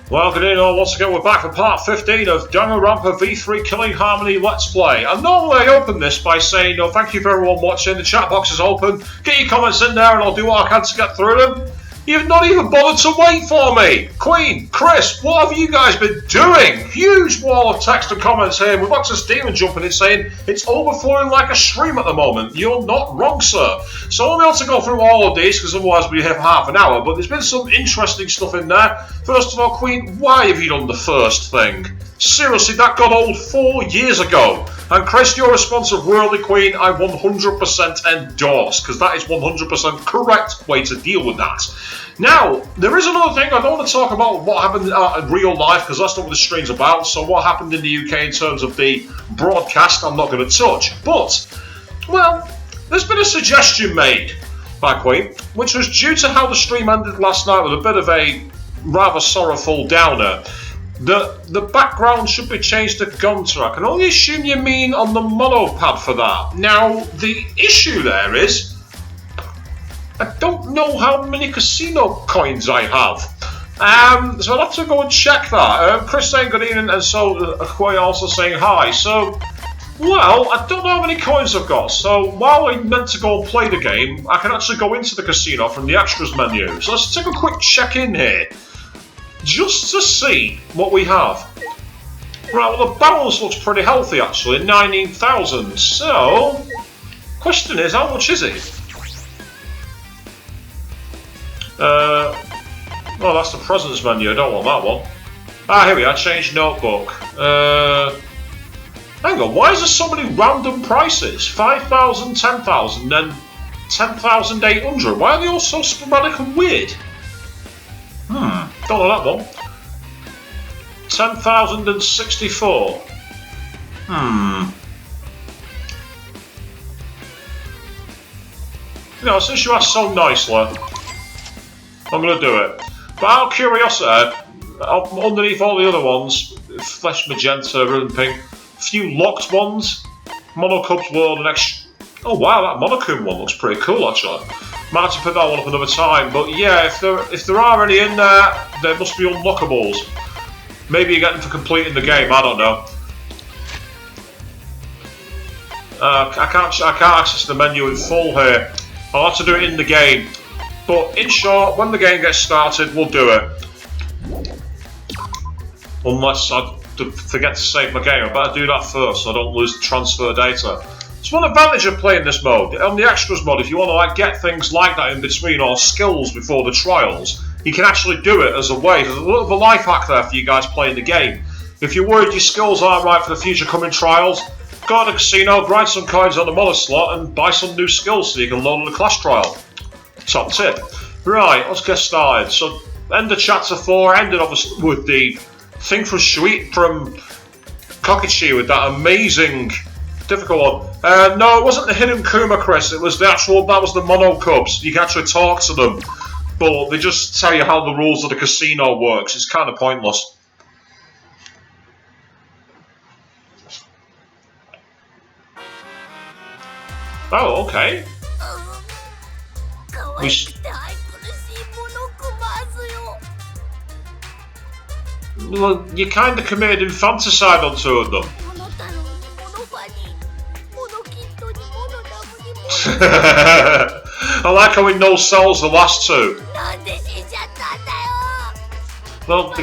Well, good evening all. Once again, we're back for part 15 of Danganronpa V3 Killing Harmony Let's Play. And normally I open this by saying, thank you for everyone watching, the chat box is open, get your comments in there and I'll do what I can to get through them. You've not even bothered to wait for me! Queen, Chris, what have you guys been doing? Huge wall of text and comments here. We've got this demon jumping in saying, it's overflowing like a stream at the moment. You're not wrong, sir. So I'll be able to go through all of these, because otherwise we'll be here for half an hour, but there's been some interesting stuff in there. First of all, Queen, why have you done the first thing? Seriously, that got old 4 years ago. And Chris, your response of Worldly Queen, I 100% endorse, because that is 100% correct way to deal with that. Now, there is another thing. I don't want to talk about what happened in real life, because that's not what the stream's about. So what happened in the UK in terms of the broadcast, I'm not going to touch. But, well, there's been a suggestion made by Queen, which was due to how the stream ended last night with a bit of a rather sorrowful downer. The background should be changed to Gunter. I can only assume you mean on the monopad for that. Now, the issue there is, I don't know how many casino coins I have. So I'll have to go and check that. Chris saying good evening, and so Akoi also saying hi. So, well, I don't know how many coins I've got. So while I'm meant to go and play the game, I can actually go into the casino from the extras menu. So let's take a quick check in here, just to see what we have. Right, well the balance looks pretty healthy actually, 19,000. So, question is, how much is it? Well, that's the presents menu. I don't want that one. Ah, here we are. Change notebook. Hang on. Why is there so many random prices? 5,000, 10,000, then 10,800. Why are they all so sporadic and weird? Don't know that one. 10,064. You know, since you asked so nicely, I'm going to do it. But out of curiosity, underneath all the other ones, flesh magenta, red and pink, a few locked ones, Monocuma's World and oh wow, that Monokuma one looks pretty cool actually. Might have to pick that one up another time, but yeah, if there are any in there, they must be unlockables. Maybe you get them for completing the game, I don't know. I can't access the menu in full here. I'll have to do it in the game. But in short, when the game gets started, we'll do it. Unless I forget to save my game. I better do that first so I don't lose the transfer data. It's one advantage of playing this mode. On the extras mode, if you want to get things like that in between or skills before the trials, you can actually do it as a way. There's a little bit of a life hack there for you guys playing the game. If you're worried your skills aren't right for the future coming trials, go to the casino, grind some coins on the mono slot and buy some new skills so you can load on the class trial. Top tip. Right, let's get started. So, end of chapter 4, ended obviously with the thing from Kokichi with that amazing, difficult one. No, it wasn't the hidden Kuma, Chris, it was the actual, that was the mono kubs. You can actually talk to them, but they just tell you how the rules of the casino works. It's kind of pointless. Oh, okay. Well, you kind of committed infanticide on two of them. I like how he no sells the last two. Well,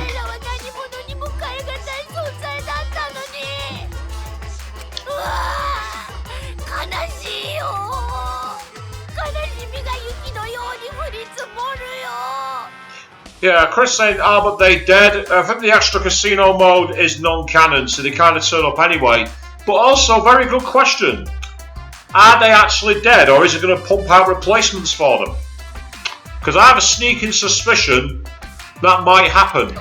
yeah, Chris saying, but they dead. I think the extra casino mode is non-canon, so they kind of turn up anyway. But also, very good question. Are they actually dead, or is it going to pump out replacements for them? Because I have a sneaking suspicion that might happen.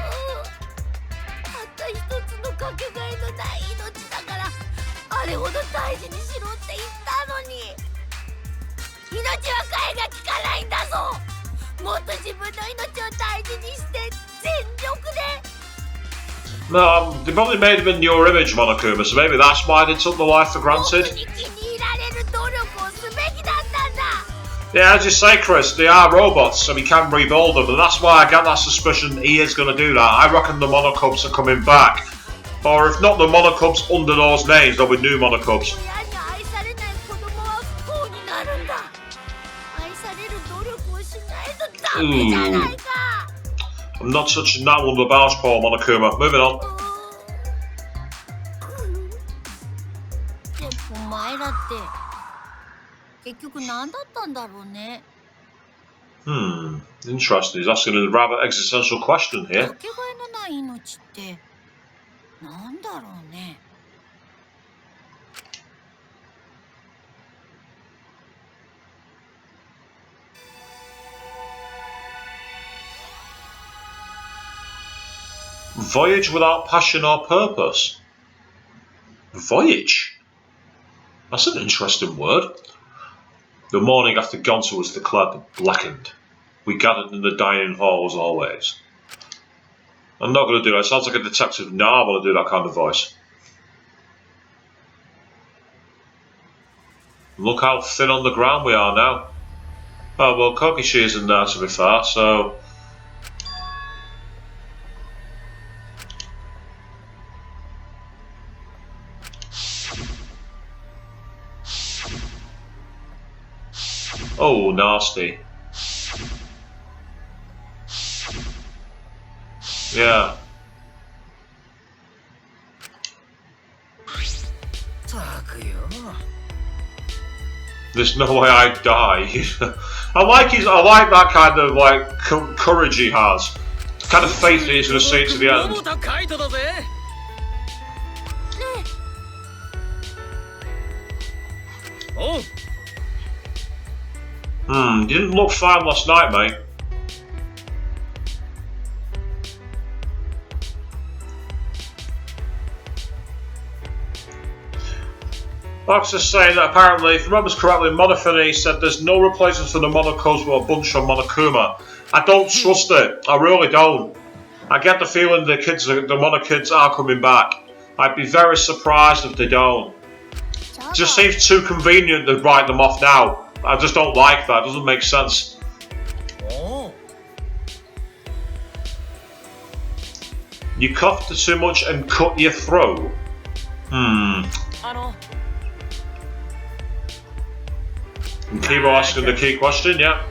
No, they probably made him in your image, Monokuma, so maybe that's why they took the life for granted. Yeah, as you say, Chris, they are robots, so we can rebuild them, and that's why I get that suspicion he is going to do that. I reckon the Monokubs are coming back. Or if not the Monokubs under those names, there'll be new Monokubs. Ooh. I'm not touching that one with a bounce ball, Monokuma. Moving on. Interesting. He's asking a rather existential question here. Voyage without passion or purpose. Voyage? That's an interesting word. The morning after Gonzo was declared blackened, we gathered in the dining hall as always. I'm not going to do that. It sounds like a detective. No, I want to do that kind of voice. Look how thin on the ground we are now. Oh, well, Kokishi isn't there to be fair, so... Oh, nasty. Yeah. There's no way I'd die. I like that kind of like courage he has. The kind of faith that he's going to see it to the end. You didn't look fine last night, mate. Fox is saying that apparently, if you remember correctly, Monofini said there's no replacement for the Monokubs with a bunch of Monokuma. I don't trust it. I really don't. I get the feeling the Monokids are coming back. I'd be very surprised if they don't. It just seems too convenient to write them off now. I just don't like that. It doesn't make sense. You coughed too much and cut your throat. And Kibo asking the key question, yeah.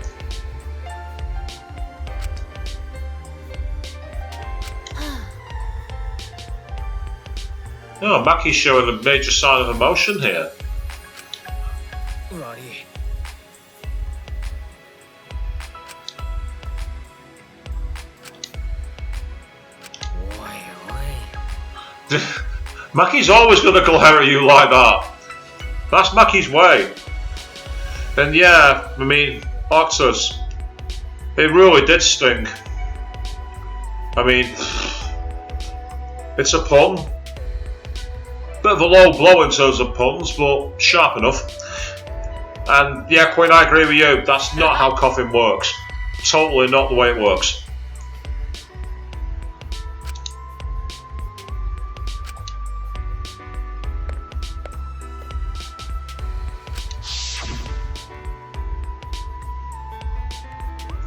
Oh, Maki's showing a major sign of emotion here. Maki's always going to glare at you like that. That's Maki's way. And yeah, I mean, Octus, it really did sting. I mean, it's a pun. Bit of a low blow in terms of puns, but sharp enough. And yeah, Queen, I agree with you. That's not how coughing works. Totally not the way it works.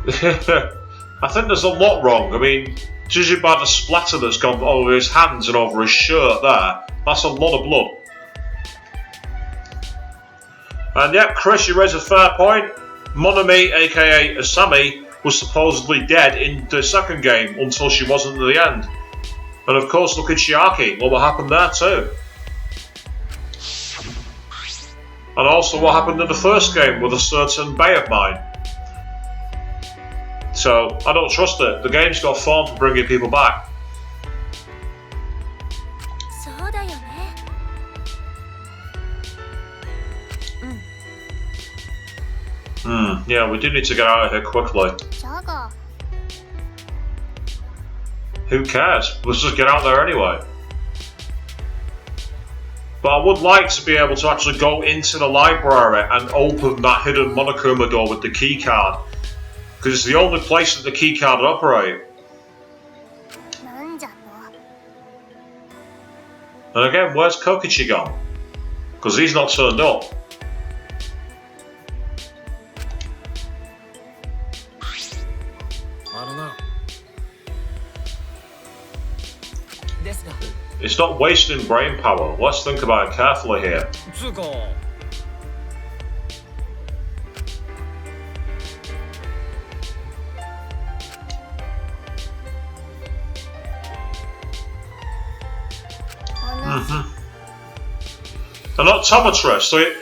I think there's a lot wrong. I mean, judging by the splatter that's gone over his hands and over his shirt there, that's a lot of blood. And yep, Chris, you raise a fair point. Monomi, aka Asami, was supposedly dead in the second game until she wasn't at the end. And of course, look at Chiaki, what happened there too. And also what happened in the first game with a certain bay of mine. So, I don't trust it. The game's got form for bringing people back. Yeah, we do need to get out of here quickly. Who cares? Let's just get out there anyway. But I would like to be able to actually go into the library and open that hidden Monokuma door with the key card. Because it's the only place that the key card would operate. And again, where's Kokichi gone? Because he's not turned up. It's not wasting brain power. Let's think about it carefully here. An optometrist, so it...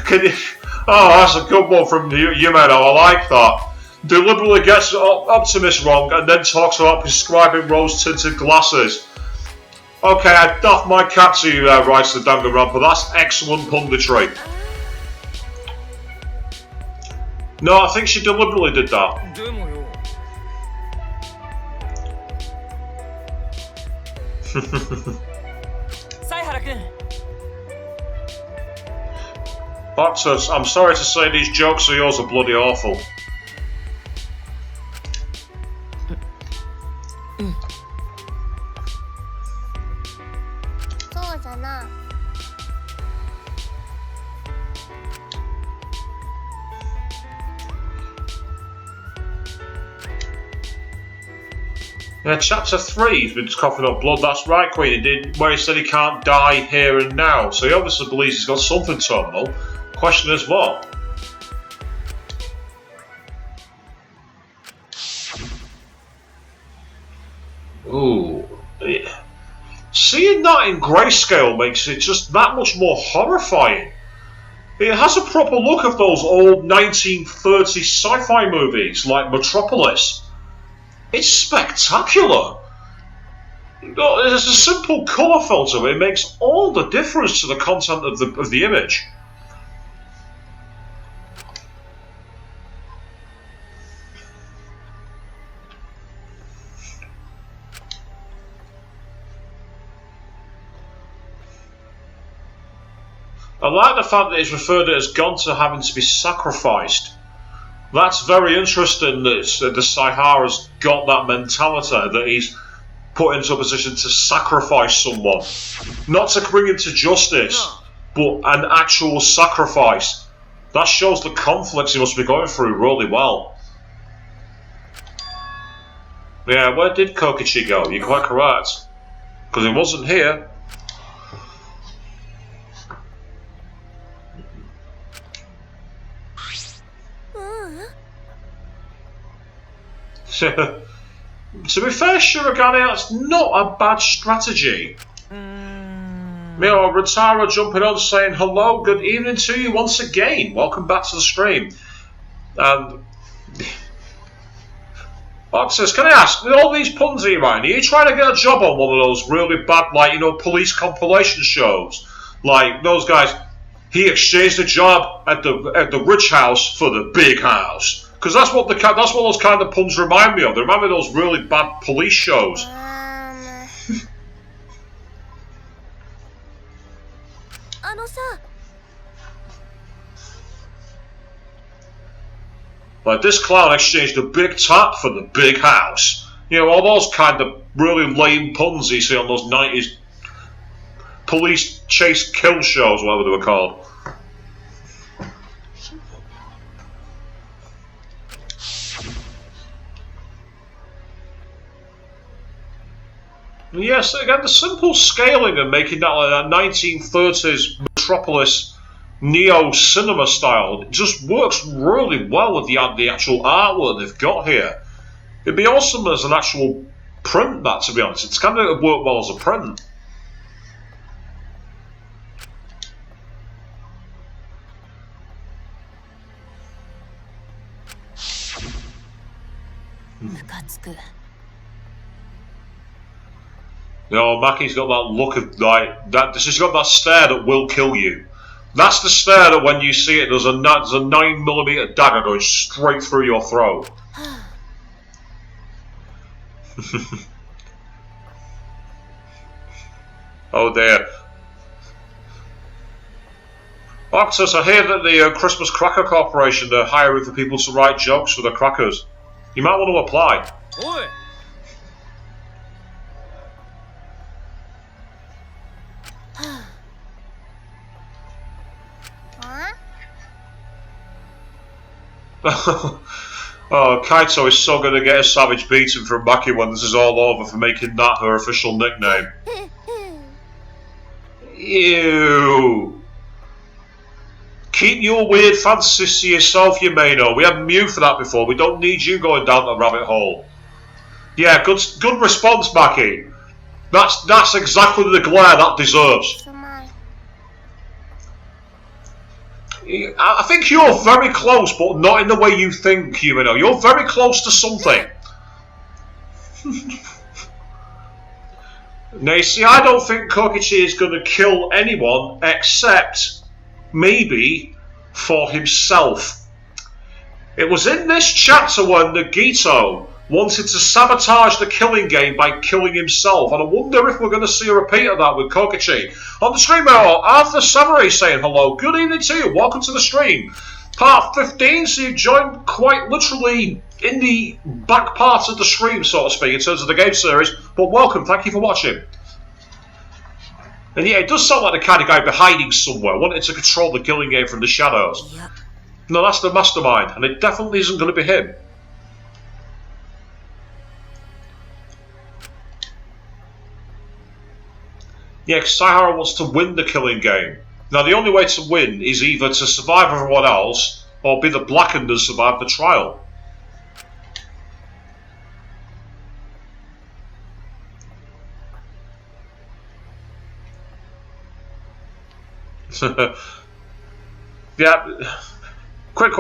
Can you... Oh, that's a good one from Yumeno, I like that. Deliberately gets Optimus wrong and then talks about prescribing rose-tinted glasses. Okay, I doff my cap to you there, writes the Danganronpa. That's excellent punditry. No, I think she deliberately did that. Octus, I'm sorry to say these jokes of yours are bloody awful. Yeah, chapter 3, he's been coughing up blood. That's right, Queen. He did where he said he can't die here and now. So he obviously believes he's got something terminal. Question is what? Ooh. Yeah. Seeing that in grayscale makes it just that much more horrifying. It has a proper look of those old 1930s sci-fi movies like Metropolis. It's spectacular. There's a simple colour filter. It makes all the difference to the content of the image. I like the fact that it's referred to as Gonta having to be sacrificed. That's very interesting that the Saihara's got that mentality, that he's put into a position to sacrifice someone. Not to bring him to justice, but an actual sacrifice. That shows the conflicts he must be going through really well. Yeah, where did Kokichi go? You're quite correct. Because he wasn't here. To be fair, Shirogane, that's not a bad strategy. Ritara jumping on saying hello, good evening to you once again. Welcome back to the stream. And Oxus, can I ask, with all these puns you're writing, are you trying to get a job on one of those really bad, like, police compilation shows? Like those guys, he exchanged a job at the rich house for the big house. Because that's what those kind of puns remind me of. They remind me of those really bad police shows. Like this clown exchanged a big tap for the big house. All those kind of really lame puns you see on those 90s police chase kill shows, whatever they were called. Yes, again, the simple scaling and making that like that 1930s Metropolis neo-cinema style just works really well with the actual artwork they've got here. It'd be awesome as an actual print, that, to be honest. It's kind of work well as a print. Maki's got that look of like that. She's got that stare that will kill you. That's the stare that when you see it, there's a 9mm dagger going straight through your throat. Oh dear. Octus, I hear that the Christmas Cracker Corporation are hiring for people to write jokes for the crackers. You might want to apply. Oi. Oh, Kaito is so going to get a savage beating from Maki when this is all over for making that her official nickname. Ew. Keep your weird fantasies to yourself, Yumeno. We had Mew for that before. We don't need you going down the rabbit hole. Yeah, good response, Maki. That's exactly the glare that deserves. I think you're very close, but not in the way you think, Yumeno. You're very close to something. Now, you see, I don't think Kokichi is going to kill anyone except maybe for himself. It was in this chapter when Nagito wanted to sabotage the killing game by killing himself, and I wonder if we're going to see a repeat of that with Kokichi. On the stream now, Arthur Samurai saying hello. Good evening to you. Welcome to the stream. Part 15, so you joined quite literally in the back part of the stream, so to speak, in terms of the game series. But welcome, thank you for watching. And yeah, it does sound like the kind of guy hiding somewhere, wanting to control the killing game from the shadows. Yep. No, that's the mastermind, and it definitely isn't going to be him. Yeah, because Saihara wants to win the killing game. Now, the only way to win is either to survive everyone else, or be the blackened and survive the trial. Yeah, quick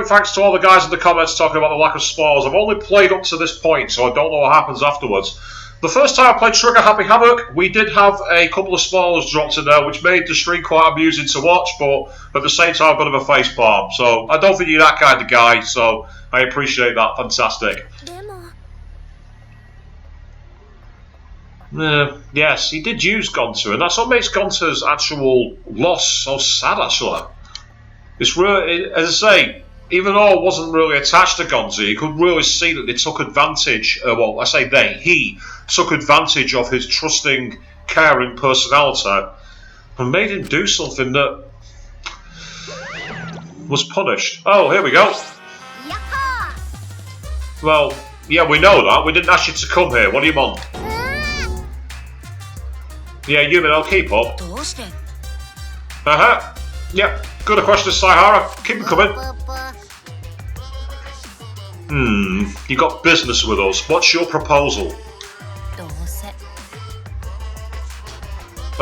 thanks to all the guys in the comments talking about the lack of spoilers. I've only played up to this point, so I don't know what happens afterwards. The first time I played Trigger Happy Havoc, we did have a couple of spoilers dropped in there, which made the stream quite amusing to watch, but at the same time, a bit of a facepalm. So I don't think you're that kind of guy, so I appreciate that. Fantastic. Yes, he did use Gonta, and that's what makes Gonta's actual loss so sad, actually. It's really, as I say, even though I wasn't really attached to Gonta, you could really see that they took advantage, well, I say he took advantage of his trusting, caring personality and made him do something that was punished. Oh, here we go. Well, yeah, we know that. We didn't ask you to come here. What do you want? Yeah, Yumin, I'll keep up. Yep, good question, Saihara. Keep them coming. You got business with us. What's your proposal?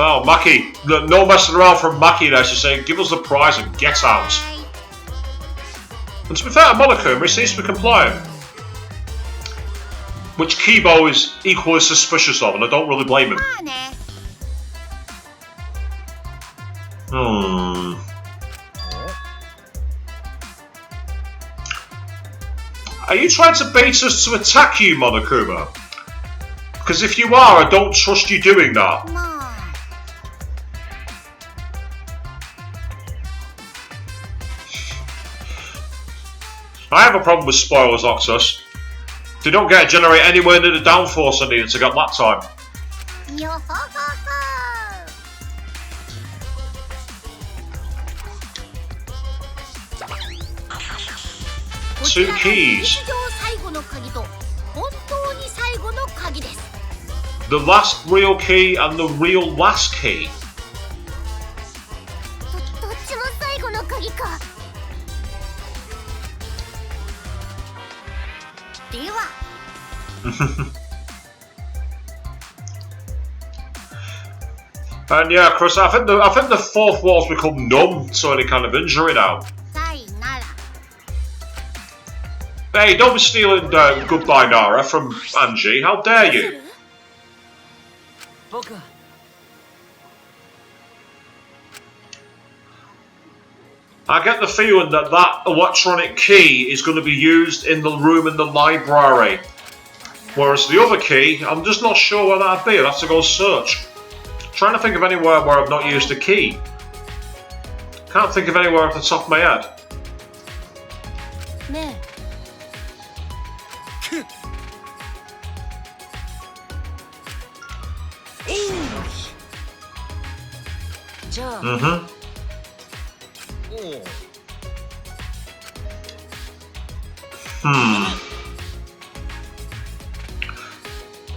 Oh, Maki. No messing around from Maki there. She's saying, give us the prize and get out. And to be fair to Monokuma, he seems to be compliant. Which Kibo is equally suspicious of, and I don't really blame him. Are you trying to bait us to attack you, Monokuma? Because if you are, I don't trust you doing that. I have a problem with spoilers, Oxus. They don't get to generate anywhere near the downforce I needed to get that time. 2 keys. The last real key and the real last key. And yeah, Chris, I think the fourth wall's become numb to any kind of injury now. Hey, don't be stealing Goodbye Nara from Angie. How dare you? I get the feeling that that electronic key is going to be used in the room in the library. Whereas the other key, I'm just not sure where that'd be. I'd have to go search. Trying to think of anywhere where I've not used a key. Can't think of anywhere off the top of my head.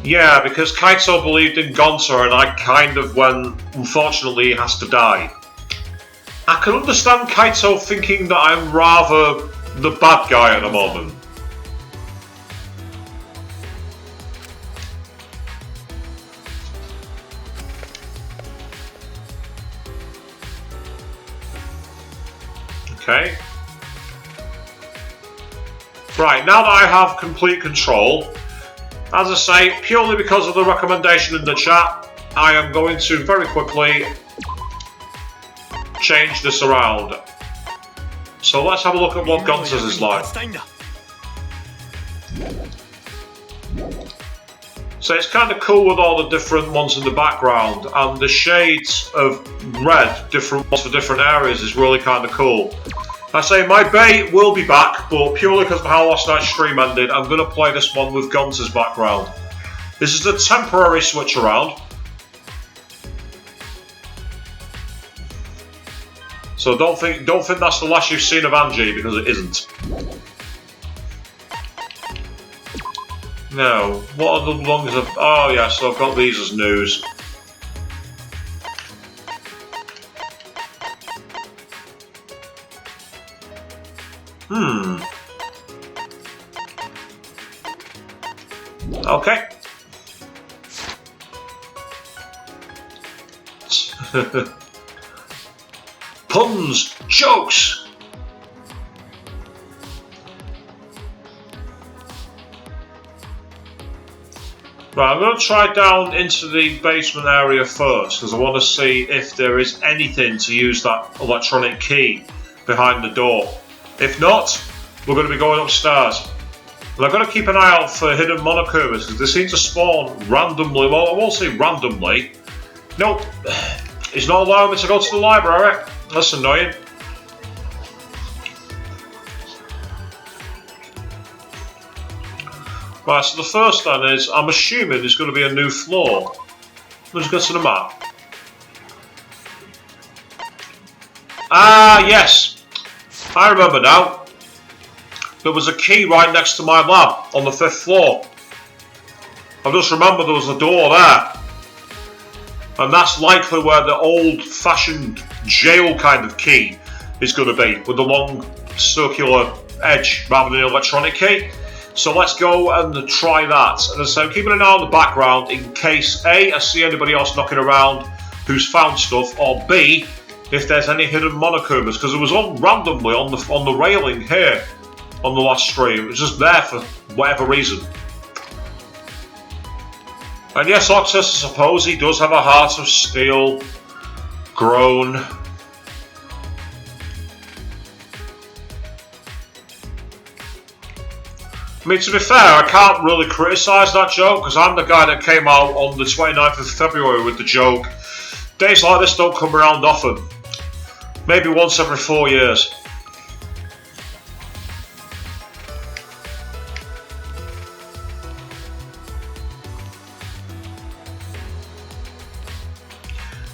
Yeah, because Kaito believed in Gonta and I kind of went, unfortunately he has to die. I can understand Kaito thinking that I'm rather the bad guy at the moment. Okay. Right, now that I have complete control, as I say, purely because of the recommendation in the chat, I am going to very quickly change this around. So let's have a look at what Gonza's is like. So it's kind of cool with all the different ones in the background, and the shades of red, different ones for different areas, is really kind of cool. I say my bait will be back, but purely because of how last night's stream ended, I'm going to play this one with Gonza's background. This is a temporary switch around. So don't think that's the last you've seen of Angie, because it isn't. Now, what are the ones of... Oh yeah, so I've got these as news. Okay. Puns, jokes. Right, I'm going to try down into the basement area first, because I want to see if there is anything to use that electronic key behind the door. If not, we're going to be going upstairs. And I've got to keep an eye out for hidden Monokumas, because they seem to spawn randomly. Well, I won't say randomly. Nope. He's not allowing me to go to the library. That's annoying. Right, so the first then is, I'm assuming there's going to be a new floor. Let's go to the map. Ah, yes. I remember now. There was a key right next to my lab on the 5th floor. I just remember there was a door there. And that's likely where the old-fashioned jail kind of key is going to be, with the long circular edge rather than an electronic key. So let's go and try that. And so I'm keeping an eye on the background in case A, I see anybody else knocking around who's found stuff, or B, if there's any hidden Monokumas, because it was on randomly on the railing here on the last stream. It was just there for whatever reason. And yes, Oxus, I suppose he does have a heart of steel. Groan. I mean, to be fair, I can't really criticise that joke, because I'm the guy that came out on the 29th of February with the joke. Days like this don't come around often. Maybe once every 4 years.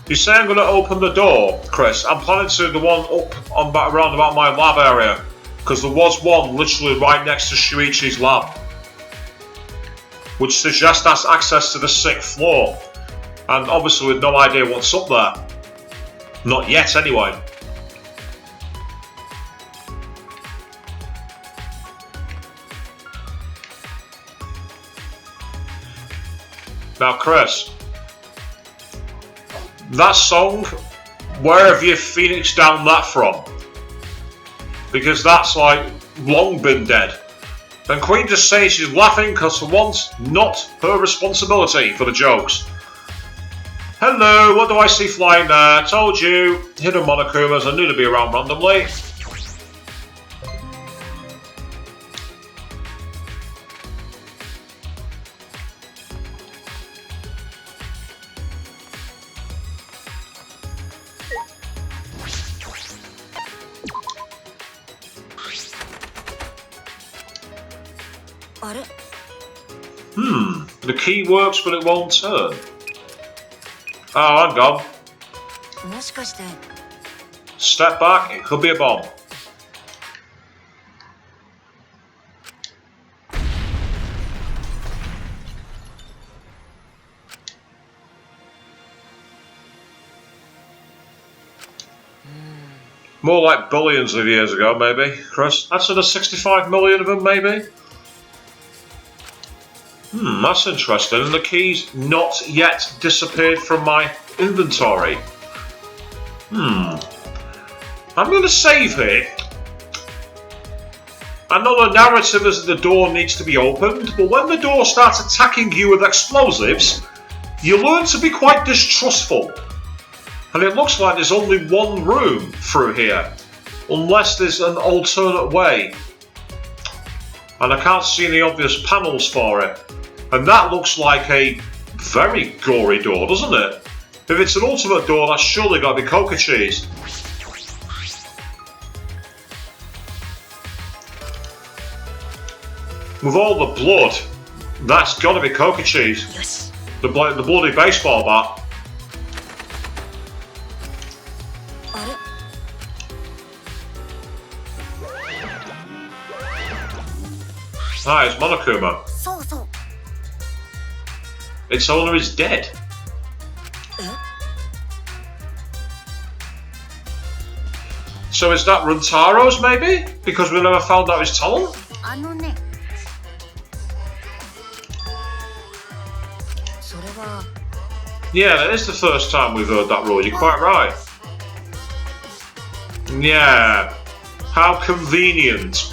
You say I'm going to open the door, Chris. I'm planning to the one up on around about my lab area, because there was one literally right next to Shuichi's lab, which suggests that's access to the 6th floor, and obviously with no idea what's up there. Not yet, anyway. Now, Chris. That song, where have you phoenixed down that from? Because that's like long been dead. And Queen just says she's laughing because for once, not her responsibility for the jokes. Hello, what do I see flying there? Told you, hidden Monokumas, I knew to be around randomly. The key works, but it won't turn. Oh, hang on. Step back, it could be a bomb. More like billions of years ago, maybe, Chris. That's sort of 65 million of them, maybe? That's interesting. And the key's not yet disappeared from my inventory. I'm going to save here. I know the narrative is that the door needs to be opened, but when the door starts attacking you with explosives, you learn to be quite distrustful. And it looks like there's only one room through here, unless there's an alternate way. And I can't see any obvious panels for it. And that looks like a very gory door, doesn't it? If it's an ultimate door, that's surely got to be coca cheese. With all the blood, that's got to be coca cheese. Yes. The bloody baseball bat. Ah, it's Monokuma. Its owner is dead. So is that Runtaro's, maybe? Because we never found out his talent? Yeah, that is the first time we've heard that rule, you're quite right. Yeah, how convenient.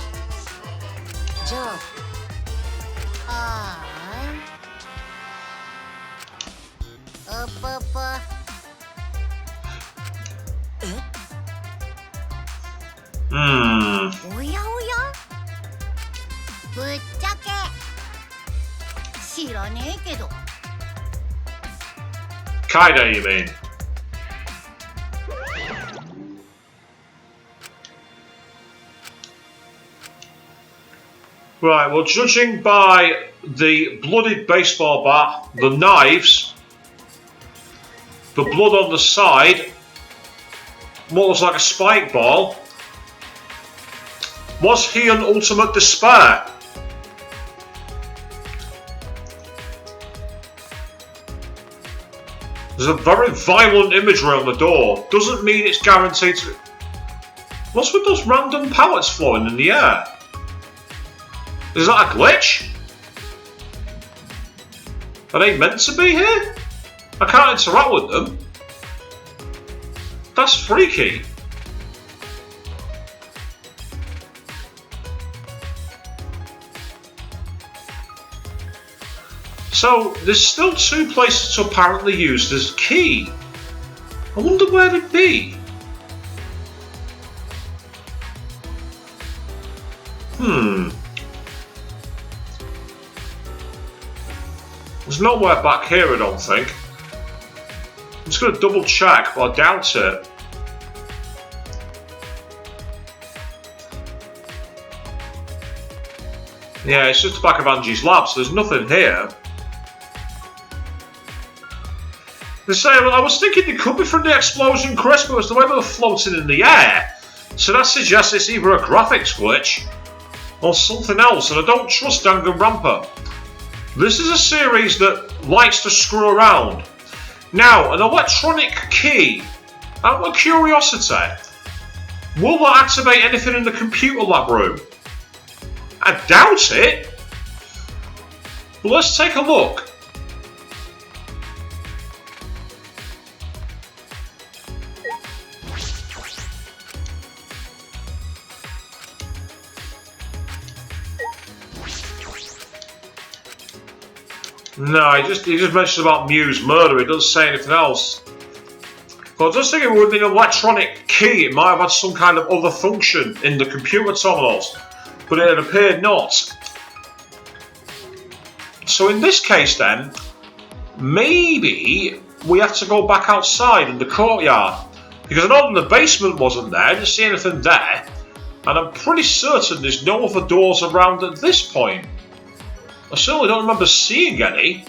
Kaida, you mean? Right, well, judging by the blooded baseball bat, the knives, the blood on the side, what looks like a spike ball, was he an ultimate despair? There's a very violent imagery on the door. Doesn't mean it's guaranteed to... What's with those random pallets floating in the air? Is that a glitch? Are they meant to be here? I can't interact with them. That's freaky. So, there's still two places to apparently use this key. I wonder where they'd be. There's nowhere back here, I don't think. I'm just going to double check, but I doubt it. Yeah, it's just the back of Angie's lab, so there's nothing here. They say, well, I was thinking they could be from the explosion, Chris, but it was the way they were floating in the air. So that suggests it's either a graphics glitch or something else, and I don't trust Danganronpa. This is a series that likes to screw around. Now, an electronic key, out of curiosity, will that activate anything in the computer lab room? I doubt it. But let's take a look. No, he just mentions about Mew's murder. He doesn't say anything else. But I just think it would be an electronic key. It might have had some kind of other function in the computer terminals, but it appeared not. So in this case then, maybe we have to go back outside in the courtyard. Because I know the basement wasn't there, I didn't see anything there. And I'm pretty certain there's no other doors around at this point. I certainly don't remember seeing any.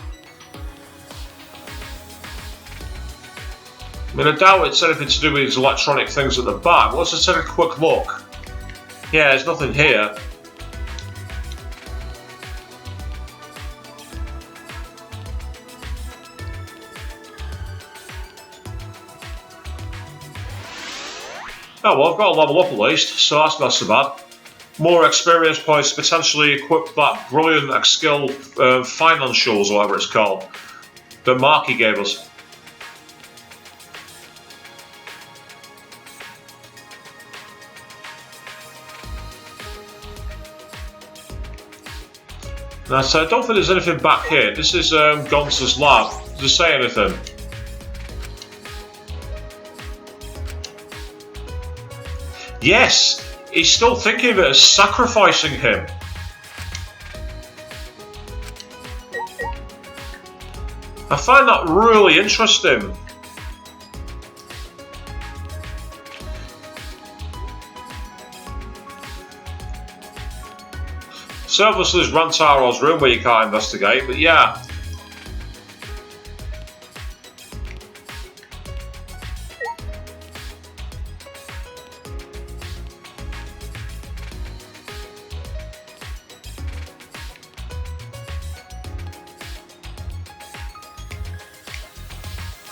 I mean, I doubt it's anything to do with these electronic things at the back. Let's just take a quick look. Yeah, there's nothing here. Oh well, I've got to level up at least, so that's not so bad. More experience points to potentially equip that brilliant skill financials, or whatever it's called, that Marky gave us. Now, so I don't think there's anything back here. This is Gonza's lab. Does it say anything? Yes! He's still thinking of it as sacrificing him. I find that really interesting. So obviously there's Rantaro's room where you can't investigate, but yeah.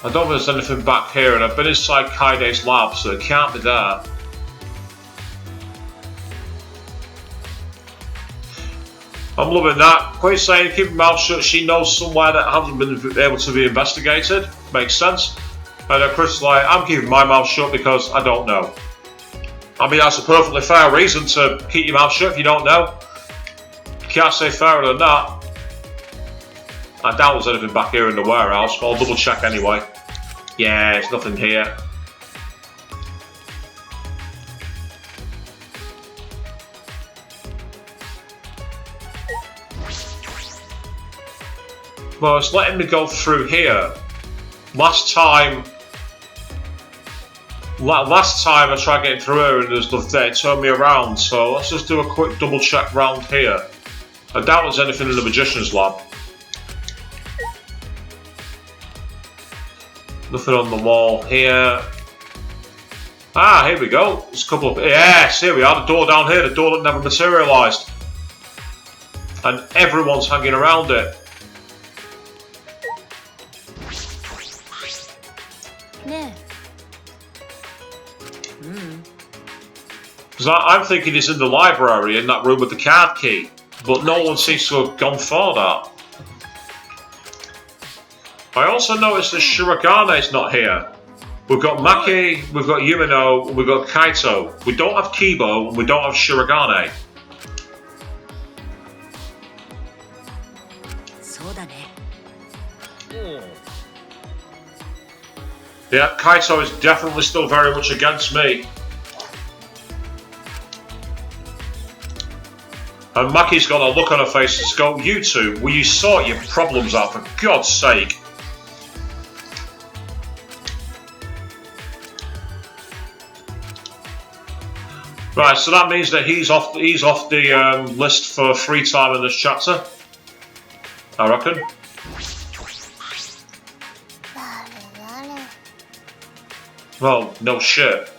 I don't think there's anything back here, and I've been inside Kaide's lab, so it can't be there. I'm loving that. Quite saying, keep her mouth shut. She knows somewhere that hasn't been able to be investigated. Makes sense. And Chris is like, I'm keeping my mouth shut because I don't know. I mean, that's a perfectly fair reason to keep your mouth shut if you don't know. You can't say fairer than that. I doubt there's anything back here in the warehouse, but I'll double check anyway. Yeah, there's nothing here. Well, it's letting me go through here. Last time I tried getting through here and there's stuff there, it turned me around, so let's just do a quick double check round here. I doubt there's anything in the Magician's lab. Nothing on the wall here. Ah, here we go. There's a couple of... Yes, here we are. The door down here. The door that never materialised. And everyone's hanging around it. Because I'm thinking he's in the library in that room with the card key. But no one seems to have gone for that. I also noticed that Shiragane's not here. We've got Maki, we've got Yumino, and we've got Kaito. We don't have Kibo, and we don't have Shiragane. Yeah, Kaito is definitely still very much against me. And Maki's got a look on her face that's go, you two, will you sort your problems out for God's sake? Right, so that means that he's off the list for free time in this chapter, I reckon. Well, no shit.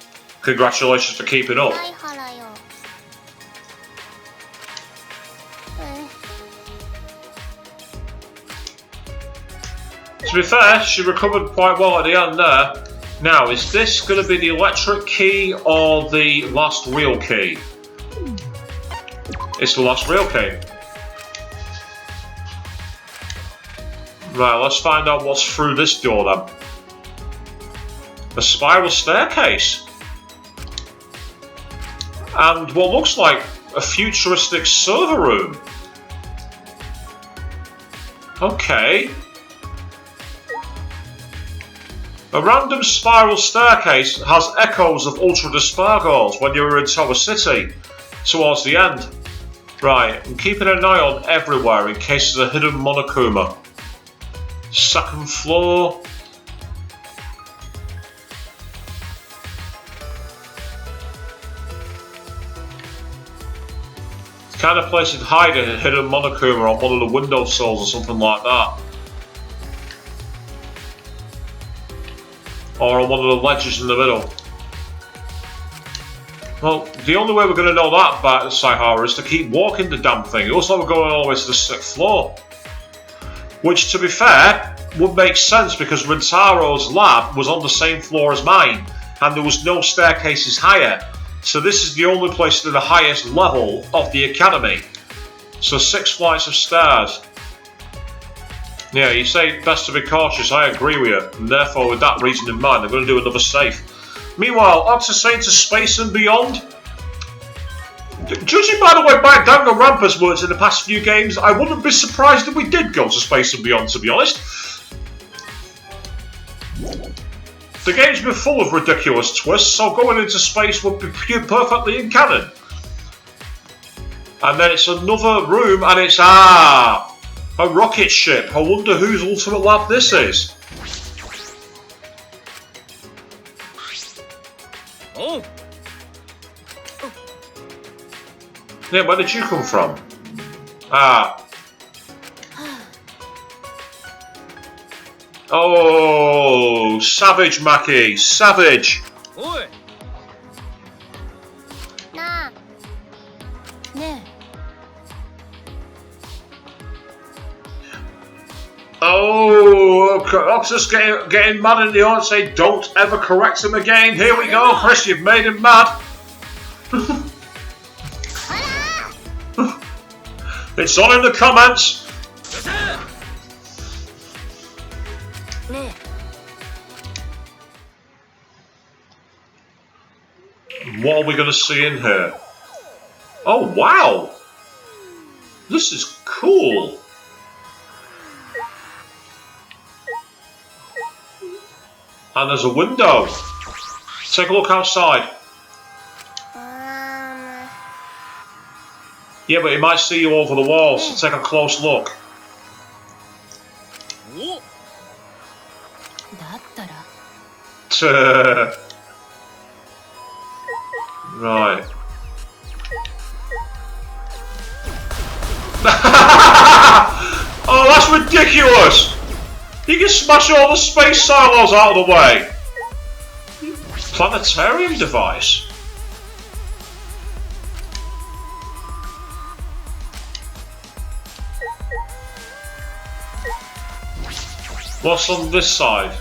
Congratulations for keeping up. To be fair, she recovered quite well at the end there. Now, is this going to be the electric key or the last real key? It's the last real key. Right, let's find out what's through this door then. A spiral staircase. And what looks like a futuristic server room. Okay. A random spiral staircase has echoes of Ultra Dispargos when you were in Tower City, towards the end. Right, I'm keeping an eye on everywhere in case there's a hidden Monokuma. Second floor. It's kind of place you'd hide a hidden Monokuma on one of the windowsills or something like that. Or on one of the ledges in the middle. Well, the only way we're going to know that about Saihara is to keep walking the damn thing. It looks like we're going all the way to the 6th floor. Which, to be fair, would make sense because Rintaro's lab was on the same floor as mine. and there was no staircases higher. So this is the only place to the highest level of the academy. So 6 flights of stairs. Yeah, you say best to be cautious, I agree with you. And therefore, with that reason in mind, I'm going to do another safe. Meanwhile, Octasane to space and beyond. Judging by the way Danganronpa's worked in the past few games, I wouldn't be surprised if we did go to space and beyond, to be honest. The game's been full of ridiculous twists, so going into space would be perfectly in canon. And then it's another room, and it's, a rocket ship. I wonder whose ultimate lab this is. Oh. Yeah, where did you come from? Oh, savage, Mackie, savage. Oi. Nah. Ne. Oh, Oxus getting mad in the audience, say don't ever correct him again. Here we go, Chris, you've made him mad. It's on in the comments. What are we going to see in here? Oh, wow! This is cool. And there's a window. Take a look outside. Yeah, but he might see you over the wall, so take a close look. Right. Oh, that's ridiculous! You can smash all the space silos out of the way! Planetarium device? What's on this side?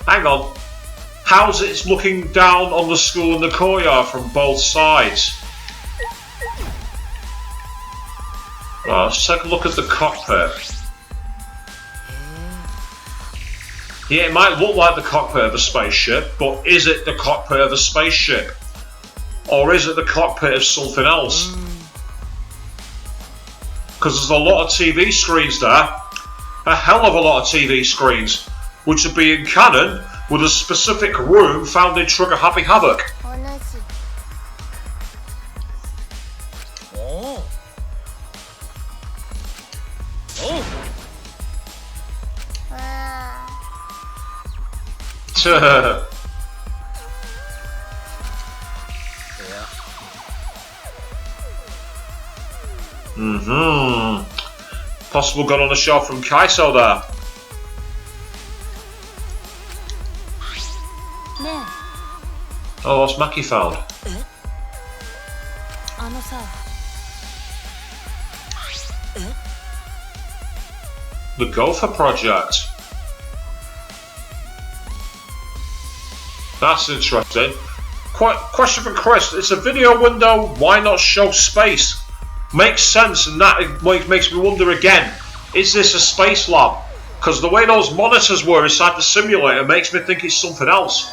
Hang on. How's it looking down on the school and the courtyard from both sides? Right, let's take a look at the cockpit. Yeah, it might look like the cockpit of a spaceship, but is it the cockpit of a spaceship? Or is it the cockpit of something else? Because there's a lot of TV screens there. A hell of a lot of TV screens, which would be in canon with a specific room found in Trigger Happy Havoc. Oh. Oh. Possible gun on the shelf from Kaito there. Oh, what's Maki found? The Gopher Project. That's interesting. Question for Chris. It's a video window. Why not show space? Makes sense, and that makes me wonder again. Is this a space lab? Because the way those monitors were inside the simulator makes me think it's something else.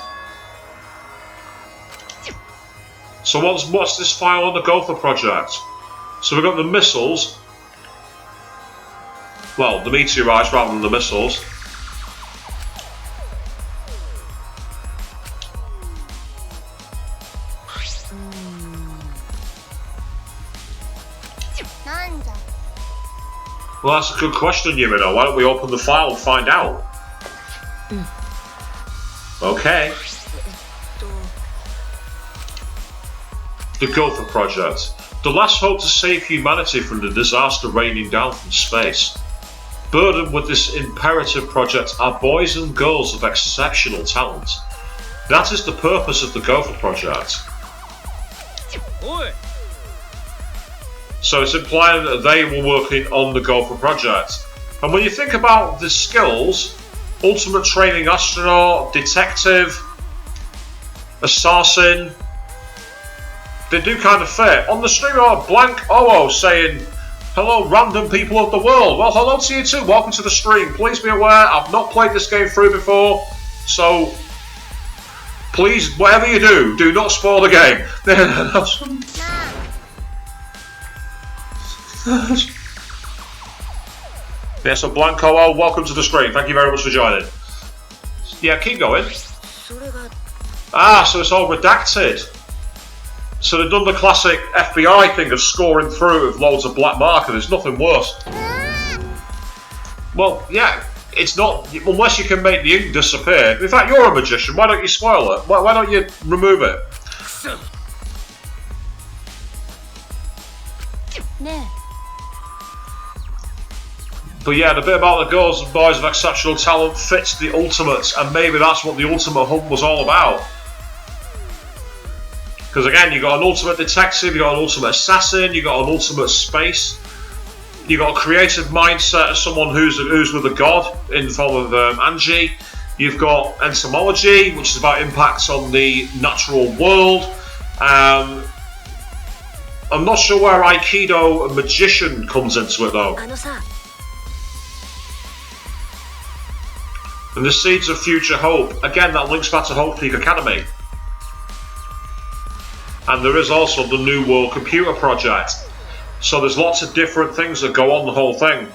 So what's this file on the Gopher Project? So we've got the missiles. Well, the meteorites rather than the missiles. Well, that's a good question, Yumino. Why don't we open the file and find out? Okay. The Gopher Project. The last hope to save humanity from the disaster raining down from space. Burdened with this imperative project are boys and girls of exceptional talent. That is the purpose of the Gopher Project. Oi. So it's implying that they were working on the Gopher Project. And when you think about the skills ultimate training astronaut, detective, assassin. They do kind of fit. On the stream, Blank Oo saying, hello, random people of the world. Well, hello to you too. Welcome to the stream. Please be aware, I've not played this game through before, so please, whatever you do, do not spoil the game. Yeah, so Blanco, welcome to the stream. Thank you very much for joining. Yeah, keep going. Ah, so it's all redacted. So they've done the classic FBI thing of scoring through with loads of black marker. There's nothing worse. Well, yeah, it's not, unless you can make the ink disappear. In fact, you're a magician. Why don't you spoil it? Why don't you remove it? But yeah, the bit about the girls and boys of exceptional talent fits the ultimates, and maybe that's what the ultimate hunt was all about. Because again, you got an ultimate detective, you got an ultimate assassin, you got an ultimate space, you got a creative mindset of someone who's with a god in the form of Angie. You've got entomology, which is about impacts on the natural world. I'm not sure where Aikido and magician comes into it though. And the Seeds of Future Hope, again that links back to Hope Peak Academy. And there is also the New World Computer Project. So there's lots of different things that go on the whole thing.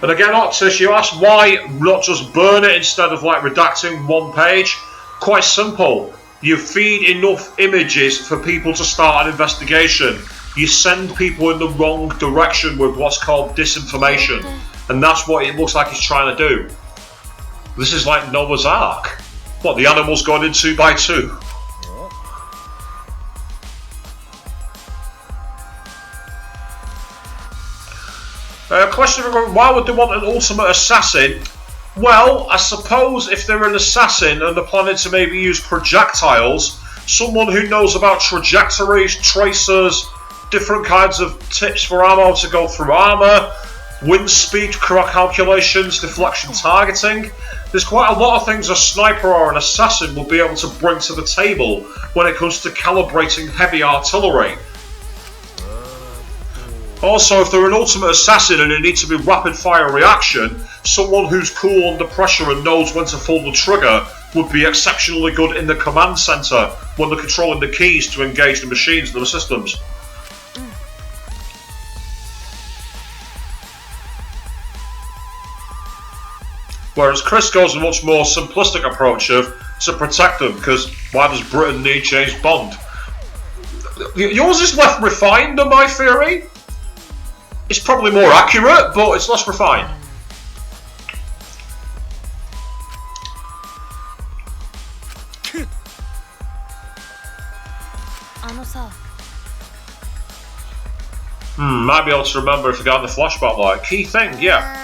And again, Octus, you asked why not just burn it instead of like redacting one page? Quite simple. You feed enough images for people to start an investigation. You send people in the wrong direction with what's called disinformation. And that's what it looks like he's trying to do. This is like Noah's Ark. What, the animals going in 2 by 2? Question, why would they want an ultimate assassin? Well, I suppose if they're an assassin and they're planning to maybe use projectiles, someone who knows about trajectories, tracers, different kinds of tips for ammo to go through armor, wind speed calculations, deflection targeting. There's quite a lot of things a sniper or an assassin will be able to bring to the table when it comes to calibrating heavy artillery. Also, if they're an ultimate assassin and it needs to be rapid fire reaction, someone who's cool under pressure and knows when to pull the trigger would be exceptionally good in the command center when they're controlling the keys to engage the machines and the systems. Whereas Chris goes a much more simplistic approach of to protect them, because why does Britain need James Bond? Yours is less refined than my theory. It's probably more accurate, but it's less refined. Might be able to remember if I got in the flashback like key thing, yeah.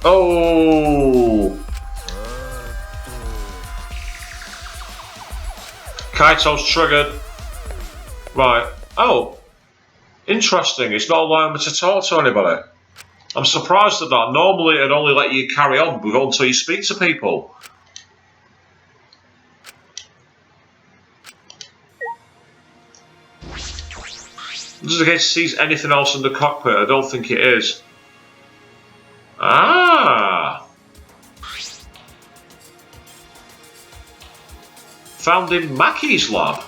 Oh, Kaito's triggered. Right. Oh, interesting. It's not allowing me to talk to anybody. I'm surprised at that. Normally it'd only let you carry on until you speak to people. Just in case it sees anything else in the cockpit. I don't think it is. Ah! Found in Maki's lab?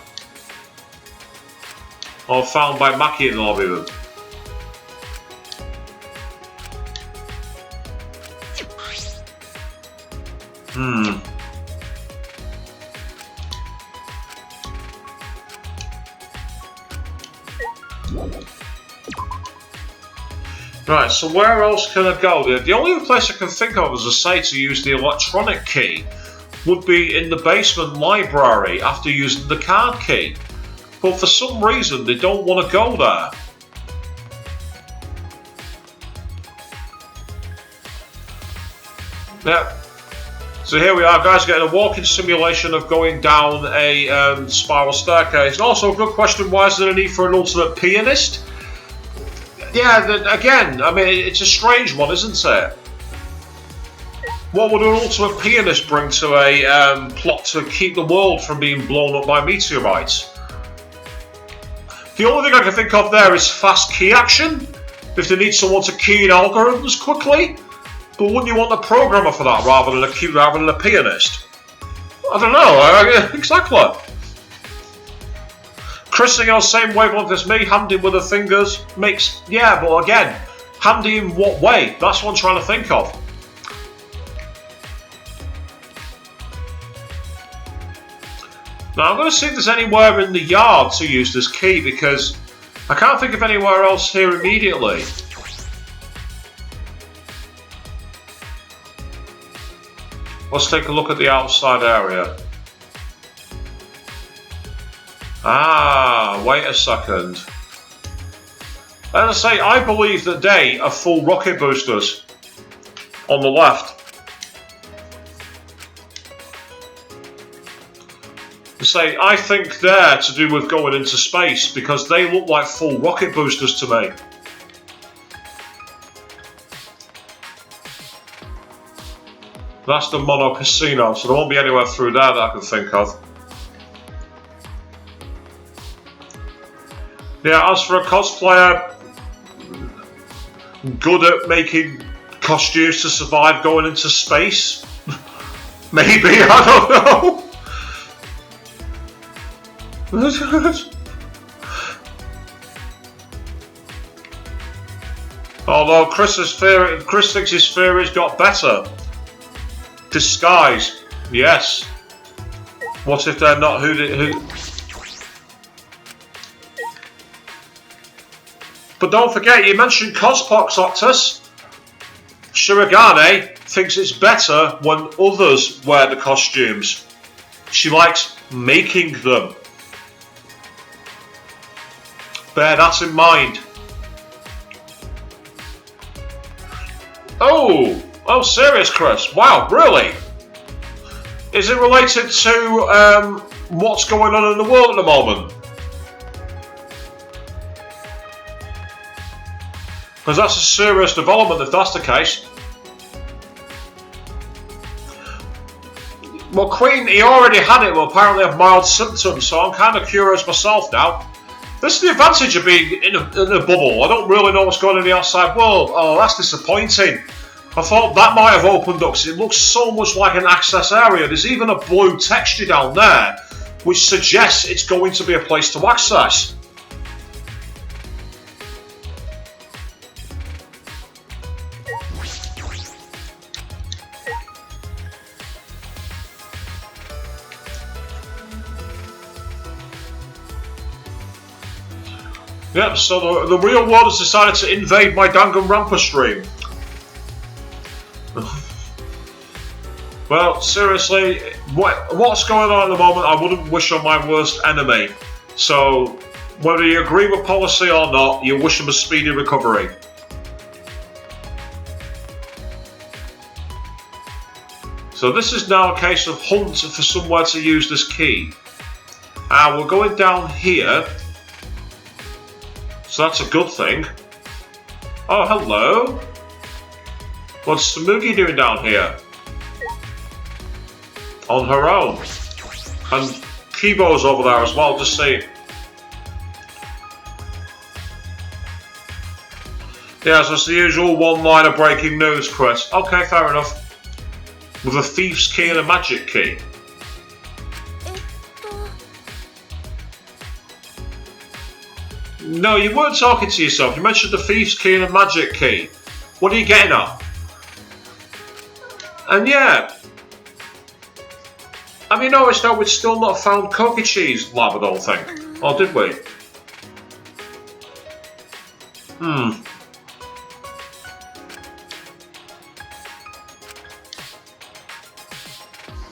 Or found by Maki in the lobby room? Right, so where else can I go? The only place I can think of, as I say, to use the electronic key would be in the basement library after using the card key. But for some reason, they don't want to go there. Yeah. So here we are, guys, getting a walking simulation of going down a spiral staircase. And also a good question, why is there a need for an ultimate pianist? Yeah, again, I mean, it's a strange one, isn't it? What would an ultimate pianist bring to a plot to keep the world from being blown up by meteorites? The only thing I can think of there is fast key action, if they need someone to key in algorithms quickly. But wouldn't you want a programmer for that rather than a pianist? I don't know, exactly. Chris saying on the same wavelength as me, handy with the fingers, makes, yeah, but again, handy in what way? That's what I'm trying to think of. Now I'm going to see if there's anywhere in the yard to use this key, because I can't think of anywhere else here immediately. Let's take a look at the outside area. Ah, wait a second. As I say, I believe that they are full rocket boosters on the left. Say, I think they're to do with going into space because they look like full rocket boosters to me. That's the Mono Casino, so there won't be anywhere through there that I can think of. Yeah, as for a cosplayer, good at making costumes to survive going into space? Maybe, I don't know. Although Chris thinks his theory's got better. Disguise, yes. What if they're not who? But don't forget, you mentioned Cospox Octus. Shirogane thinks it's better when others wear the costumes. She likes making them. Bear that in mind. Oh, serious, Chris? Wow, really? Is it related to what's going on in the world at the moment? Because that's a serious development if that's the case. Well, Queen, he already had it, but apparently have mild symptoms, so I'm kind of curious myself now. This is the advantage of being in a bubble. I don't really know what's going on in the outside world. Oh, that's disappointing. I thought that might have opened up because it looks so much like an access area. There's even a blue texture down there, which suggests it's going to be a place to access. Yep, so the real world has decided to invade my Danganronpa stream. Well, seriously, what's going on at the moment, I wouldn't wish on my worst enemy. So, whether you agree with policy or not, you wish him a speedy recovery. So this is now a case of hunt for somewhere to use this key. We're going down here. So that's a good thing. Oh, hello. What's Samugi doing down here? On her own. And Kibo's over there as well, just saying. Yeah, so it's the usual one-liner breaking news, Chris. Okay, fair enough. With a thief's key and a magic key. No, you weren't talking to yourself. You mentioned the thief's key and a magic key. What are you getting at? And yeah. Have you noticed that we'd still not found Kokichi's lab, I don't think? Or did we?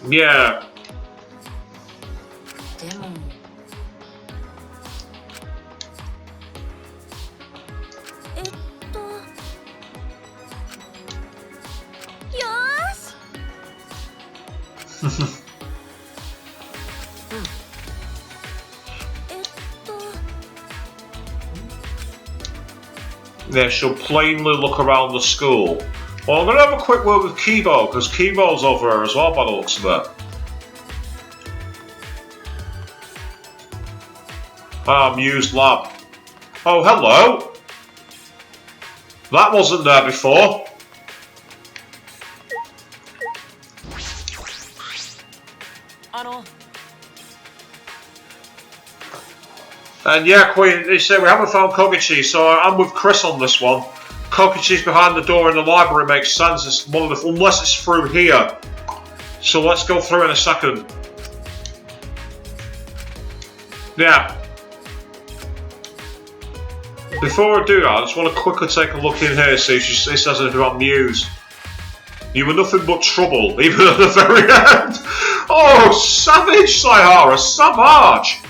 Yeah. Yeah, she'll plainly look around the school. Well, I'm going to have a quick word with Kibo, because Kibo's over here as well by the looks of it. Muse lab. Oh, hello! That wasn't there before. And yeah, Queen, they say we haven't found Kokichi, so I'm with Chris on this one. Kokichi's behind the door in the library, makes sense. It's one of the, unless it's through here. So let's go through in a second. Yeah. Before I do that, I just want to quickly take a look in here, see if it says anything about Muse. You were nothing but trouble, even at the very end. Oh, savage, Saihara, savage!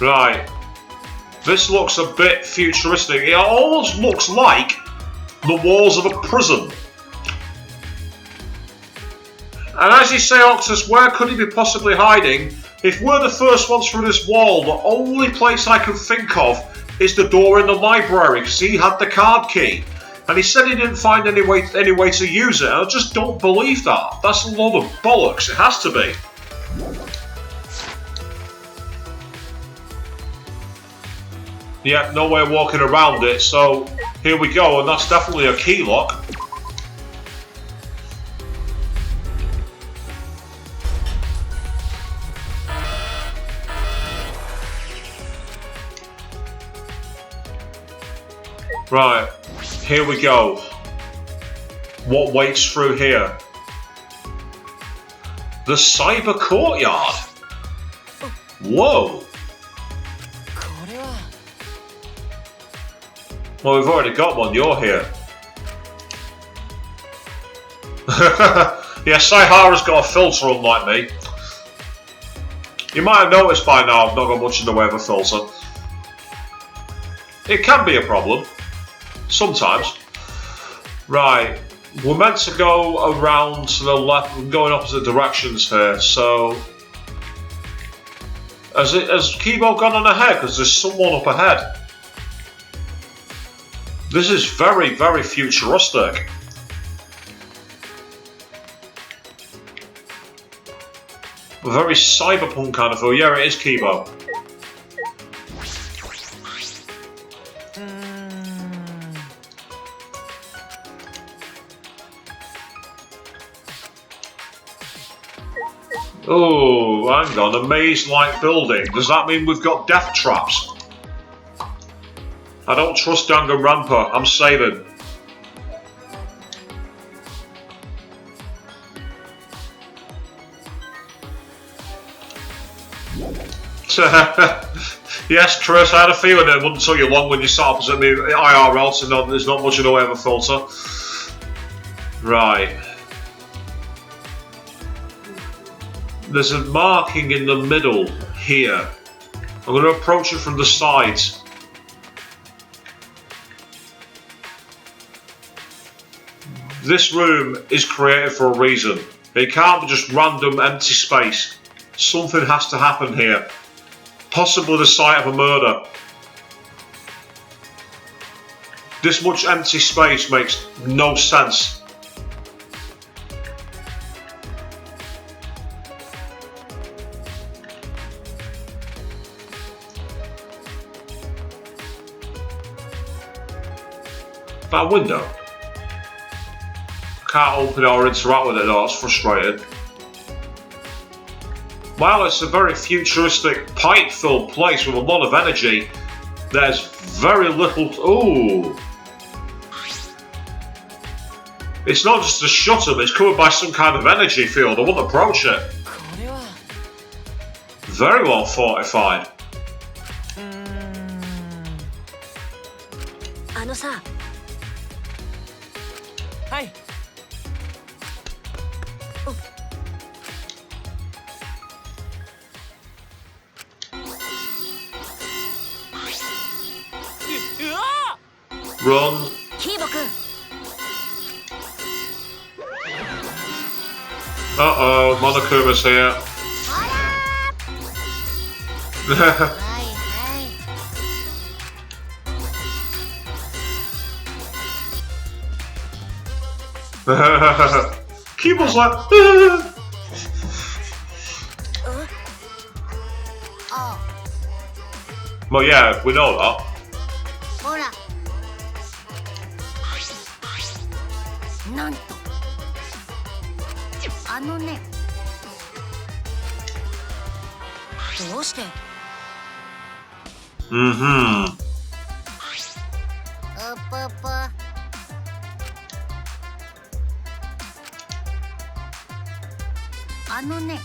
Right. This looks a bit futuristic. It almost looks like the walls of a prison. And as you say, Octus, where could he be possibly hiding? If we're the first ones through this wall, the only place I can think of is the door in the library, because he had the card key. And he said he didn't find any way to use it, and I just don't believe that. That's a load of bollocks. It has to be. Yeah, no way of walking around it, so here we go, and that's definitely a key lock. Right, here we go. What waits through here? The cyber courtyard. Whoa. Well, we've already got one, you're here. Yeah, Saihara's got a filter unlike me. You might have noticed by now I've not got much in the way of a filter. It can be a problem. Sometimes. Right. We're meant to go around to the left, we're going opposite directions here, so... Has Kibo gone on ahead? Because there's someone up ahead. This is very, very futuristic. A very cyberpunk kind of feel. Yeah, it is Kibo. Oh, hang on, a maze-like building. Does that mean we've got death traps? I don't trust Danganronpa. I'm saving. Yes, Chris, I had a feeling it wouldn't take you long when you sat opposite me IRL, so there's not much in the way of a filter. Right. There's a marking in the middle here. I'm going to approach it from the sides. This room is created for a reason. It can't be just random empty space. Something has to happen here. Possibly the site of a murder. This much empty space makes no sense. That window? Can't open it or interact with it though, it's frustrating. While it's a very futuristic, pipe-filled place with a lot of energy, there's very little... Ooh! It's not just a shutter, it's covered by some kind of energy field. I wouldn't approach it. Very well fortified. Hi. Run. Uh-oh, Monokuma's here. はいはい。 Kibo's like... あ Well, yeah, we know that. ほらなんとあのねどうして Mm-hmm. うぷぷあのね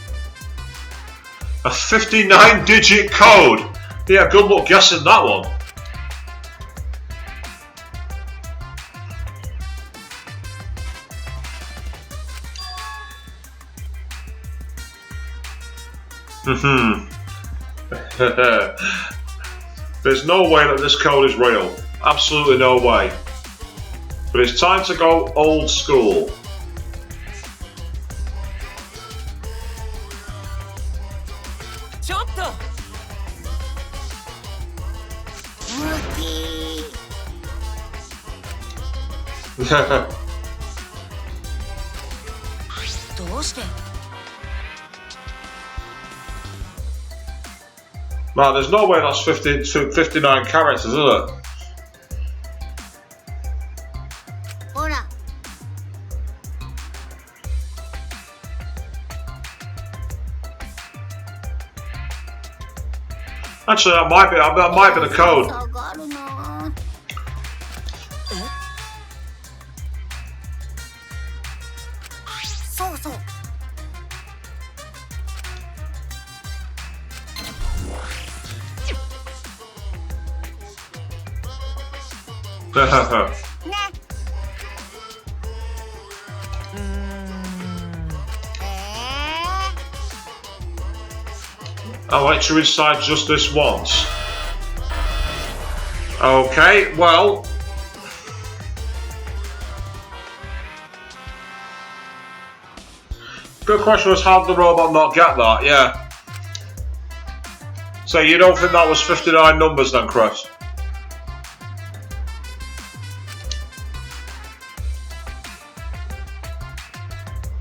A 59-digit code! Yeah, good luck guessing that one. There's no way that this code is real. Absolutely no way. But it's time to go old school. Chotto! ムキどうして Man, there's no way that's 59 characters, is it? ほら Actually, that might be the code. 下がるなそうそう ね I'll let you inside just this once. Okay, well... Good question was, how did the robot not get that? Yeah. So you don't think that was 59 numbers then, Chris?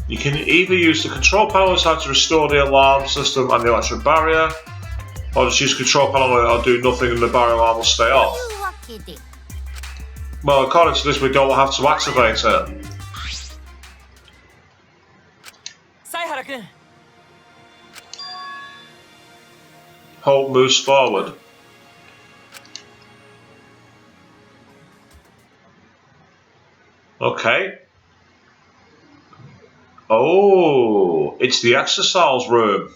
You can either use the control panel inside to restore the alarm system and the electric barrier, or just use the control panel or do nothing and the barrier alarm will stay と off. いうわけで Well, according to this, we don't have to activate it. 犀原君 Hope moves forward. Okay. Oh, it's the exercise room.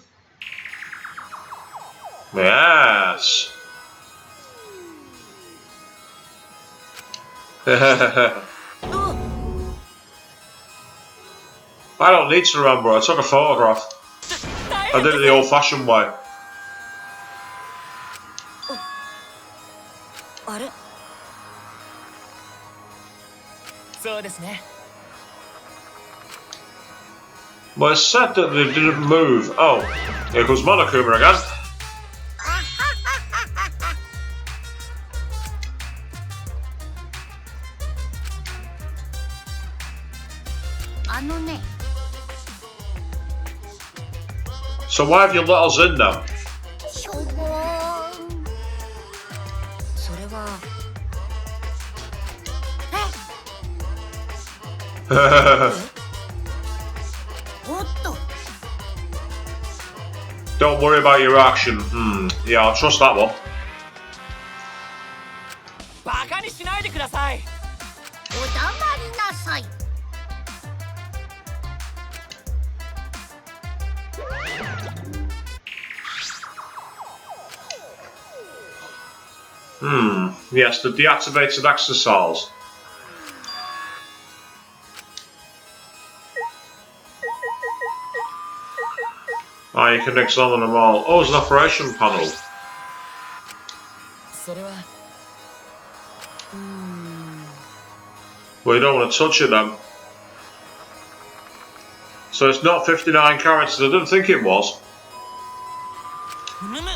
Yes. I don't need to remember. I took a photograph. I did it the old-fashioned way. あれ そうですね Well, it said that they didn't move. Oh, here comes Monokuma again. あのね So why have you let us in then? しょぼーんそれはおっと Don't worry about your action. Yeah, I'll trust that one. バカにしないでくださいおだまりなさい Yes, the deactivated exercise. Ah, you can examine them all. Oh, there's an operation panel. それは Well, you don't want to touch it then. So it's not 59 characters. I didn't think it was. むむ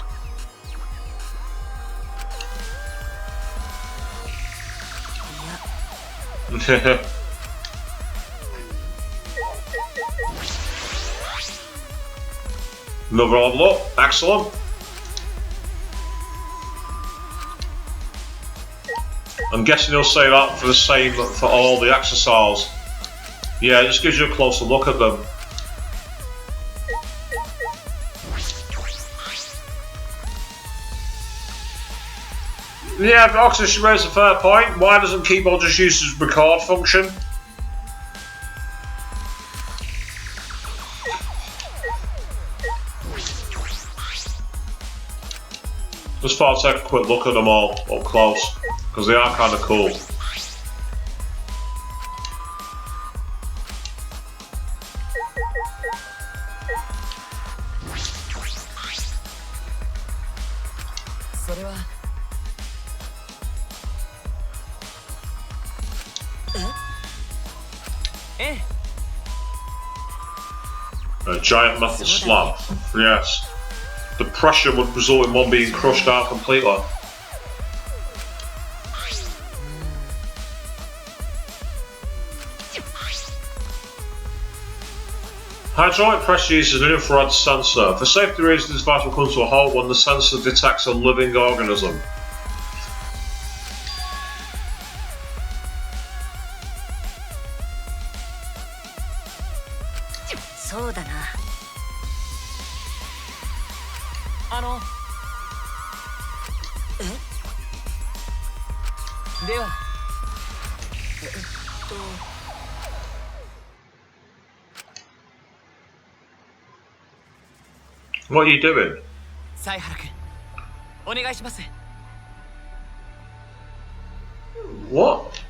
Another level up. Excellent. I'm guessing he'll say that for the same for all the accessories. Yeah, it just gives you a closer look at them. Yeah, but Oxford, she raised a fair point. Why doesn't keyboard just use its record function? Just thought I'd take a quick look at them all up close, because they are kind of cool. A giant metal slab, yes. The pressure would result in one being crushed out completely. Hydraulic pressure uses an infrared sensor. For safety reasons, this device will come to a halt when the sensor detects a living organism. What are you doing? What?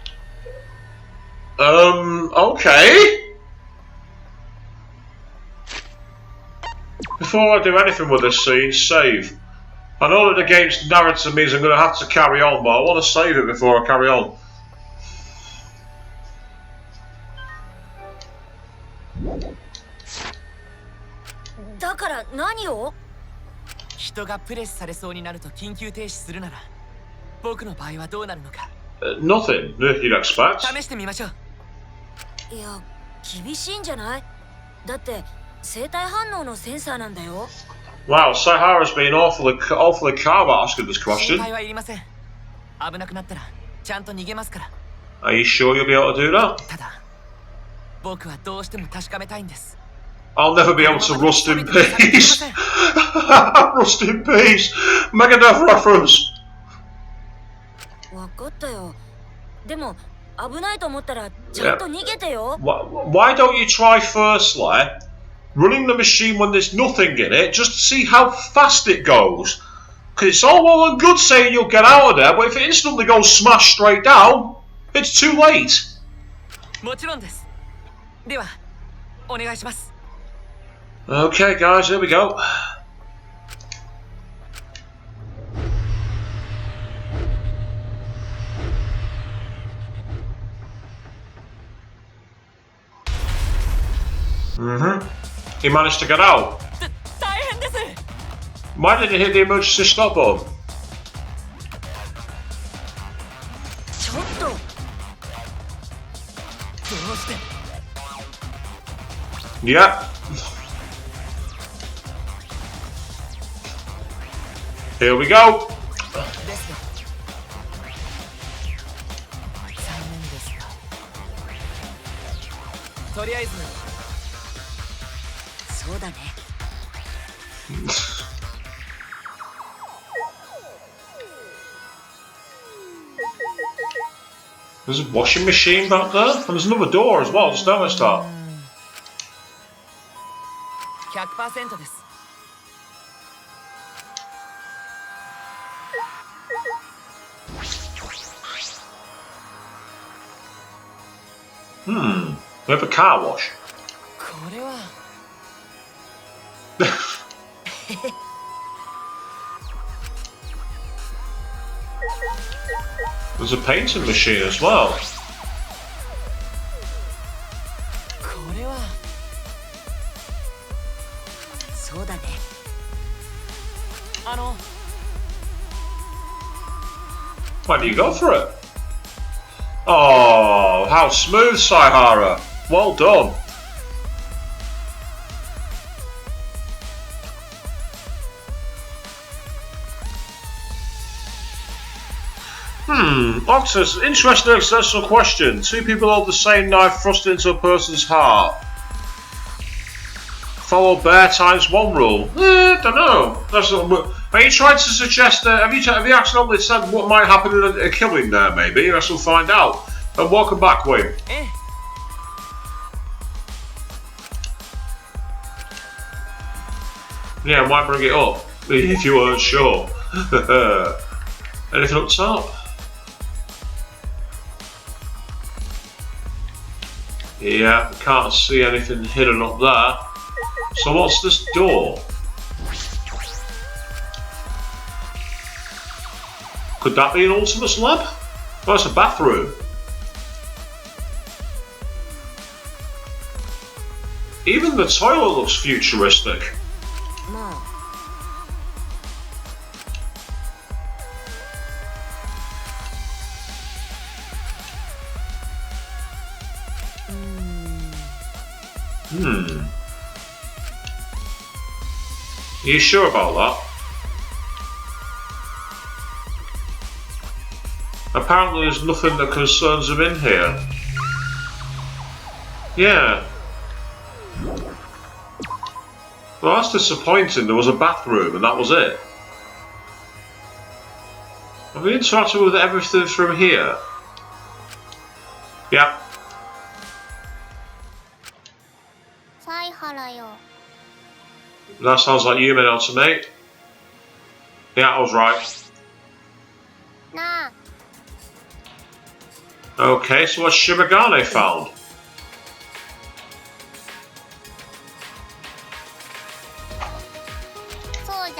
Okay. Before I do anything with this scene, save. I know that the game's narrative means I'm going to have to carry on, but I want to save it before I carry on. Nothing. You'd expect. Wow, Sahara's been awfully calm about asking this question. Are you sure you'll be able to do that? I'll never be able to rust in peace. Rust in peace. Megadeth reference. Why don't you try firstly running the machine when there's nothing in it, just to see how fast it goes? Because it's all well and good saying you'll get out of there, but if it instantly goes smash straight down, it's too late. Okay guys, here we go. He managed to get out. Why did he hit the emergency stop button? Yeah. Here we go. There's a washing machine back there, and there's another door as well. Just noticed that. 100% です。We have a car wash. これは There's a painting machine as well. これはそうだね。Why do you go for it? Oh, how smooth, Saihara. Well done. Octus, interesting existential question. Two people hold the same knife thrust into a person's heart. Follow bear times one rule. Don't know. Are you trying to suggest that? Have you accidentally said what might happen in a killing there? Maybe. I shall find out. And welcome back, Wayne. Yeah, I might bring it up if you weren't sure. Anything up top? Yeah, can't see anything hidden up there. So what's this door? Could that be an Ultimate's lab? Oh, it's a bathroom. Even the toilet looks futuristic. Are you sure about that? Apparently there's nothing that concerns him in here. Yeah. Well, that's disappointing. There was a bathroom and that was it. Have we interacted with everything from here? Yeah. サイハラよ。 That sounds like you, man, to me. Yeah, I was right. なあ。 Okay, so what's Shimagane found? そう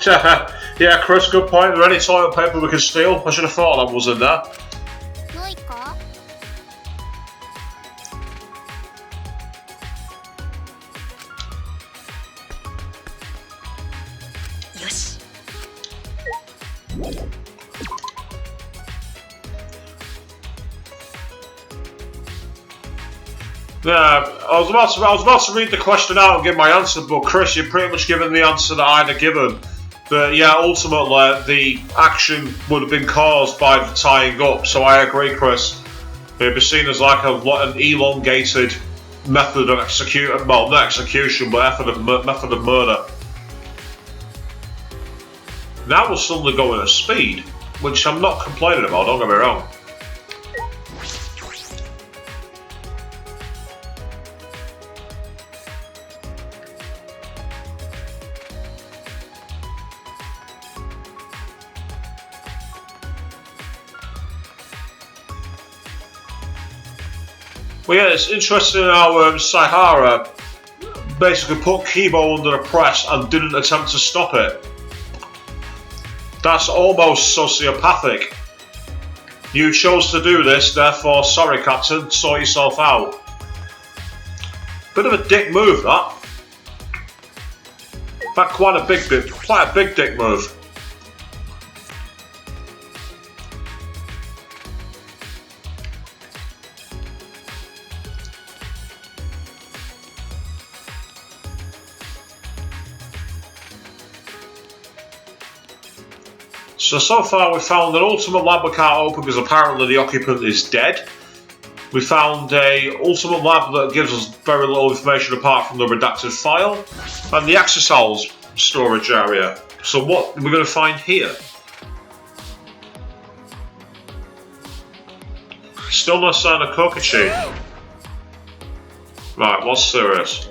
じゃ。 Yeah, Chris, good point. Are there any toilet paper we can steal? I should have thought that was in there. ないか？ よし。 Yeah, I was about to read the question out and give my answer, but Chris, you've pretty much given the answer that I'd have given. That yeah, ultimately the action would have been caused by the tying up. So I agree, Chris. It'd be seen as like an elongated method of execution. Well, not execution, but method of murder. Now we're suddenly going at speed, which I'm not complaining about. Don't get me wrong. Well, yeah, it's interesting how Saihara basically put Kibo under a press and didn't attempt to stop it. That's almost sociopathic. You chose to do this, therefore, sorry, Captain, sort yourself out. Bit of a dick move, that. In fact, quite a big dick move. So far we found an ultimate lab we can't open because apparently the occupant is dead. We found a ultimate lab that gives us very little information apart from the redacted file. And the exercise storage area. So what are we going to find here? Still no sign of Kokichi. Right, what's serious?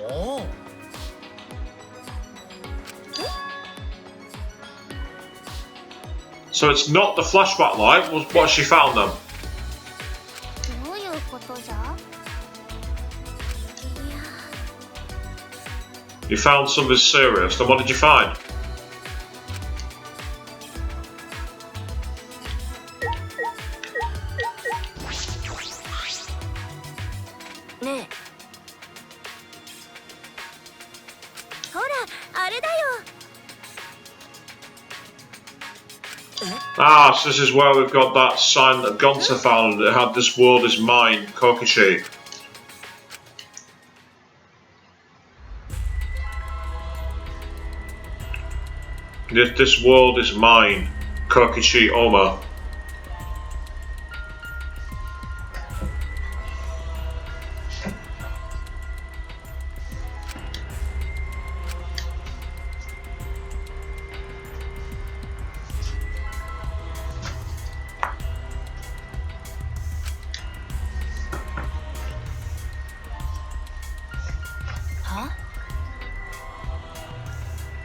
So it's not the flashback light, what she found then? どういうことじゃ？ You found something serious, then what did you find? ねえ。あれだよ。 Ah, so this is where we've got that sign that Gonta found. It had "This world is mine," Kokichi. This world is mine, Kokichi Oma.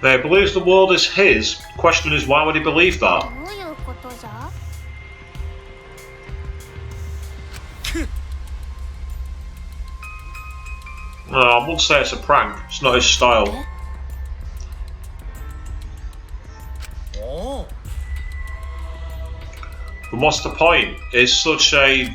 He believes the world is his. Question is, why would he believe that? どういうことじゃ？ I wouldn't say it's a prank. It's not his style. But what's the point? It's such a...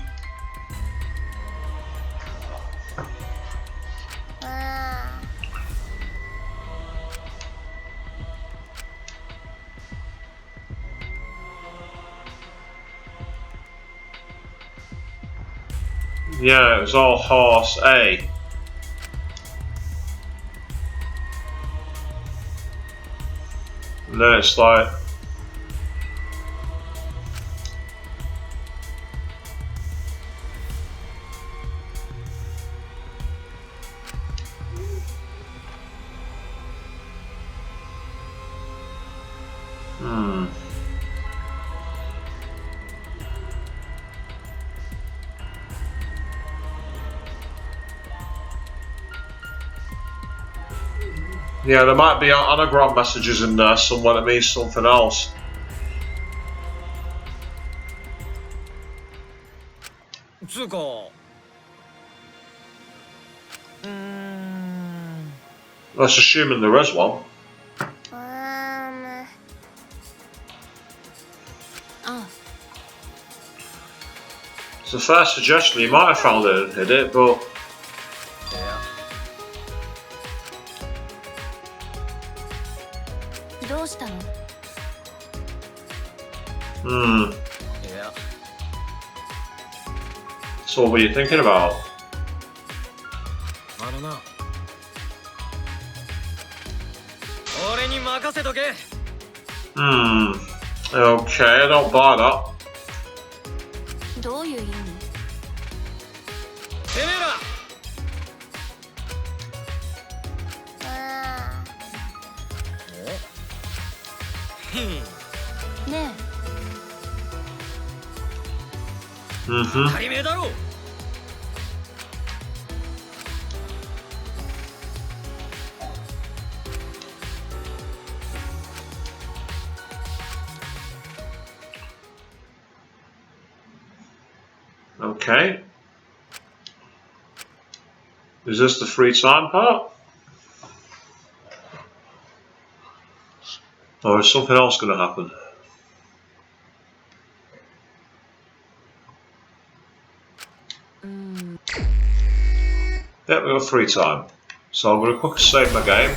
Yeah, it was all horse A. And then it's like... Yeah, there might be anagram messages in there somewhere that means something else. Let's assume there is one. It's a fair suggestion. You might have found it and hid it, but... So what were you thinking about? I don't know. Okay, I don't buy that. どういう意味？ ねえ。 Okay. Is this the free time part? Or is something else going to happen? Yeah, we got free time. So I'm going to quickly save my game.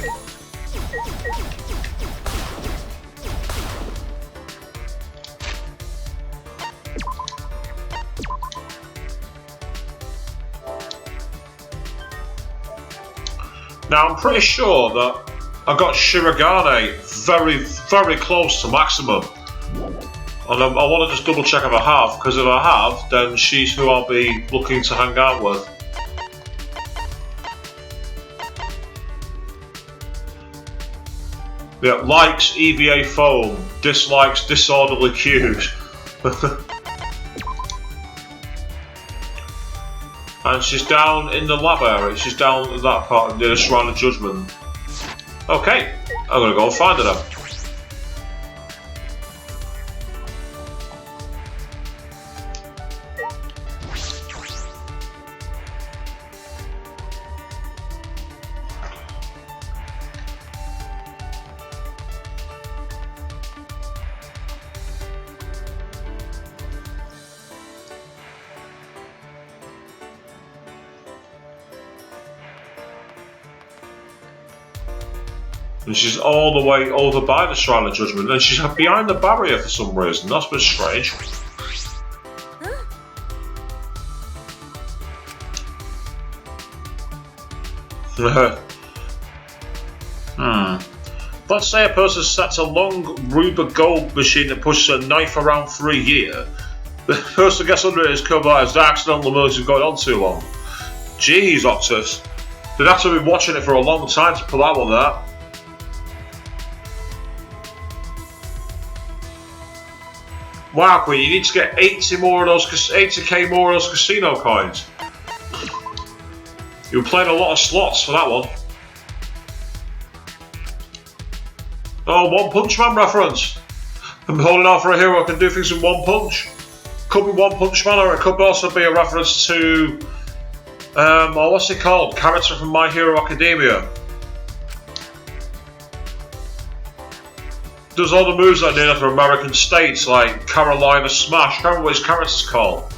Now I'm pretty sure that I got Shirogane very close to maximum. And I want to just double check if I have, because if I have, then she's who I'll be looking to hang out with. Yeah, likes EVA foam, dislikes disorderly cues. And she's down in the lab area, she's down in that part near the Shrine of Judgment. Okay, I'm gonna go and find her then. And she's all the way over by the Shrine of Judgment, and she's behind the barrier for some reason. That's a bit strange. Let's say a person sets a long Ruber gold machine that pushes a knife around for a year. The person gets under his cover as the accidental moves have gone on too long. Jeez, Octus. They'd have to be watching it for a long time to pull that one out. Wow, Queen, you need to get 80k more of those casino coins. You were playing a lot of slots for that one. Oh, One Punch Man reference. I'm holding out for a hero who can do things in one punch. Could be One Punch Man, or it could also be a reference to, what's it called? Character from My Hero Academia. Does all the moves that named after American states, like Carolina Smash. I can't remember what his character's called.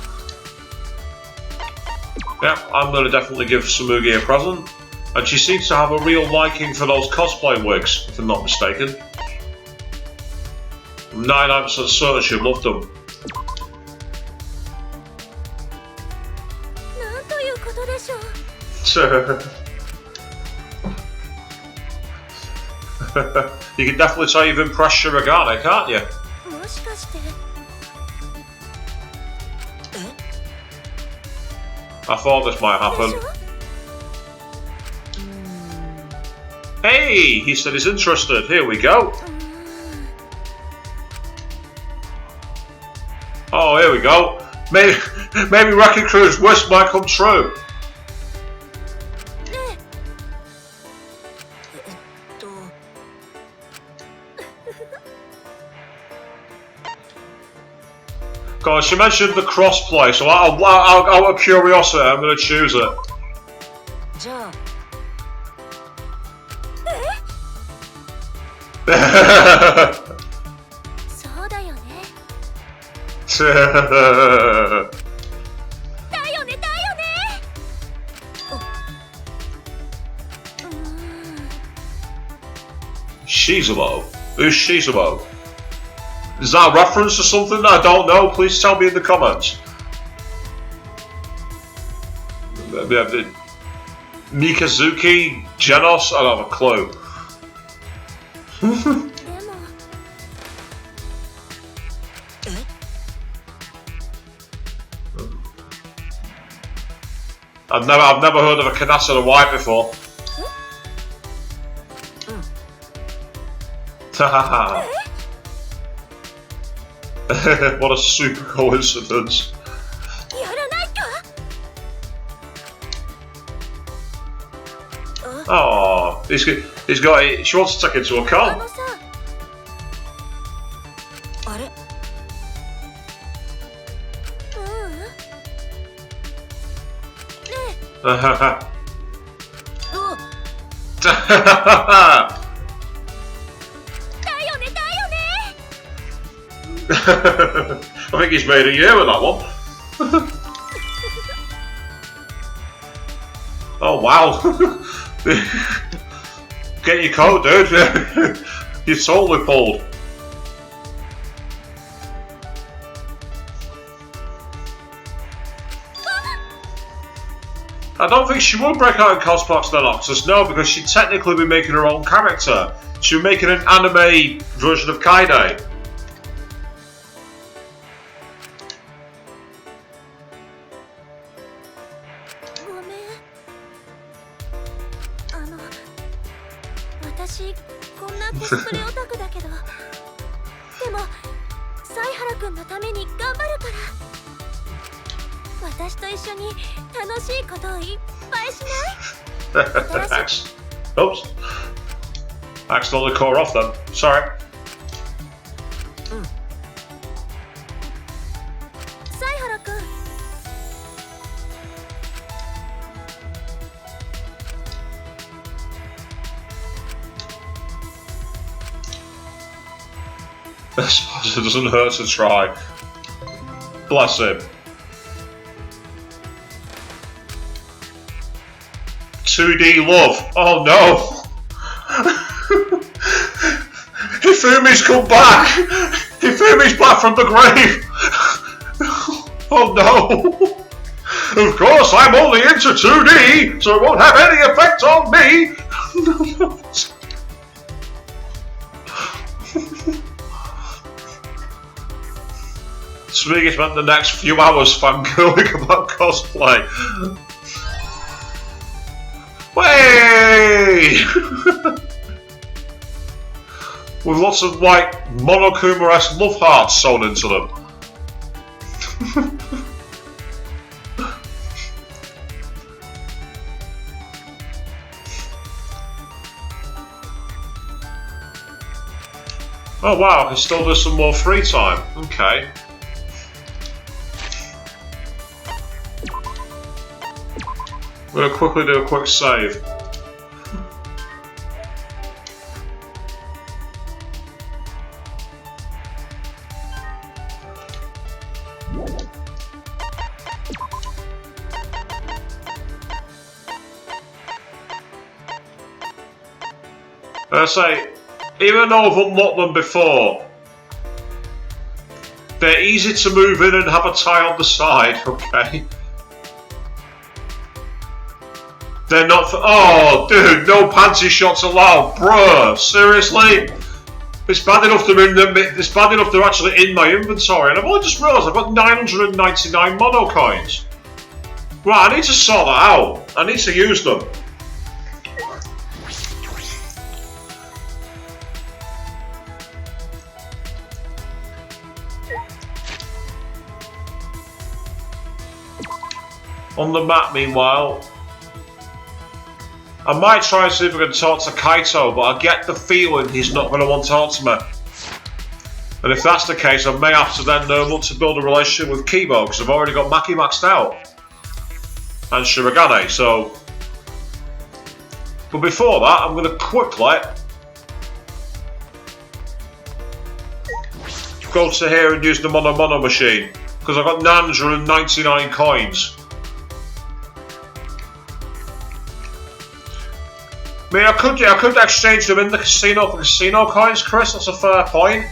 Yeah, I'm going to definitely give Samugi a present. And she seems to have a real liking for those cosplay wigs, if I'm not mistaken. I'm 99% certain she loved them. You can definitely tell you've impressed Shirogane, can't you? I thought this might happen. Hey, he said he's interested. Here we go. Oh, here we go. Maybe Wrecking Crew's wish might come true. God, she mentioned the crossplay, so out of curiosity, I'm going to choose it. Shizuo? Who's Shizuo? Is that a reference to something that I don't know? Please tell me in the comments. Mikazuki? Genos? I don't have a clue. I've never heard of a Kanasa the White before. What a super coincidence. Oh, he's got. She wants to take it to a con. I think he's made a year with that one. Oh wow. Get your coat, dude. You're totally pulled. I don't think she would break out in cosplays then, Octus, no, because she'd technically be making her own character. She'd be making an anime version of Kaide. Oops. Accidentally cut her off then. Sorry. I suppose it doesn't hurt to try. Bless him. 2D love. Oh no. Hifumi's come back! Hifumi's back from the grave! Oh no! Of course, I'm only into 2D, so it won't have any effect on me! Speaking spent the next few hours fangirling about cosplay. Way! With lots of like Monokuma-esque love hearts sewn into them. Oh wow, I can still do some more free time. Okay. I'm going to quickly do a quick save. I say, even though I've unlocked them before, they're easy to move in and have a tie on the side, okay? They're not for— oh, dude, no panty shots allowed, bruh, seriously? It's bad enough it's bad enough they're actually in my inventory, and I've only just realised I've got 999 mono coins. Right, I need to sort that out. I need to use them. On the map, meanwhile, I might try and see if I can talk to Kaito, but I get the feeling he's not going to want to talk to me. And if that's the case, I may have to then look to build a relationship with Kibo, because I've already got Maki maxed out. And Shirogane, so... But before that, I'm going to quickly go to here and use the Mono machine, because I've got 999 coins. I mean, I could exchange them in the casino for casino coins, Chris. That's a fair point.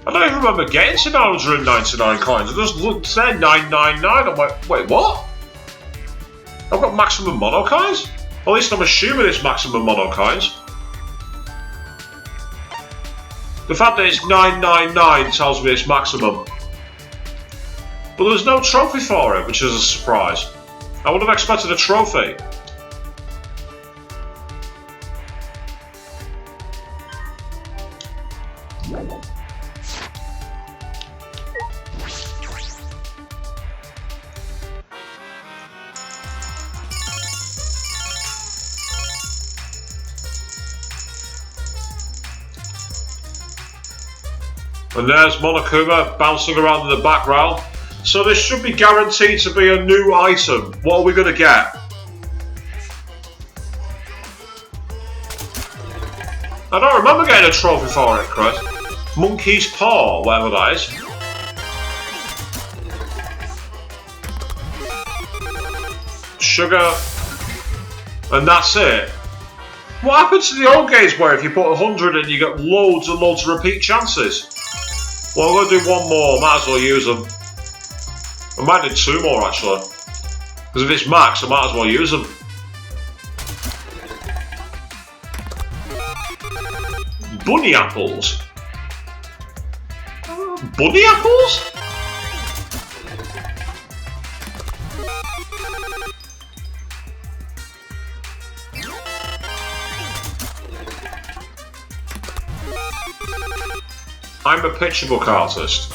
I don't even remember getting to 999 coins. It just said 999. I'm like, wait, what? I've got maximum mono coins? At least I'm assuming it's maximum mono coins. The fact that it's 999 tells me it's maximum. But there's no trophy for it, which is a surprise. I would have expected a trophy. And there's Monokuma bouncing around in the background. So this should be guaranteed to be a new item. What are we going to get? I don't remember getting a trophy for it, Chris. Monkey's Paw, whatever that is. Sugar. And that's it. What happens to the old games where if you put 100 in you get loads and loads of repeat chances? Well, I'm going to do one more, might as well use them. I might do two more actually. Because if it's max, I might as well use them. Bunny apples? Bunny apples? I'm a picture book artist.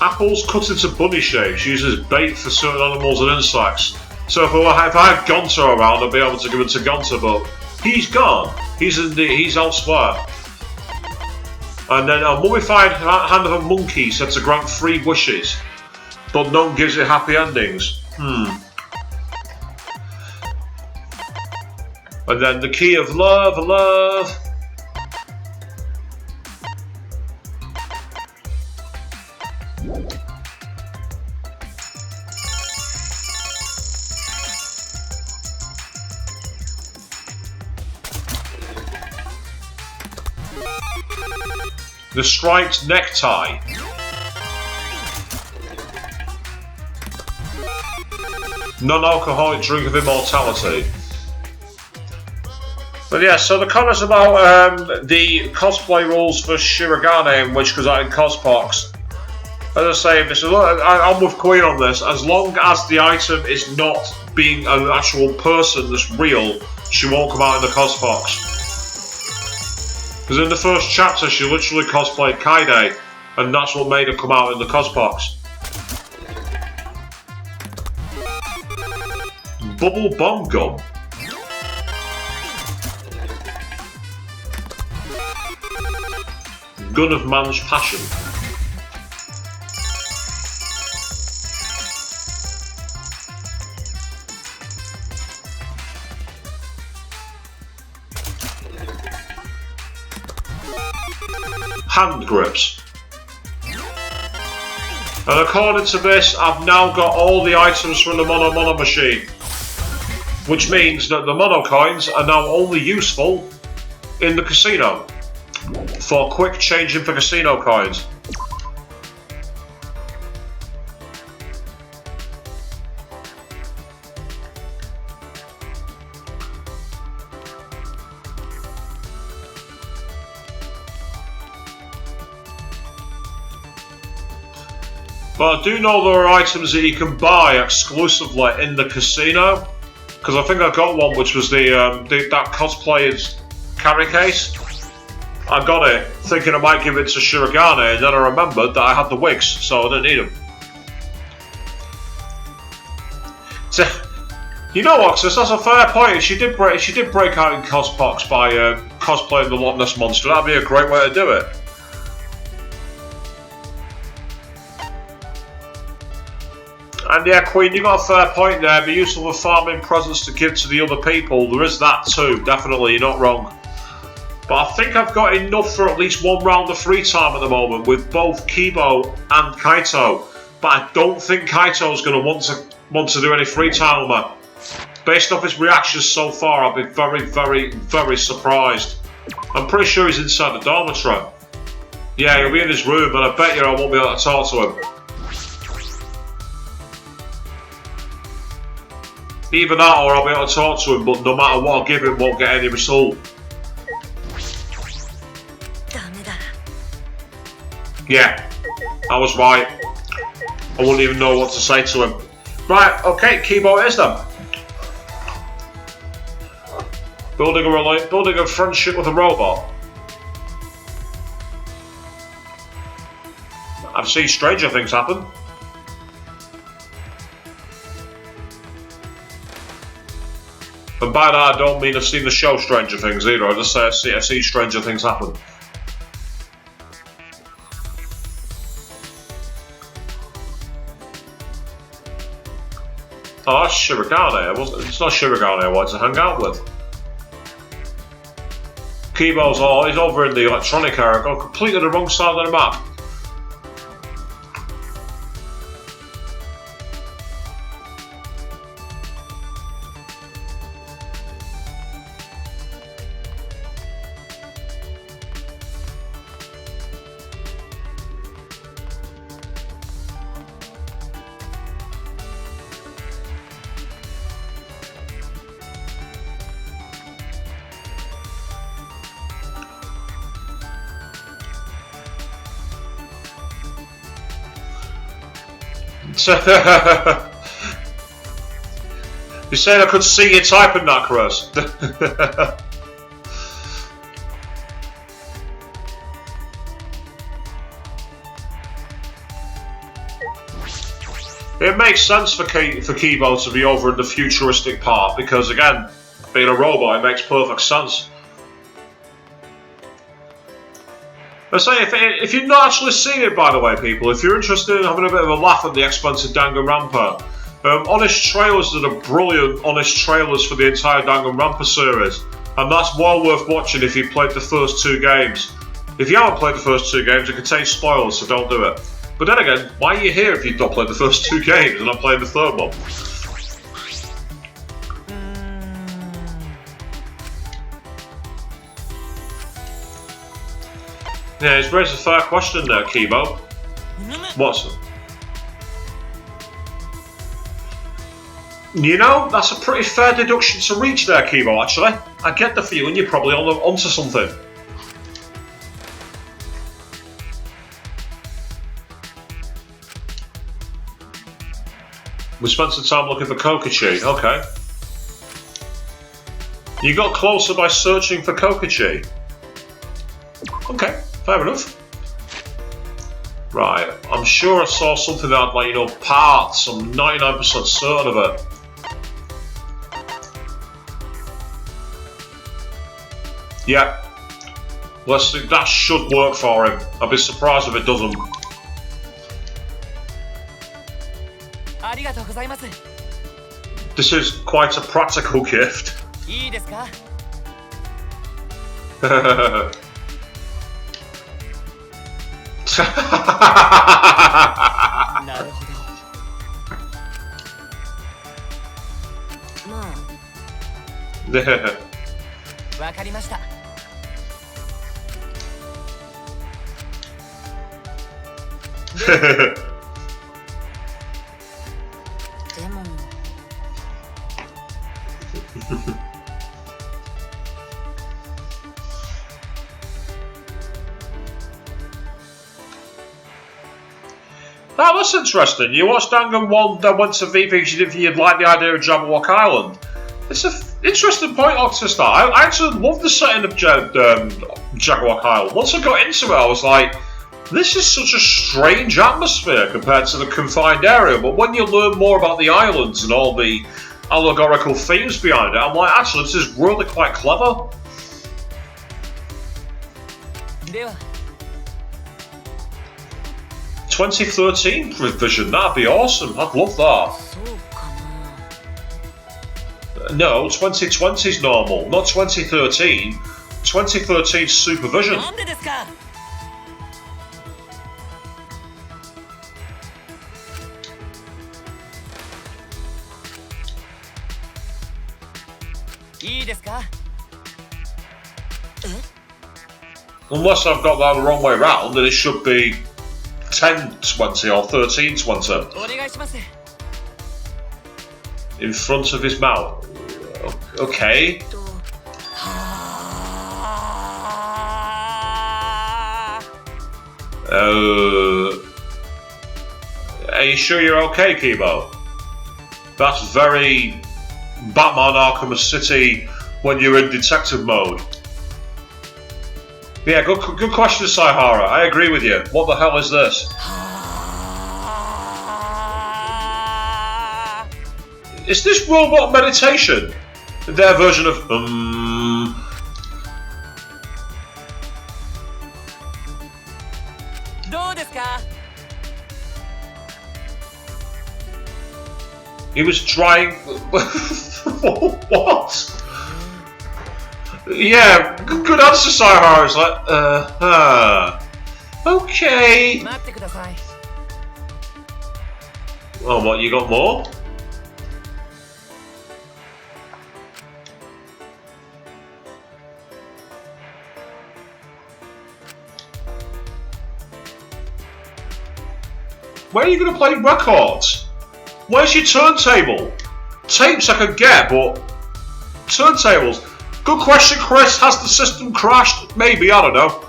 Apples cut into bunny shapes, used as bait for certain animals and insects. So if I had Gonta around, I'd be able to give it to Gonta, but he's gone. He's elsewhere. And then a mummified hand of a monkey said to grant 3 wishes, but none gives it happy endings. And then the key of love. The striped necktie. Non-alcoholic drink of immortality. But yeah, so the comments about the cosplay rules for Shirogane, which goes out in Cospox. As I say, I'm with Queen on this. As long as the item is not being an actual person that's real, she won't come out in the Cospox. Because in the first chapter, she literally cosplayed Kaide, and that's what made her come out in the Cospox. Bubble bomb gum. Gun of man's passion. Hand grips. And according to this, I've now got all the items from the Mono machine. Which means that the Mono coins are now only useful in the casino. For quick changing for casino coins. But I do know there are items that you can buy exclusively in the casino, because I think I got one which was that cosplayer's carry case. I got it thinking I might give it to Shirogane, and then I remembered that I had the wigs, so I didn't need them. So, you know what, sis, that's a fair point. If she did break out in Cospox by cosplaying the Loch Ness Monster, that'd be a great way to do it. And yeah, Queen, you got a fair point there. Be useful for farming presents to give to the other people. There is that too, definitely, you're not wrong. But I think I've got enough for at least one round of free time at the moment with both Kibo and Kaito. But I don't think Kaito's going to want to do any free time with me. Based off his reactions so far, I've been very, very, very surprised. I'm pretty sure he's inside the dormitory. Yeah, he'll be in his room, and I bet you I won't be able to talk to him. Either that or I'll be able to talk to him, but no matter what I give him, won't get any result. Yeah, I was right. I wouldn't even know what to say to him. Right, okay, Kibo it is then. Building a friendship with a robot. I've seen stranger things happen. And by that I don't mean I've seen the show Stranger Things either, I just say I've seen stranger things happen. Oh, that's Shirogane. It's not Shirogane I wanted to hang out with. Kibo's he's over in the electronic area, gone completely the wrong side of the map. You said I could see you typing that, Chris. It makes sense for Kibo to be over in the futuristic part because, again, being a robot, it makes perfect sense. I say, if you've not actually seen it, by the way, people, if you're interested in having a bit of a laugh at the expense of Danganronpa, Honest Trailers are the brilliant Honest Trailers for the entire Danganronpa series, and that's well worth watching if you've played the first two games. If you haven't played the first two games, it contains spoilers, so don't do it. But then again, why are you here if you've not played the first 2 games and I'm playing the 3rd one? Yeah, he's raised a fair question there, Kibo. What's it? You know, that's a pretty fair deduction to reach there, Kibo, actually. I get the feeling you're probably onto something. We spent some time looking for Kokichi, okay. You got closer by searching for Kokichi. Okay, fair enough. Right, I'm sure I saw something that had, like, you know, parts. I'm 99% certain of it. Yeah. Let's see, that should work for him. I'd be surprised if it doesn't. This is quite a practical gift. Oh, that's interesting. You watched Danganronpa, then went to VP because you'd like the idea of Jabberwock Island. It's an interesting point, Octus. I actually love the setting of Jabberwock Island. Once I got into it, I was like, this is such a strange atmosphere compared to the confined area. But when you learn more about the islands and all the allegorical themes behind it, I'm like, actually, this is really quite clever. 2013 revision, that'd be awesome. I'd love that. No, 2020's normal, not 2013. 2013's supervision. Unless I've got that the wrong way round, then it should be 1020 or 1320. In front of his mouth. Okay. Are you sure you're okay, Kibo? That's very Batman Arkham City when you're in detective mode. Yeah, good question, Saihara. I agree with you. What the hell is this? Is this robot meditation? Their version of He was trying. What? Yeah, good answer, Saihara. It's like, okay. Oh, what? You got more? Where are you going to play records? Where's your turntable? Tapes I could get, but turntables. Good question, Chris. Has the system crashed? Maybe, I don't know.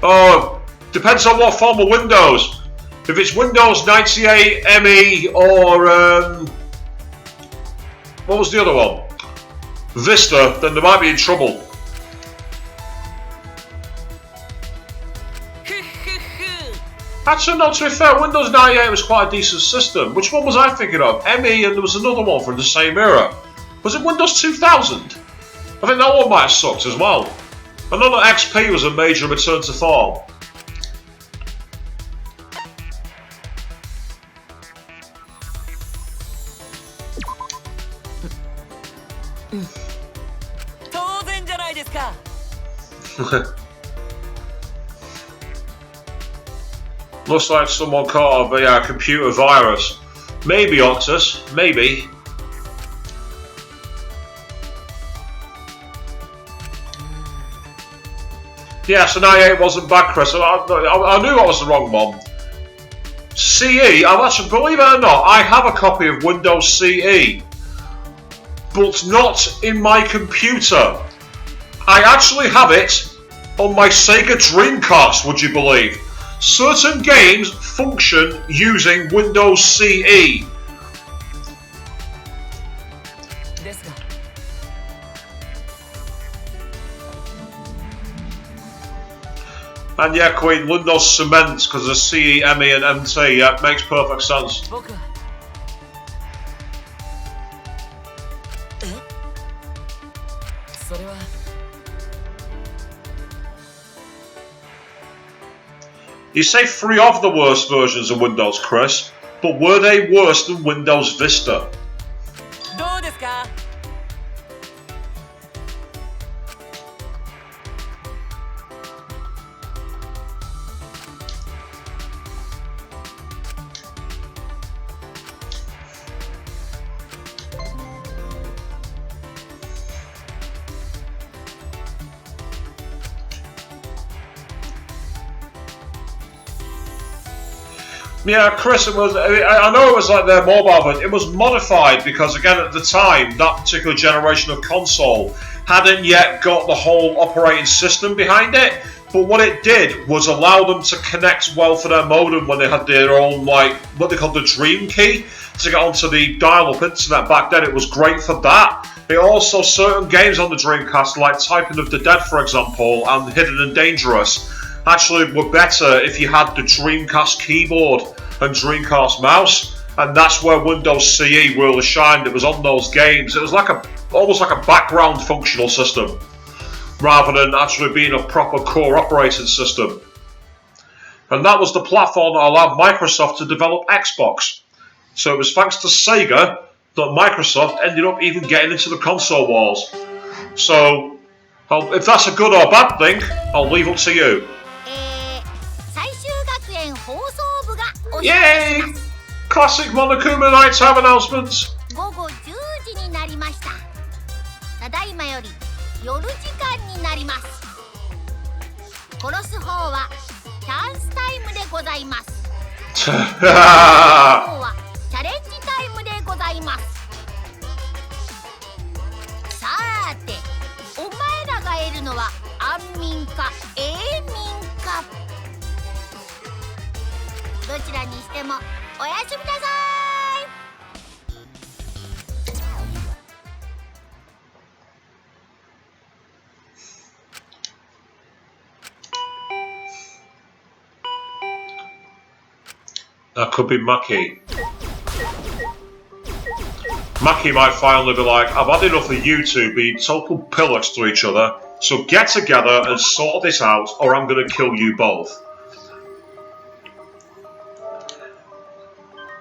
Oh, depends on what form of Windows. If it's Windows 98 ME or what was the other one? Vista, then they might be in trouble. Actually, not to be fair, Windows 98 was quite a decent system. Which one was I thinking of? ME, and there was another one from the same era. Was it Windows 2000? I think that one might have sucked as well. I know that XP was a major return to form. Looks like someone caught a computer virus. Maybe Octus, maybe. Yeah, so 98 wasn't bad, Chris. I knew I was the wrong one. CE, I'm actually, believe it or not, I have a copy of Windows CE, but not in my computer. I actually have it on my Sega Dreamcast, would you believe? Certain games function using Windows CE. And yeah, Queen, Windows Cement because of CE, ME and MT, yeah, makes perfect sense. You say 3 of the worst versions of Windows, Chris, but were they worse than Windows Vista? Yeah, Chris, it was. I know it was like their mobile, but it was modified because, again, at the time, that particular generation of console hadn't yet got the whole operating system behind it. But what it did was allow them to connect well for their modem when they had their own, like, what they called the Dream Key to get onto the dial-up internet back then. It was great for that. It also, certain games on the Dreamcast, like Typing of the Dead, for example, and Hidden and Dangerous, actually were better if you had the Dreamcast keyboard and Dreamcast mouse, and that's where Windows CE really shined. It was on those games. It was like almost like a background functional system, rather than actually being a proper core operating system. And that was the platform that allowed Microsoft to develop Xbox. So it was thanks to Sega that Microsoft ended up even getting into the console wars. So, if that's a good or bad thing, I'll leave it to you. Yay! Classic Monokuma nighttime announcements. 午後10時になりました。ただいまより夜時間になります。殺す方はチャンスタイムでございます。方はチャレンジタイムでございます。さーて、お前らが得るのは安眠か永眠か。どちらにしてもおやすみなさい。That could be Maki. Maki might finally be like, I've had enough of you two being total pillars to each other, so get together and sort this out, or I'm going to kill you both.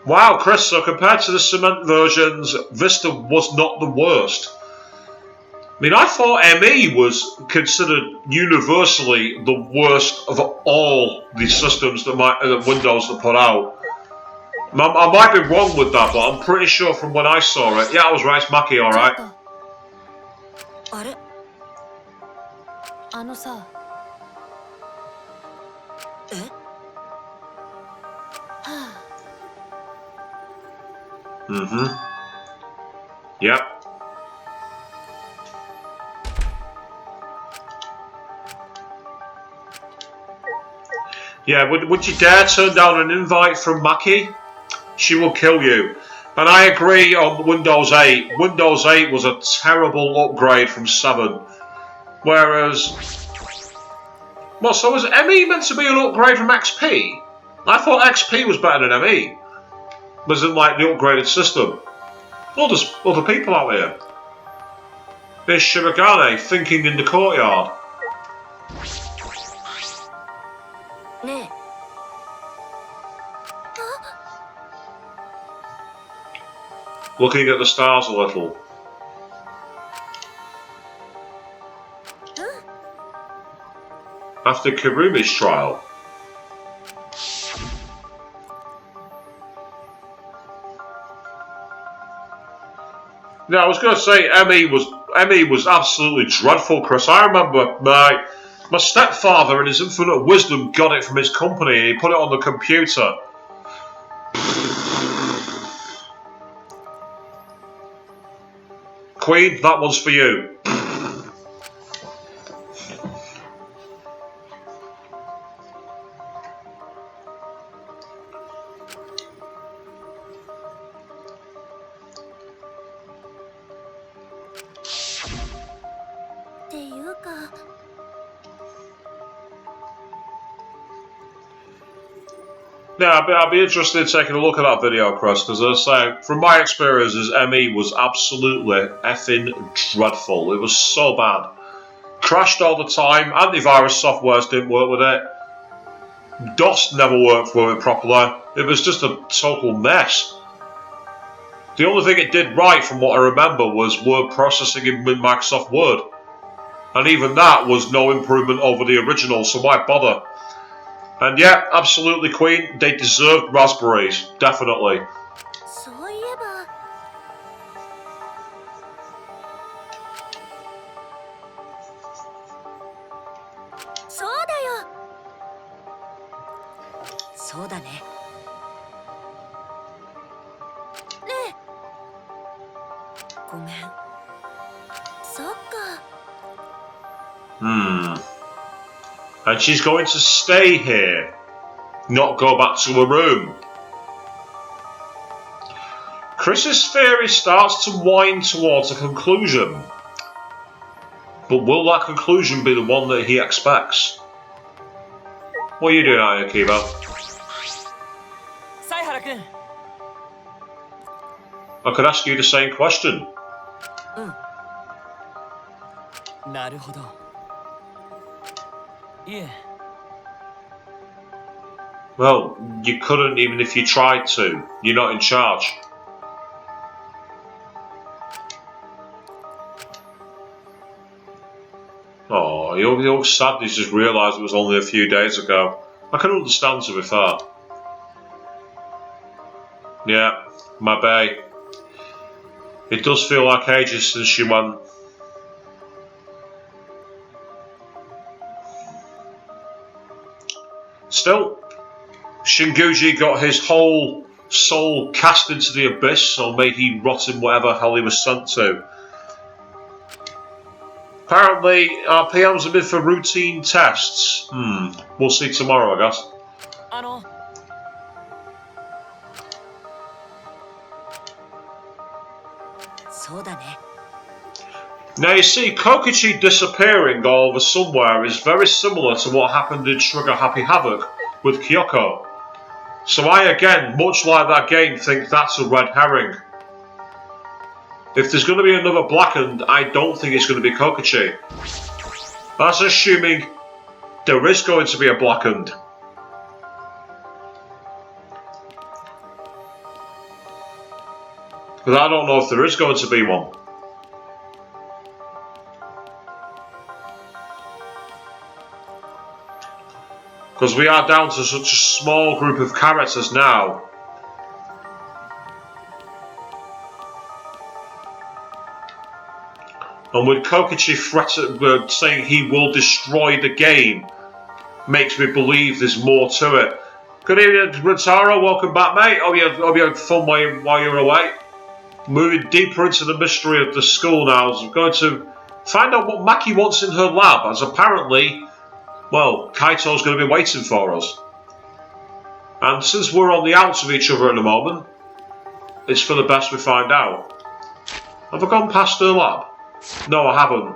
Wow, Chris, so compared to the cement versions, Vista was not the worst. I mean, I thought ME was considered universally the worst of all the systems that Windows have put out. I might be wrong with that, but I'm pretty sure from when I saw it. Yeah, I was right, it's Maki, alright. あれ、あのさ、え？はあ。Mm-hmm. Yep. Yeah, would you dare turn down an invite from Maki? She will kill you. And I agree on Windows 8. Windows 8 was a terrible upgrade from 7. Whereas... Well, so was ME meant to be an upgrade from XP? I thought XP was better than ME. Was in like the upgraded system. Well, there's other people out here. There's Shirogane thinking in the courtyard. Looking at the stars a little. After Karumi's trial. Yeah, I was going to say Emmy was absolutely dreadful, Chris. I remember my stepfather, in his infinite wisdom, got it from his company and he put it on the computer. Queen, that one's for you. Yeah, I'd be interested in taking a look at that video, Chris, because as I say, from my experiences, ME was absolutely effing dreadful. It was so bad. Crashed all the time, antivirus softwares didn't work with it, DOS never worked for it properly, it was just a total mess. The only thing it did right, from what I remember, was word processing in Microsoft Word. And even that was no improvement over the original, so why bother? And yeah, absolutely, Queen, they deserved raspberries, definitely. And she's going to stay here, not go back to her room. Chris's theory starts to wind towards a conclusion. But will that conclusion be the one that he expects? What are you doing out here, Kiba? I could ask you the same question. Well, you couldn't even if you tried to. You're not in charge. Oh, he looks sad he's just realised it was only a few days ago. I can understand, to be fair. Yeah, my bae. It does feel like ages since she went. Still, Shinguji got his whole soul cast into the abyss, so may he rot in whatever hell he was sent to. Apparently, our PMs have been for routine tests. We'll see tomorrow, I guess. Now you see, Kokichi disappearing all over somewhere is very similar to what happened in Trigger Happy Havoc with Kyoko. So I again, much like that game, think that's a red herring. If there's going to be another Blackened, I don't think it's going to be Kokichi. That's assuming there is going to be a Blackened. Because I don't know if there is going to be one. Because we are down to such a small group of characters now. And with Kokichi saying he will destroy the game, makes me believe there's more to it. Good evening, Rintaro. Welcome back, mate. Hope you had fun while you were away. Moving deeper into the mystery of the school now. So I'm going to find out what Maki wants in her lab, as apparently, well, Kaito's going to be waiting for us. And since we're on the outs of each other at the moment, it's for the best we find out. Have I gone past her lab? No, I haven't.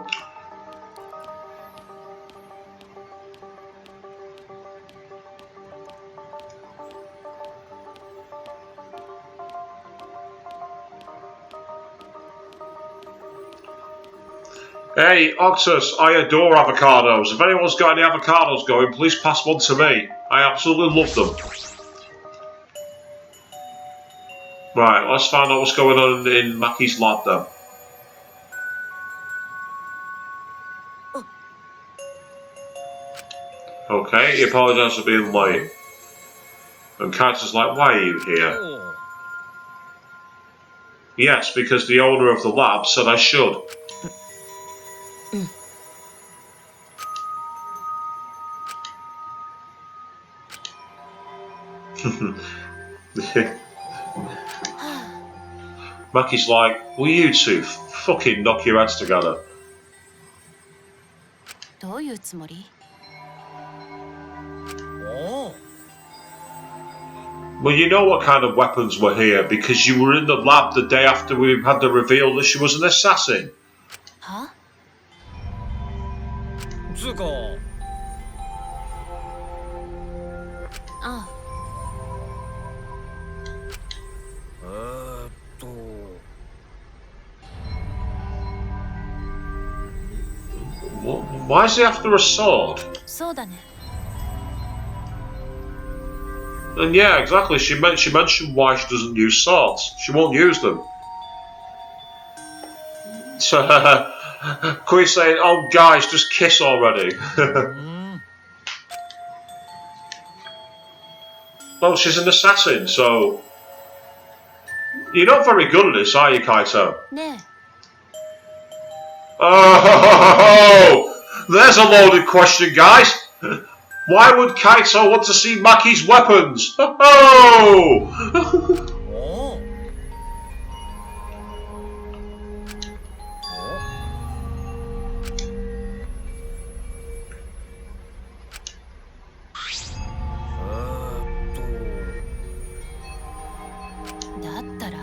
Hey, Octus, I adore avocados. If anyone's got any avocados going, please pass one to me. I absolutely love them. Right, let's find out what's going on in Maki's lab then. Okay, he apologises for being late. And Kaito's like, why are you here? Yes, because the owner of the lab said I should. Maki's like, will you two fucking knock your heads together? どういうつもり? Well, you know what kind of weapons were here because you were in the lab the day after we had the reveal that she was an assassin. Huh? つうか、あと、Why is he after a sword? そうだね。 And yeah, exactly. She mentioned why she doesn't use swords. She won't use them. So, Kui's saying, "Oh, guys, just kiss already." Well, she's an assassin, so you're not very good at this, are you, Kaito? ね Oh, there's a loaded question, guys. Why would Kaito want to see Maki's weapons? Oh! え。だったら。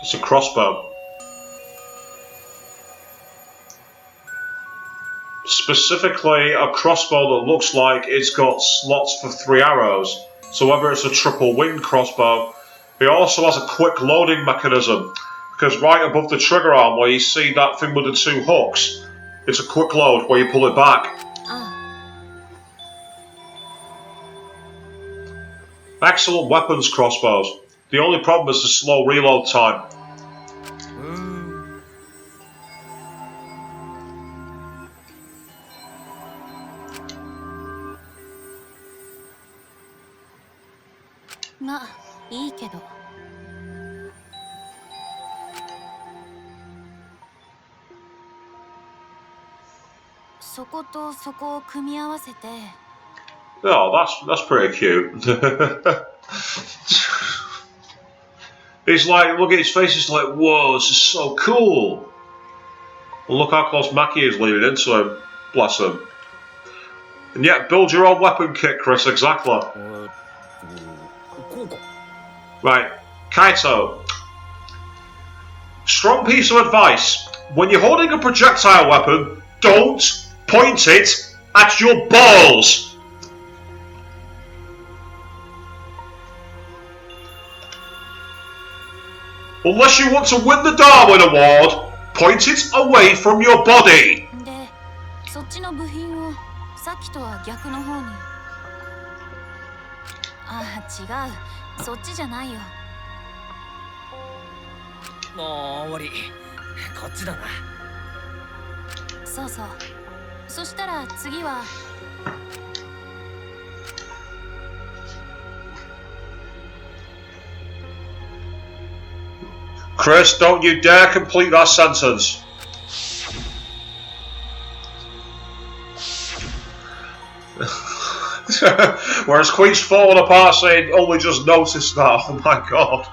It's a crossbow. Specifically, a crossbow that looks like it's got slots for 3 arrows. So whether it's a triple winged crossbow, it also has a quick loading mechanism. Because right above the trigger arm where you see that thing with the 2 hooks, it's a quick load where you pull it back. Excellent weapons crossbows. The only problem is the slow reload time. Ma, いいけど。そことそこを組み合わせて。 Oh, that's pretty cute. He's like, look at his face, he's like, whoa, this is so cool. And look how close Maki is leaning into him. Bless him. And yet, build your own weapon kit, Chris, exactly. こうか。 Right, Kaito. Strong piece of advice. When you're holding a projectile weapon, don't point it at your balls. Unless you want to win the Darwin Award, point it away from your body. で、そっちの部品をさっきとは逆の方に。ああ、違う。そっちじゃないよ。もう終わり。こっちだな。そうそう。そしたら次は。 Chris, don't you dare complete that sentence. Whereas Queen's falling apart saying, only just noticed that. Oh my god.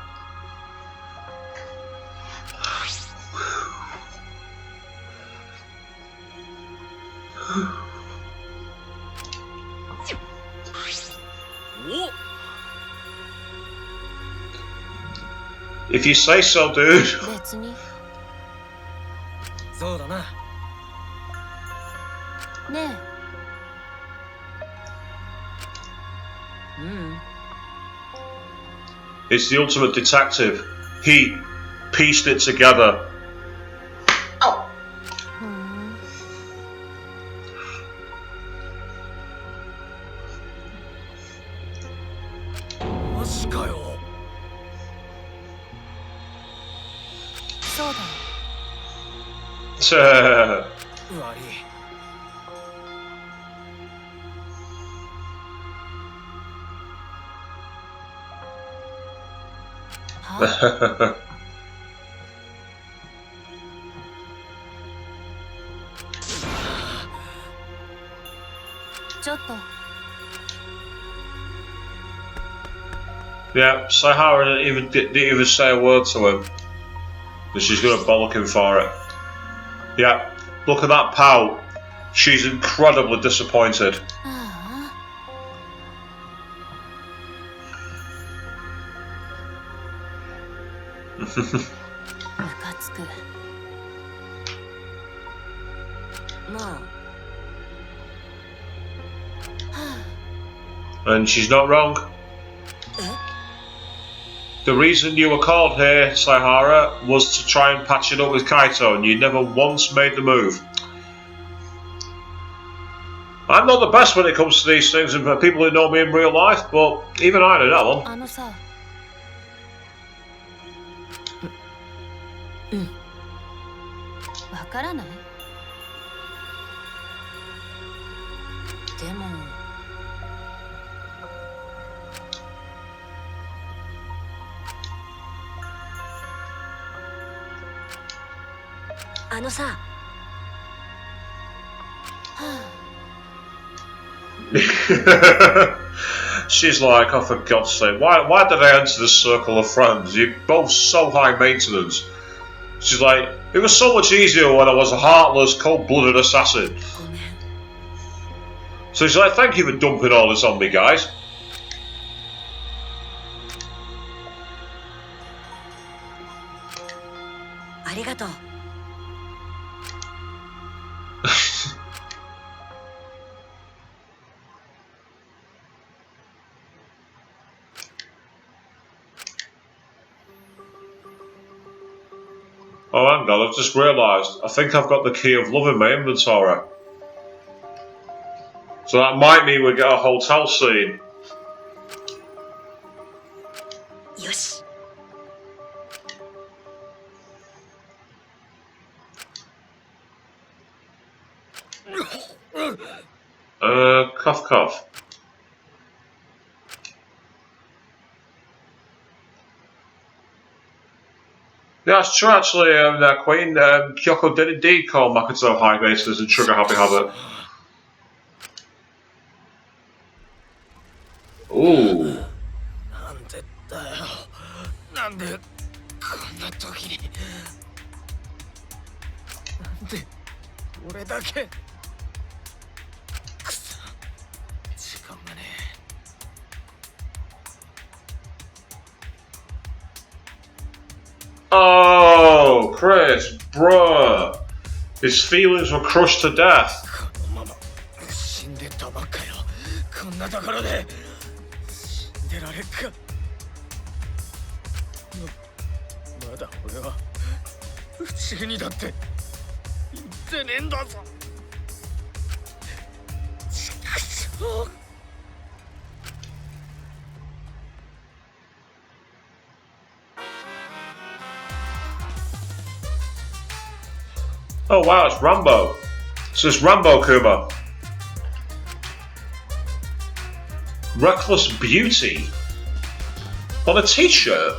If you say so, dude. 別に。そうだな。ねえ。うん。 It's the ultimate detective. He pieced it together. ふん。 マジかよ。 そうだよ。 悪い。ちょっと Yeah, Sahara didn't even say a word to him. But she's gonna bollock him for it. Yeah, look at that pout. She's incredibly disappointed. ああムカつくまあ And she's not wrong. The reason you were called here, Saihara, was to try and patch it up with Kaito, and you never once made the move. I'm not the best when it comes to these things, and for people who know me in real life, but even I know that one. あのさわからないでもあのさ She's like, oh, for God's sake, why did I enter this circle of friends? You're both so high maintenance. She's like, it was so much easier when I was a heartless, cold-blooded assassin. ごめん So she's like, thank you for dumping all this on me, guys. ありがとう Oh, hang on, I've just realised. I think I've got the key of love in my inventory. So that might mean we get a hotel scene. よし Cough cough. Yeah, it's true actually, Queen, Kyoko did indeed call Makoto high maintenance and trigger happy habit. Ooh. なんでだよ。なんでこんな時に。なんで俺だけ。くそ。時間がねえ。 Oh, Chris, bruh. His feelings were crushed to death. このまま死んでたばっかよ。こんなところで死んでられっか。まだ俺は不思議にだって言ってねえんだぞ。ちくしょう。 Oh wow, it's Rambo. So it's Rambo Kuma. Reckless Beauty? On a t-shirt?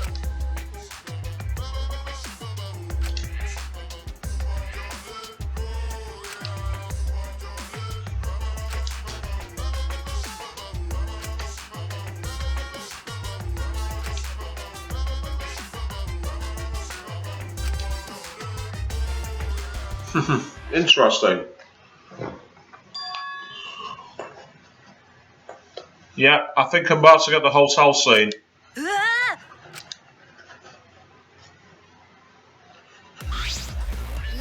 Interesting. Yeah, I think I'm about to get the hotel scene. うわ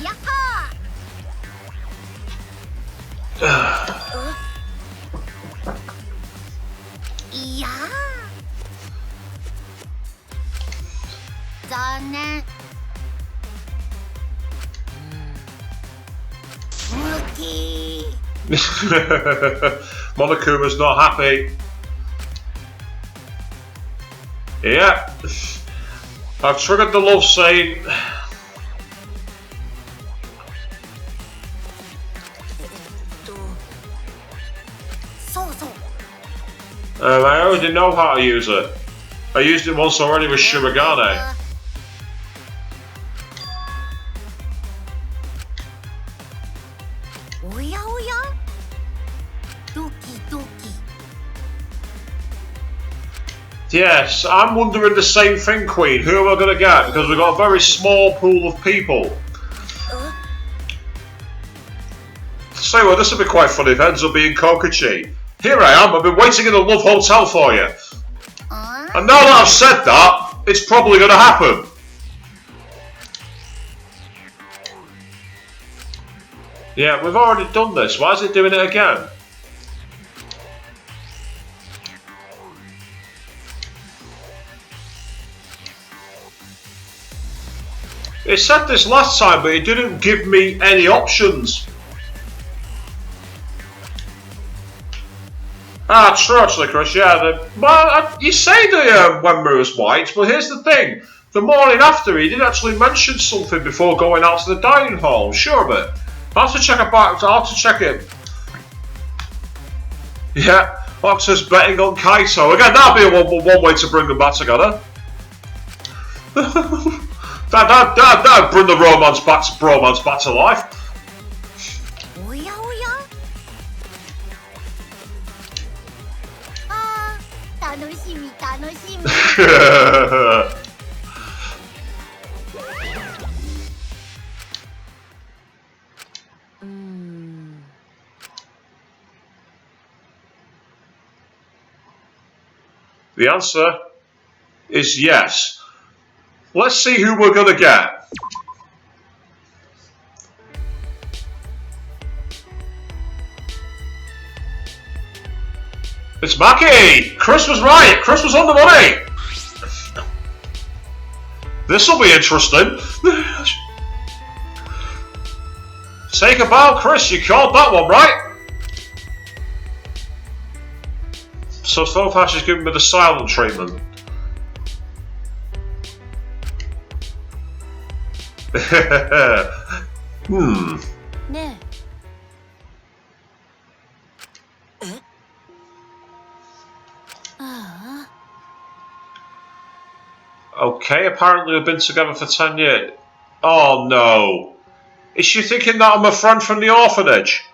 やっほーいやー残念ムキー Monokuma's not happy. Yeah. I've triggered the love scene. そうそう I already know how to use it. I used it once already with Shirogane. おやおやドキドキ Yes, I'm wondering the same thing, Queen. Who am I going to get? Because we've got a very small pool of people. Say well, this would be quite funny if it ends up being Kokichi. Here I am, I've been waiting in the Love Hotel for you. And now that I've said that, it's probably going to happen. Yeah, we've already done this. Why is it doing it again? It said this last time, but it didn't give me any options. Ah, true actually, Chris, yeah. You say the Wenmu is white, but here's the thing. The morning after, he did actually mention something before going out to the dining hall. Sure of it. I'll have to check it back. I'll have to check it. Yeah, Oxa's betting on Kaito. Again, that'll be one way to bring them back together. That'd bring the bromance back to life. おやおやあー楽しみ楽しみ The answer is yes. Let's see who we're gonna get. It's Maki! Chris was right! Chris was on the money! This'll be interesting. Take a bow, Chris, you called that one, right? So Thofash is giving me the silent treatment. Ne. Okay, apparently we've been together for 10 years. Oh no. Is she thinking that I'm a friend from the orphanage?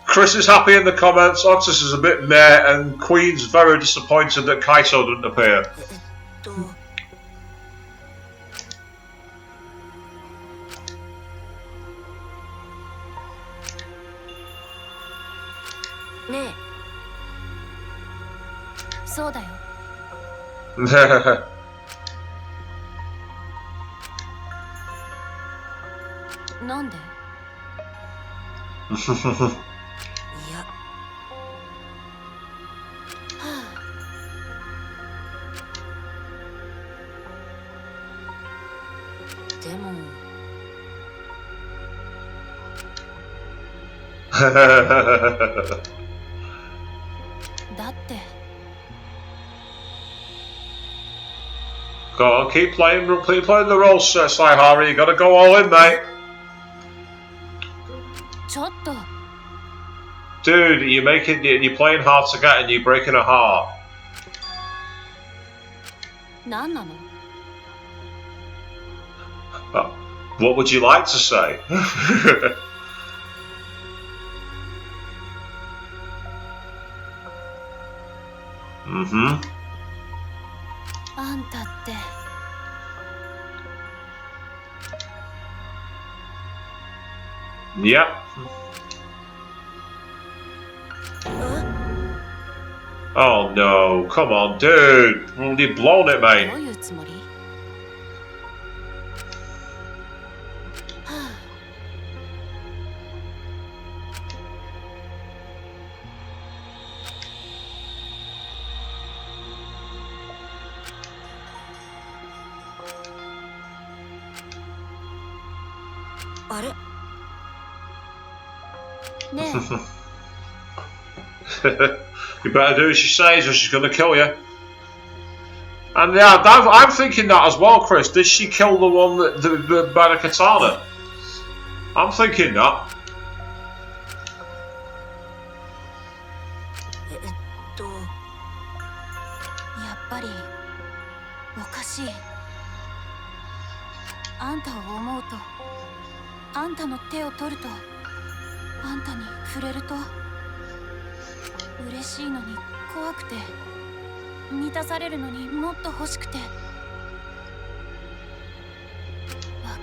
Chris is happy in the comments, Oxus is a bit meh, and Queen's very disappointed that Kaito didn't appear. Ne. そうだよ。なんで？いや。でも。だって。Go on, keep playing the role, Sly Harry. You gotta go all in, mate. ちょっと。 Dude, you're playing hard to get and you're breaking a heart. なんなの? What would you like to say? Mm-hmm. あんたって。Yep. Oh no, come on, dude. You've blown it, mate. どういうつもり? あれ? Ne. You better do as she says or she's gonna kill you. And yeah, I'm thinking that as well, Chris. Did she kill the one that by the katana? I'm thinking that. やっぱりおかしい。あんたを思うと、あんたの手を取ると、あんたに触れると嬉しいのに怖くて、満たされるのにもっと欲しくて、わ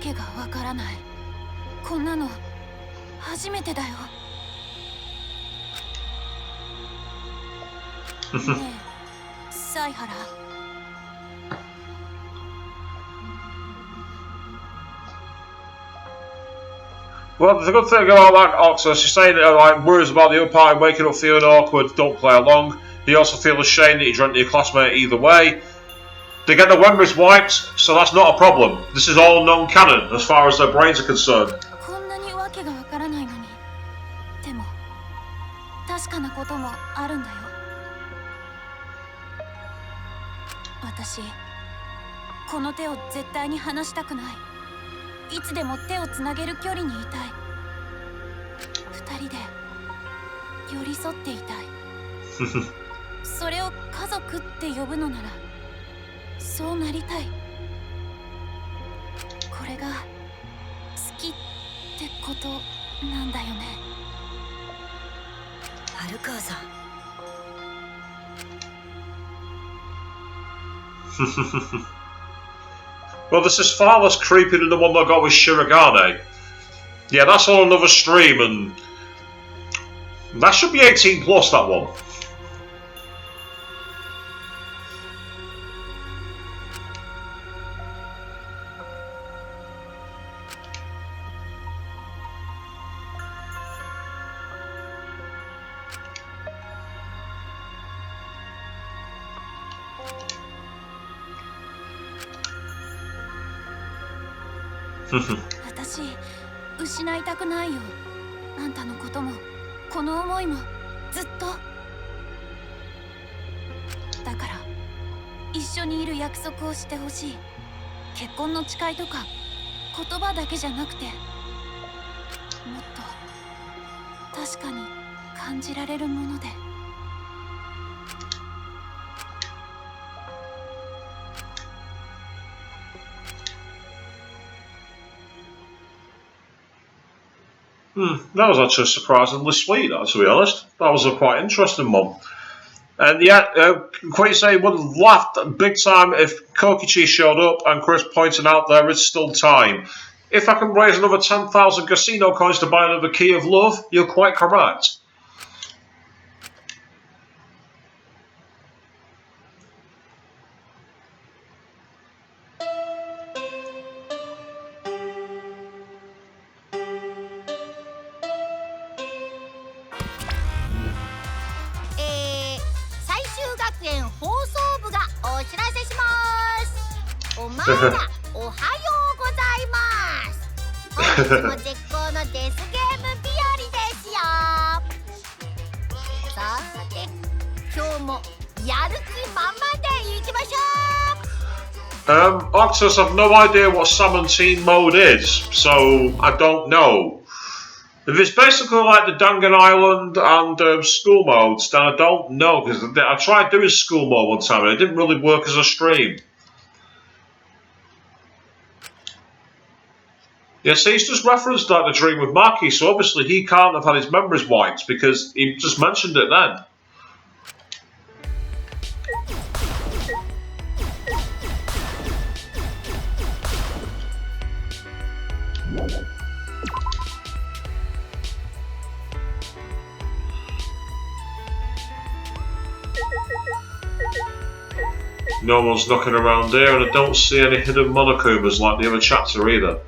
けがわからない。こんなの初めてだよ。ねえ、犀原。Well, the good thing about that, Oxford, she's saying that like worries about the other party waking up feeling awkward, don't play along. You also feel ashamed that you drank to your classmate either way. They get their memories wiped, so that's not a problem. This is all non-canon as far as their brains are concerned. こんなにわけがわからないのに、でも確かなこともあるんだよ。私、この手を絶対に離したくない。いつでも手をつなげる距離にいたい。二人で寄り添っていたい。それを家族って呼ぶのなら、そうなりたい。これが好きってことなんだよね。春川さん。Well, this is far less creepy than the one that got with Shirogane. Yeah, that's on another stream, and that should be 18 plus, that one. 私、失いたくないよ。あんたのことも、この思いも、ずっと。だから、一緒にいる約束をしてほしい。結婚の誓いとか、言葉だけじゃなくて、もっと確かに感じられるもので。That was actually surprisingly sweet, to be honest. That was a quite interesting one. And yeah, quite say would have laughed big time if Kokichi showed up and Chris pointed out there is still time. If I can raise another 10,000 casino coins to buy another key of love, you're quite correct. Oはようございます。本日も絶好のデスゲーム日和ですよ。さて、今日もやる気満々でいきましょう。Octus, I've no idea what Salmon Team mode is, so I don't know. If it's basically like the Dangan Island and school modes, then I don't know, because I tried doing school mode one time and it didn't really work as a stream. Yes, he's just referenced that the dream with Maki, so obviously he can't have had his memories wiped because he just mentioned it then. No one's knocking around here, and I don't see any hidden Monokumas like the other chapter either.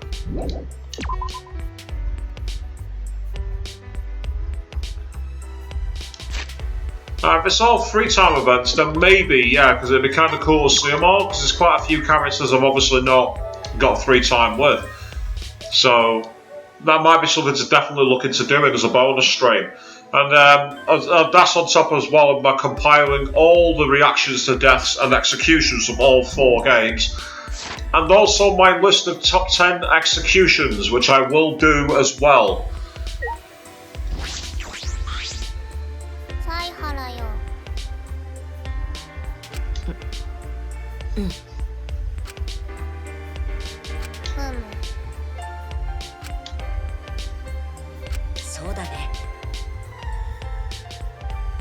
If it's all free-time events, then maybe, yeah, because it'd be kind of cool to see them all, because there's quite a few characters I've obviously not got free time with. So, that might be something to definitely look into doing as a bonus stream. And that's on top as well of my compiling all the reactions to deaths and executions of all 4 games. And also my list of top 10 executions, which I will do as well.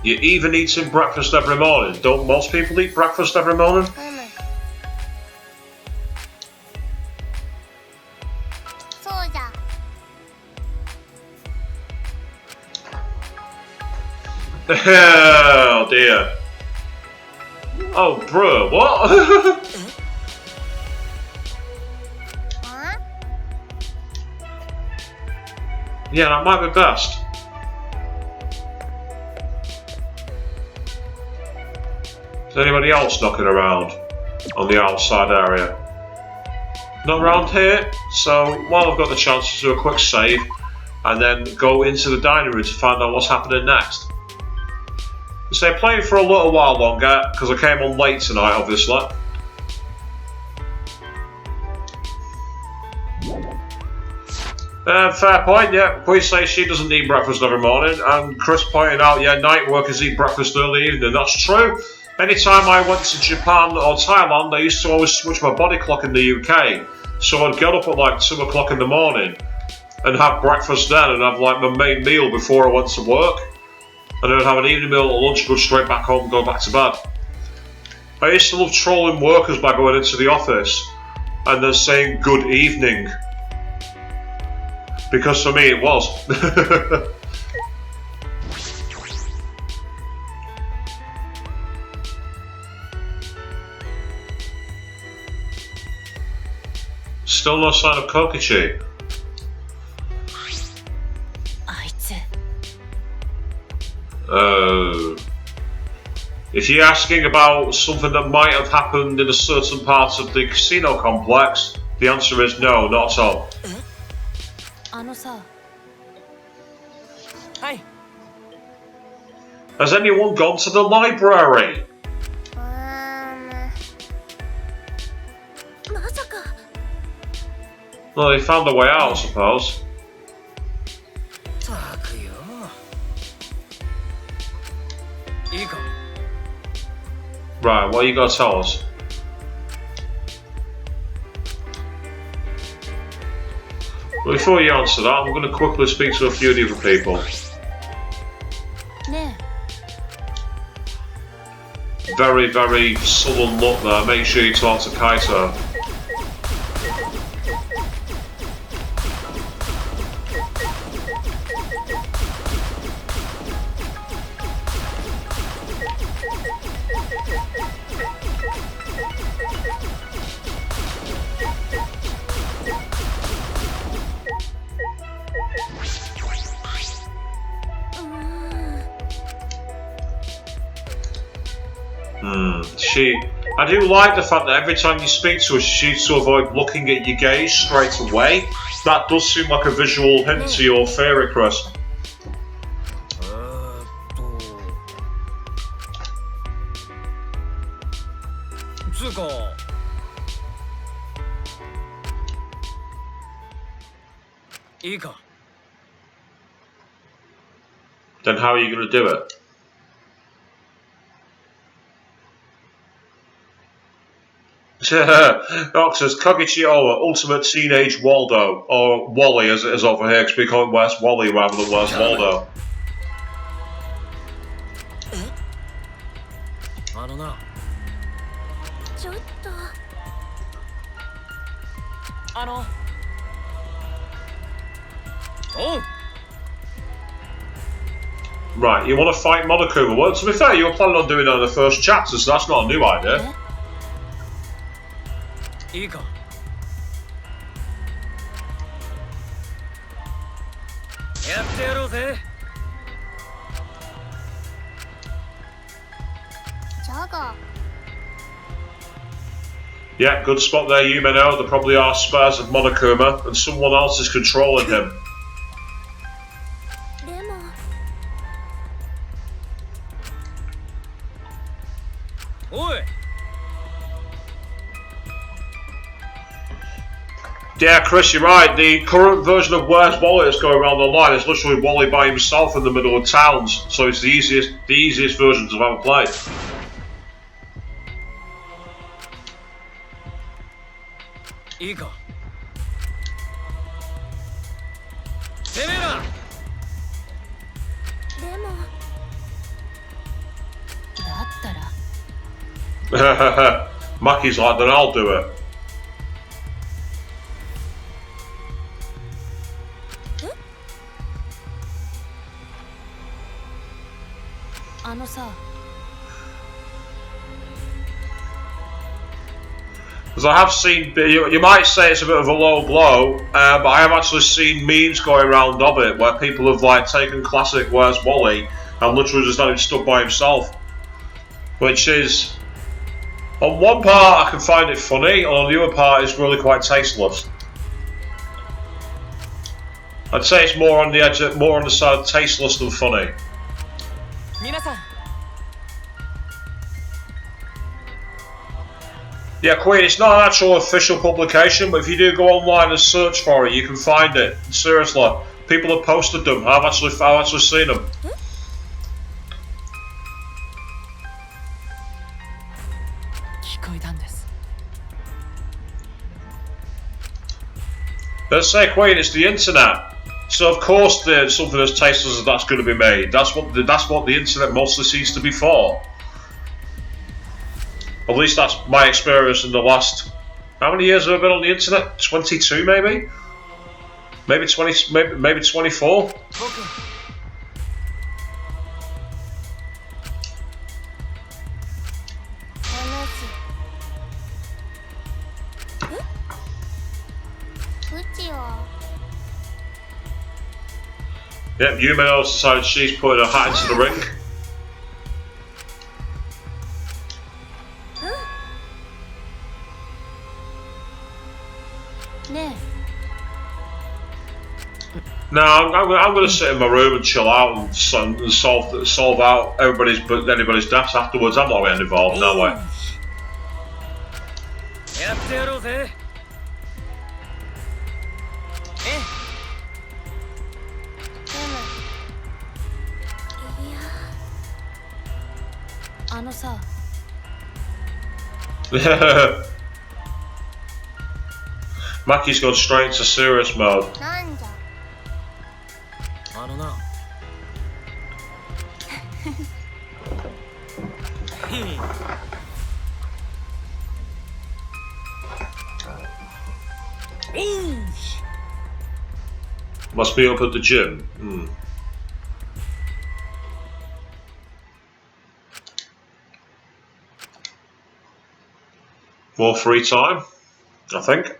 You're even eating breakfast every morning. Don't most people eat breakfast every morning? Oh dear. Oh, bruh, what? Yeah, that might be best. Is anybody else knocking around on the outside area? Not around here, so while I've got the chance to do a quick save and then go into the dining room to find out what's happening next. So I'm playing for a little while longer because I came on late tonight, obviously. Fair point, yeah. Queen says she doesn't eat breakfast every morning, and Chris pointed out, yeah, night workers eat breakfast early evening. That's true. Anytime I went to Japan or Thailand, I used to always switch my body clock in the UK. So I'd get up at like 2 o'clock in the morning and have breakfast then and have like my main meal before I went to work. And then I'd have an evening meal at lunch, go straight back home and go back to bed. I used to love trolling workers by going into the office and then saying good evening. Because for me it was. Still no sign of Kokichi. If you're asking about something that might have happened in a certain part of the casino complex, the answer is no, not at all. Has anyone gone to the library? Well, they found a way out, I suppose. Right, what are you going to tell us? Well, before you answer that, I'm going to quickly speak to a few of the other people. Very, very sullen look there. Make sure you talk to Kaito. I do like the fact that every time you speak to her, she seems to avoid looking at your gaze straight away. That does seem like a visual hint to your theory, Chris. Then how are you going to do it? Doc says Kokichi Owa, ultimate teenage Waldo, or Wally as it is over here, because we call him Where's Wally rather than Where's Waldo. I don't know. Oh! Right, you want to fight Monokuma? Well, to be fair, you were planning on doing that in the first chapter, so that's not a new idea. Yeah, good spot there, Yumeno. There probably are spares of Monokuma, and someone else is controlling him. おい Yeah, Chris, you're right. The current version of Where's Wally that's going around online is literally Wally by himself in the middle of towns. So it's the easiest versions I've ever played. いいかてめえらでもだったら Mackie's like, then I'll do it. あのさ Because I have seen, you might say it's a bit of a low blow, but I have actually seen memes going around of it where people have like taken classic Where's Wally and literally just had him stuck by himself, which is, on one part I can find it funny, and on the other part it's really quite tasteless. I'd say it's more on the edge, more on the side of tasteless than funny. 皆さん Yeah, Queen, it's not an actual official publication, but if you do go online and search for it, you can find it. Seriously, people have posted them. I've actually seen them. 聞こえたんです Let's say, Queen, it's the internet. So of course there's something as tasteless as that's going to be made. That's what the internet mostly seems to be for. At least that's my experience in the last... How many years have I been on the internet? 22 maybe? Maybe 20, maybe 24? うちは Yep, Yumeno's decided she's putting her hat into the ring. ね No, I'm going to sit in my room and chill out and solve out anybody's deaths afterwards. I'm not getting involved, no way. やってやろうぜ いやあのさ Mackie's gone straight into serious mode. なんじゃあのな Must be up at the gym. More free time, I think.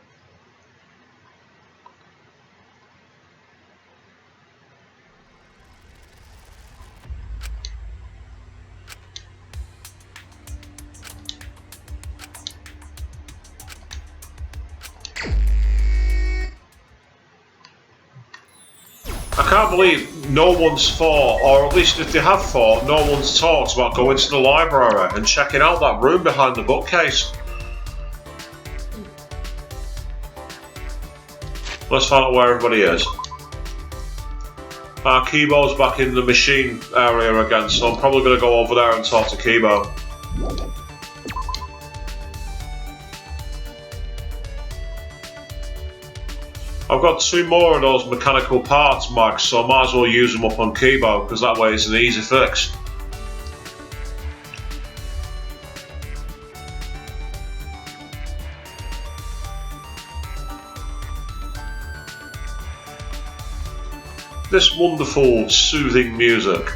I can't believe no one's thought, or at least if they have thought, no one's talked about going to the library and checking out that room behind the bookcase. Let's find out where everybody is. Kibo's back in the machine area again, so I'm probably going to go over there and talk to Kibo. I've got 2 more of those mechanical parts, Max, so I might as well use them up on Kibo, because that way it's an easy fix. This wonderful, soothing music.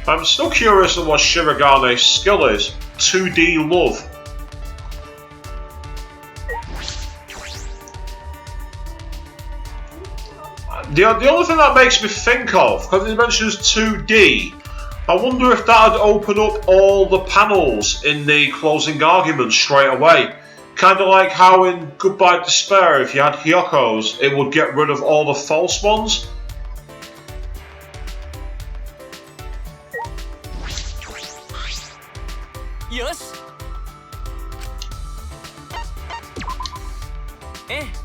I'm still curious on what Shirigane's skill is. 2D love. The only thing that makes me think of, because it mentions 2D, I wonder if that would open up all the panels in the closing argument straight away. Kind of like how in Goodbye Despair, if you had Hyokos, it would get rid of all the false ones. よし。ええ。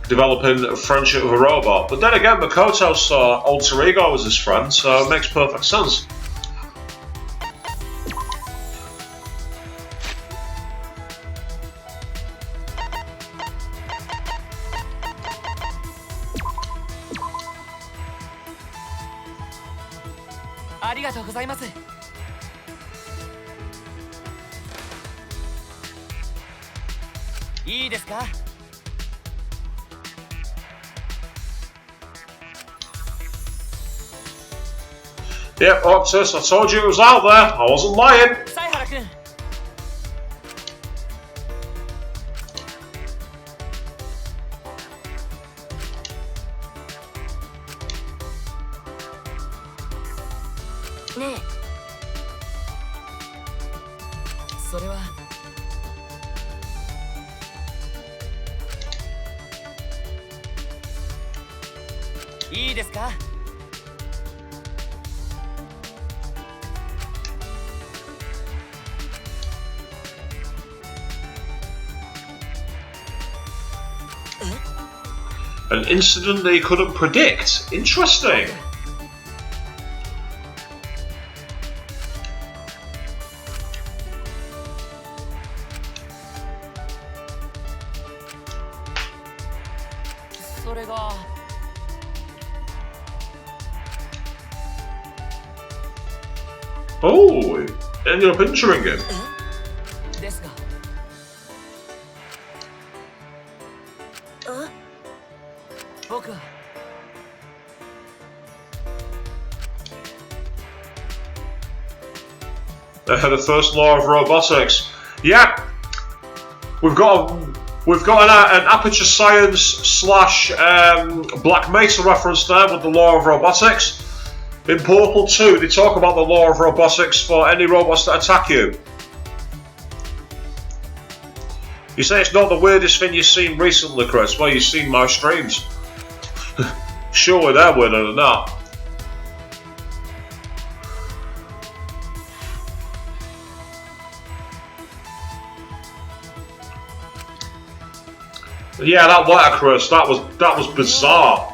Developing a friendship with a robot, but then again, Makoto saw alter ego as his friend, so it makes perfect sense. Yep, Octus, I told you it was out there. I wasn't lying. 犀原君。ねえ。それは。いいですか。 An incident they couldn't predict. Interesting. Oh, it ended up injuring him. ですが。 僕は The first law of robotics. Yeah, we've got an Aperture Science slash Black Mesa reference there with the law of robotics. In Portal 2, they talk about the law of robotics for any robots that attack you. You say it's not the weirdest thing you've seen recently, Chris. Well, you've seen my streams. Surely they're weirder than that. Yeah, that letter, Chris, that was bizarre.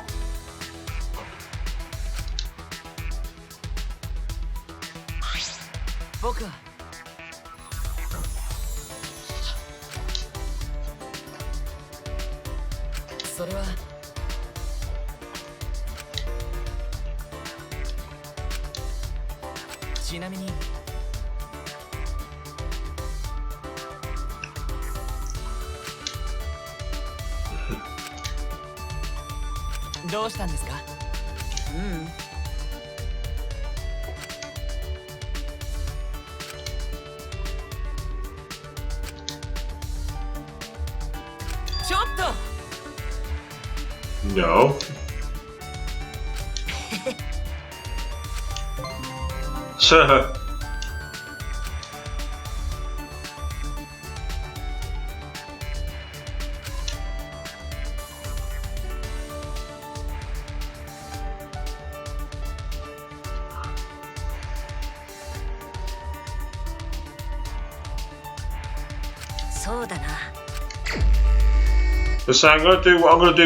No. Sir. So I'm gonna do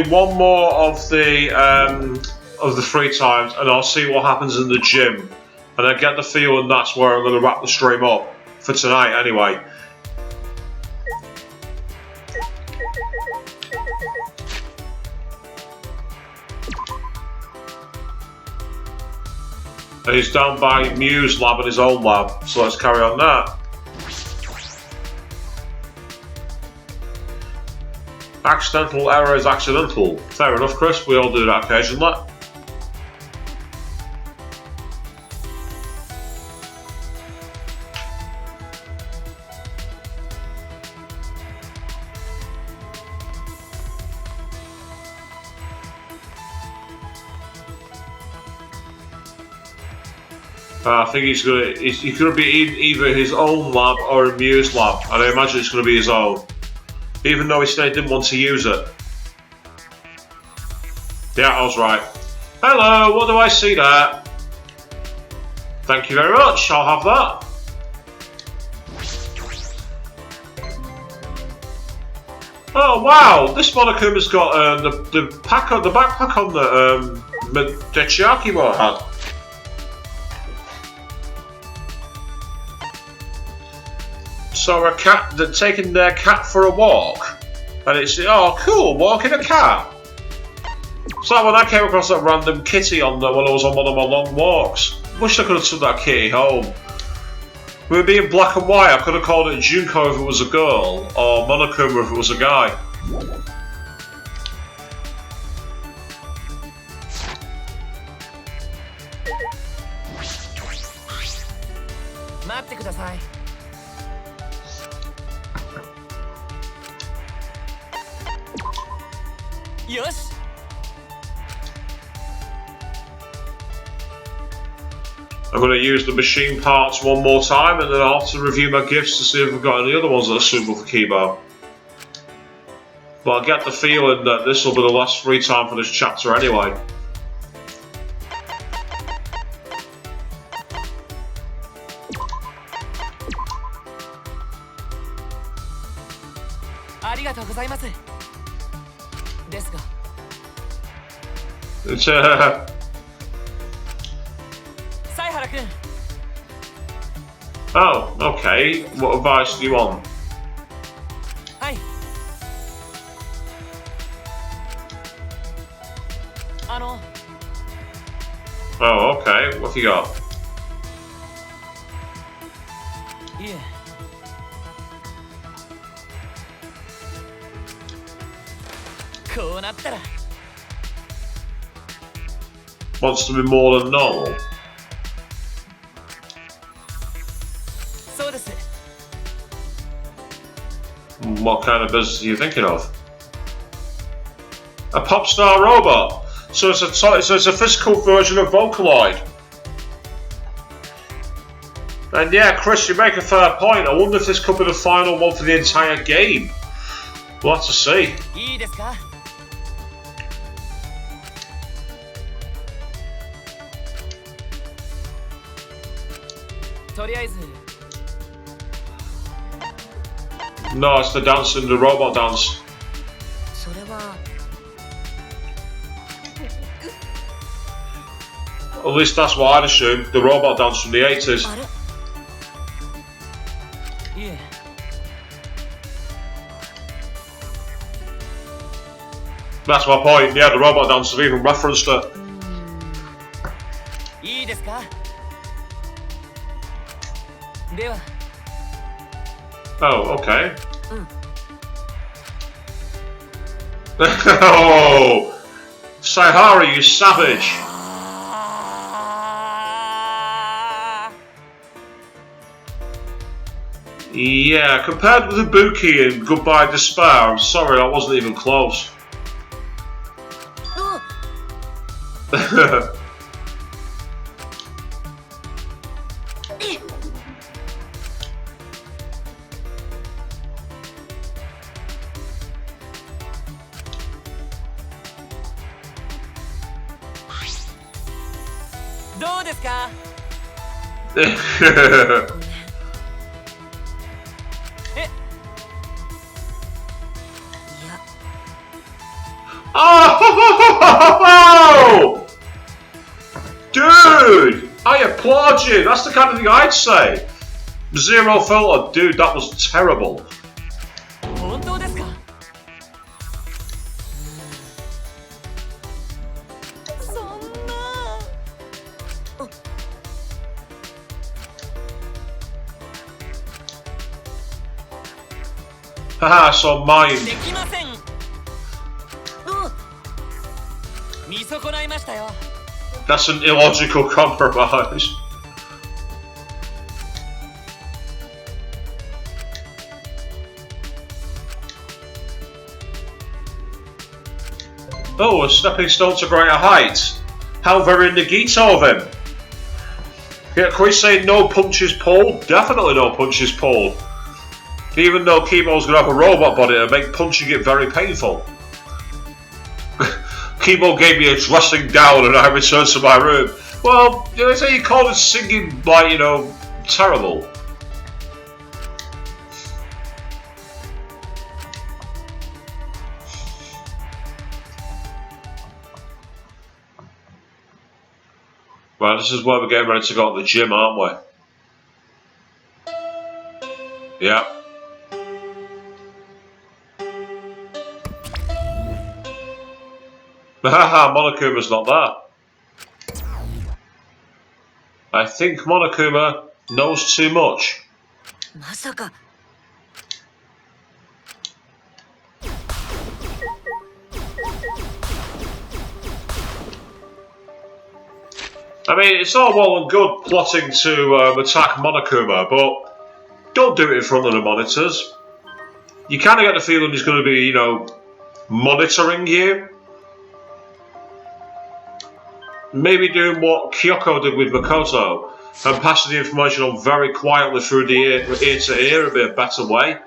one more of the free times, and I'll see what happens in the gym, and I get the feeling that's where I'm gonna wrap the stream up for tonight anyway. And he's down by Mew's lab and his own lab, so let's carry on that. Accidental error is accidental. Fair enough, Chris, we all do that occasionally. I think he's gonna be either his own lab or a Mew's lab, and I imagine it's gonna be his own. Even though he said he didn't want to use it. Yeah, I was right. Hello, what do I see there? Thank you very much, I'll have that. Oh wow, this Monokuma's got the backpack on that Dechiakimo had. So a cat, they're taking their cat for a walk, and it's, oh cool, walking a cat. So when I came across that random kitty on when I was on one of my long walks, wish I could have took that kitty home. With it being black and white, I could have called it Junko if it was a girl, or Monokuma if it was a guy. I'm going to use the machine parts one more time, and then I'll have to review my gifts to see if we've got any other ones that are suitable for Kibo. But I get the feeling that this will be the last free time for this chapter anyway. It's oh, okay. What advice do you want? Oh, okay. What have you got? Wants to be more than normal. What kind of business are you thinking of? A pop star robot. So it's a physical version of Vocaloid. And yeah, Chris, you make a fair point. I wonder if this could be the final one for the entire game. We'll have to see. No, it's the dancing, the robot dance. At least that's what I'd assume, the robot dance from the 80s. That's my point, yeah, the robot dance have even referenced it. Oh, okay. Oh! Saihara, you savage! Yeah, compared with Ibuki and Goodbye Despair, I'm sorry, that wasn't even close. Oh! Dude! I applaud you! That's the kind of thing I'd say! Zero filter, dude, that was terrible. Haha, so mind. That's an illogical compromise. Oh, a stepping stone to greater heights. How very Nagito of him. Yeah, can we say no punches pulled? Definitely no punches pulled. Even though Kibo's going to have a robot body, it'll make punching it very painful. Kibo gave me a dressing down and I returned to my room. Well, they say you called his singing, like, you know, terrible. Right, this is where we're getting ready to go to the gym, aren't we? Yeah. Haha, Monokuma's not there. I think Monokuma knows too much. まさか I mean, it's all well and good plotting to attack Monokuma, but don't do it in front of the monitors. You kind of get the feeling he's going to be, you know, monitoring you. Maybe doing what Kyoko did with Makoto and passing the information on very quietly through the ear to ear would be a better way.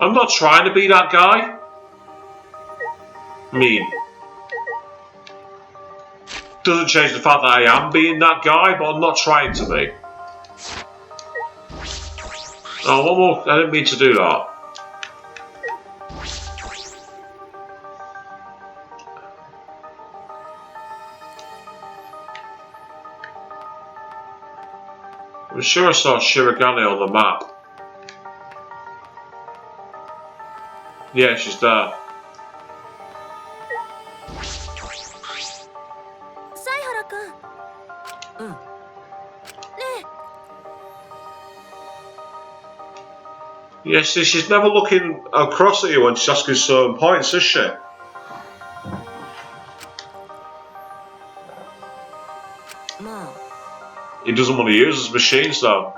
I'm not trying to be that guy. I mean, doesn't change the fact that I am being that guy, but I'm not trying to be. Oh, one more. I didn't mean to do that. I'm sure I saw Shirogane on the map. Yeah, she's there. 犀原くん。うん。ねえ。 Yeah, see, she's never looking across at you when she's asking certain points, is she? まあ。 He doesn't want to use his machines though.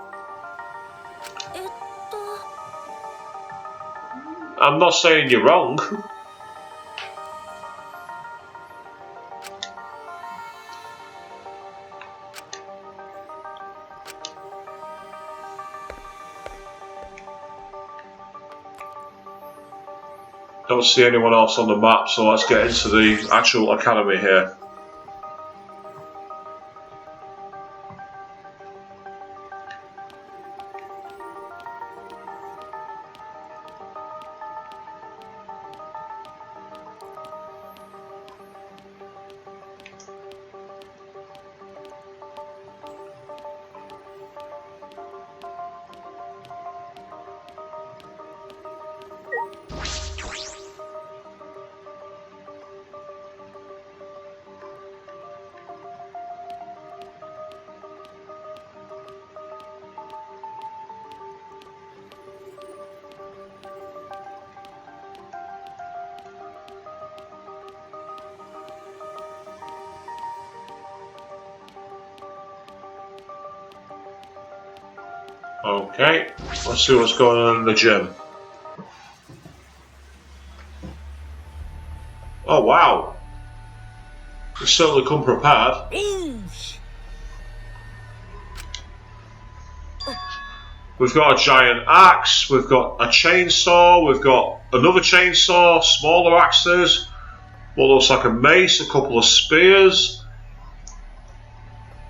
I'm not saying you're wrong. Don't see anyone else on the map, so let's get into the actual academy here. Okay, let's see what's going on in the gym. Oh wow, you certainly come prepared. We've got a giant axe, we've got a chainsaw, we've got another chainsaw, smaller axes, what looks like a mace, a couple of spears.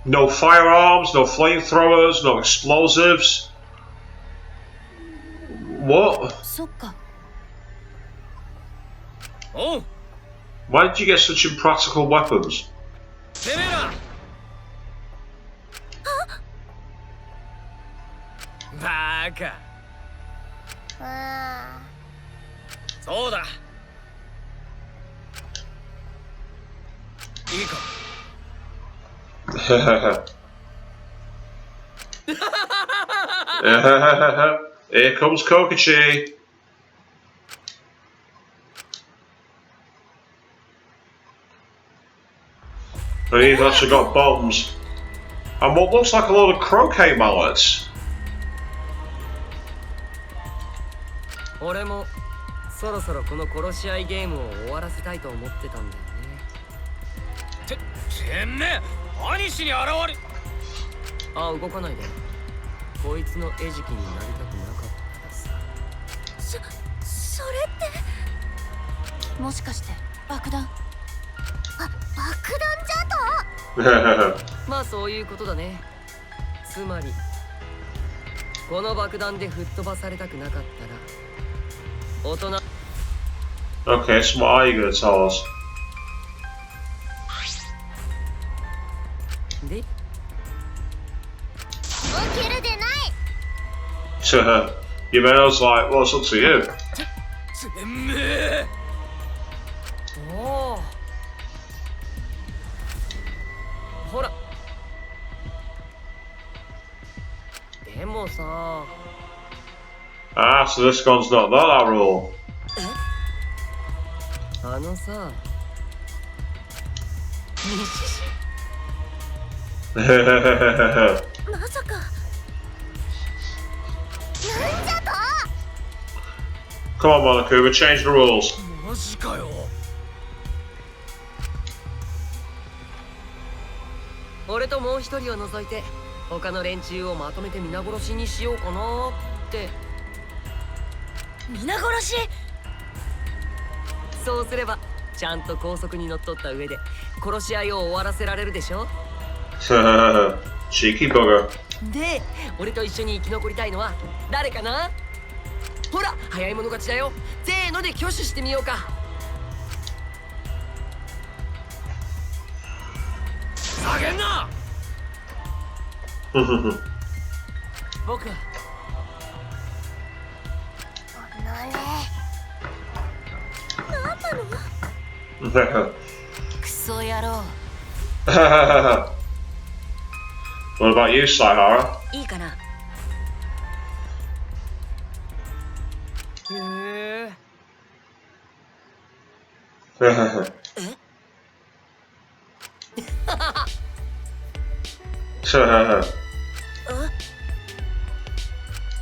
No firearms, no flamethrowers, no explosives. What? そっか。 Oh, Why did you get such impractical weapons? てめえら。バカ。そうだ。いいか。Here comes Kokichi. And he's actually got bombs. And what looks like a load of croquet mallets. 俺もそろそろこの殺し合いゲームを終わらせたいと思ってたんだよね。てめえ、兄氏に現れ。あ、動かないで。こいつの餌食になりたくなかったさ。それって。もしかして爆弾。爆弾じゃと。まあそういうことだね。つまりこの爆弾で吹っ飛ばされたくなかったら大人。 Okay, so what are you going to tell us? で起きるでない。You mean I was like, well, it's up to you. てめえ。おお、ほら。でもさ、Ah, so this gun's not that rule. あのさ、まさか。なんじゃと。 Come on, Monokuma, change the rules. マジかよ。俺ともう一人を除いて他の連中をまとめて皆殺しにしようかなって。皆殺し。そうすればちゃんと高速にのっとった上で殺し合いを終わらせられるでしょ。Cheeky bugger. で、俺と一緒に生き残りたいのは誰かな。ほら、早い者勝ちだよ。せーので挙手してみようか。下げんな。僕はクソ野郎。 What about you, Saihara? いいかな。へえ。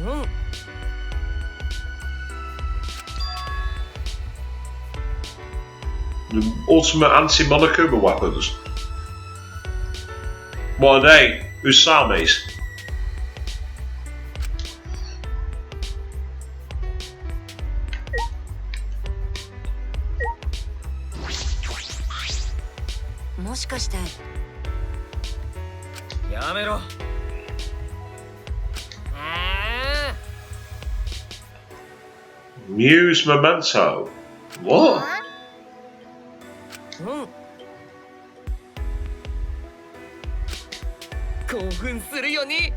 うん。 The ultimate anti-Monokuma weapons. What are they? Usamis? もしかして。やめろ。Muse Memento? What? うん。興奮するよね。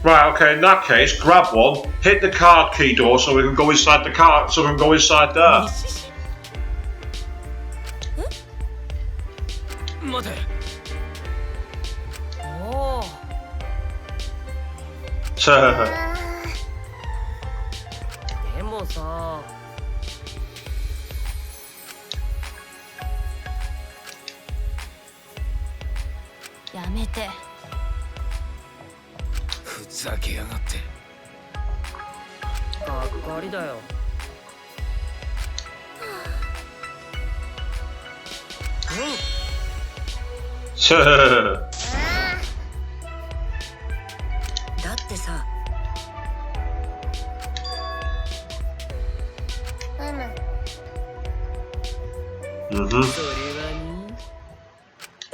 Right, okay, in that case, grab one, hit the card key door so we can go inside the car, so we can go inside there. 待て。おお。でもさ。やめて。ふざけやがって。がっかりだよ。だってさ。Mm-hmm. それは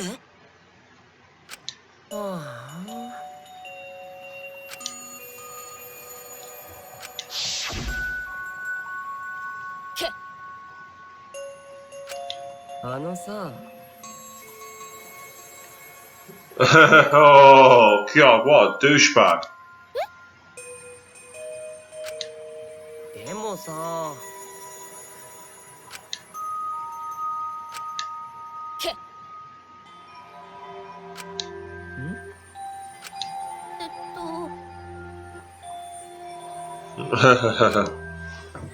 ね。はあ。あのさ。Oh god, what a douchebag. でもさ。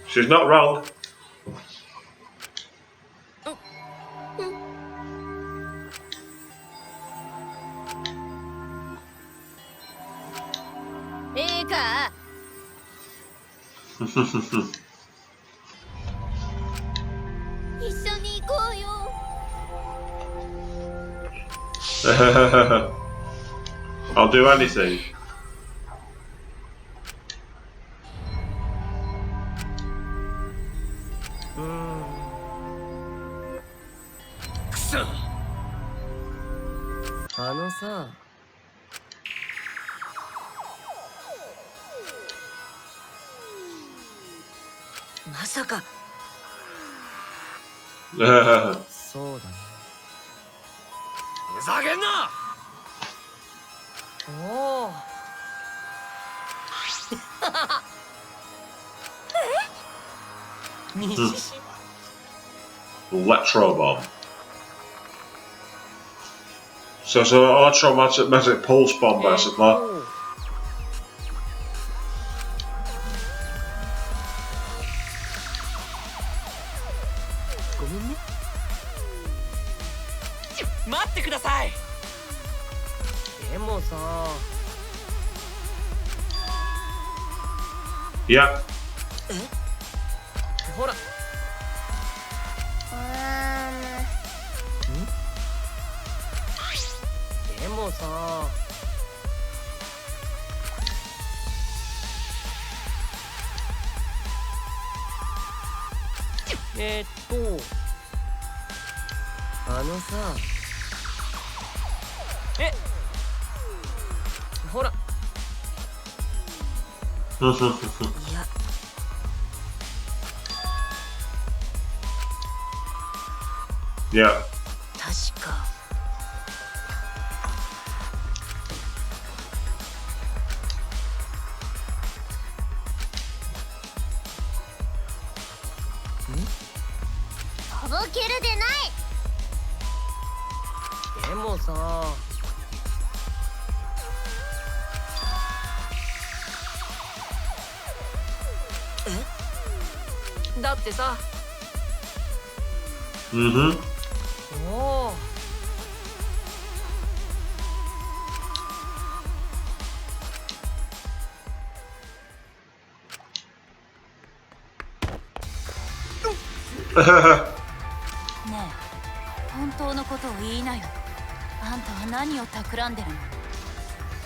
She's not wrong. ええか。一緒に行こうよ。I'll do anything. くそ。あのさ、まさかそうだね。ふざけんな。おお。虹し。Electro bomb. So it's an electromagnetic pulse bomb, basically. ごめんね。待ってください。でもさ。Yeah. ほら。でもさ。あのさ。ほら。いや、Yeah. 確かとぼけるでない。でもさ。だってさ。Mm-hmm. おお。ねえ、本当のことを言いなよ。あんたは何を企んでるの？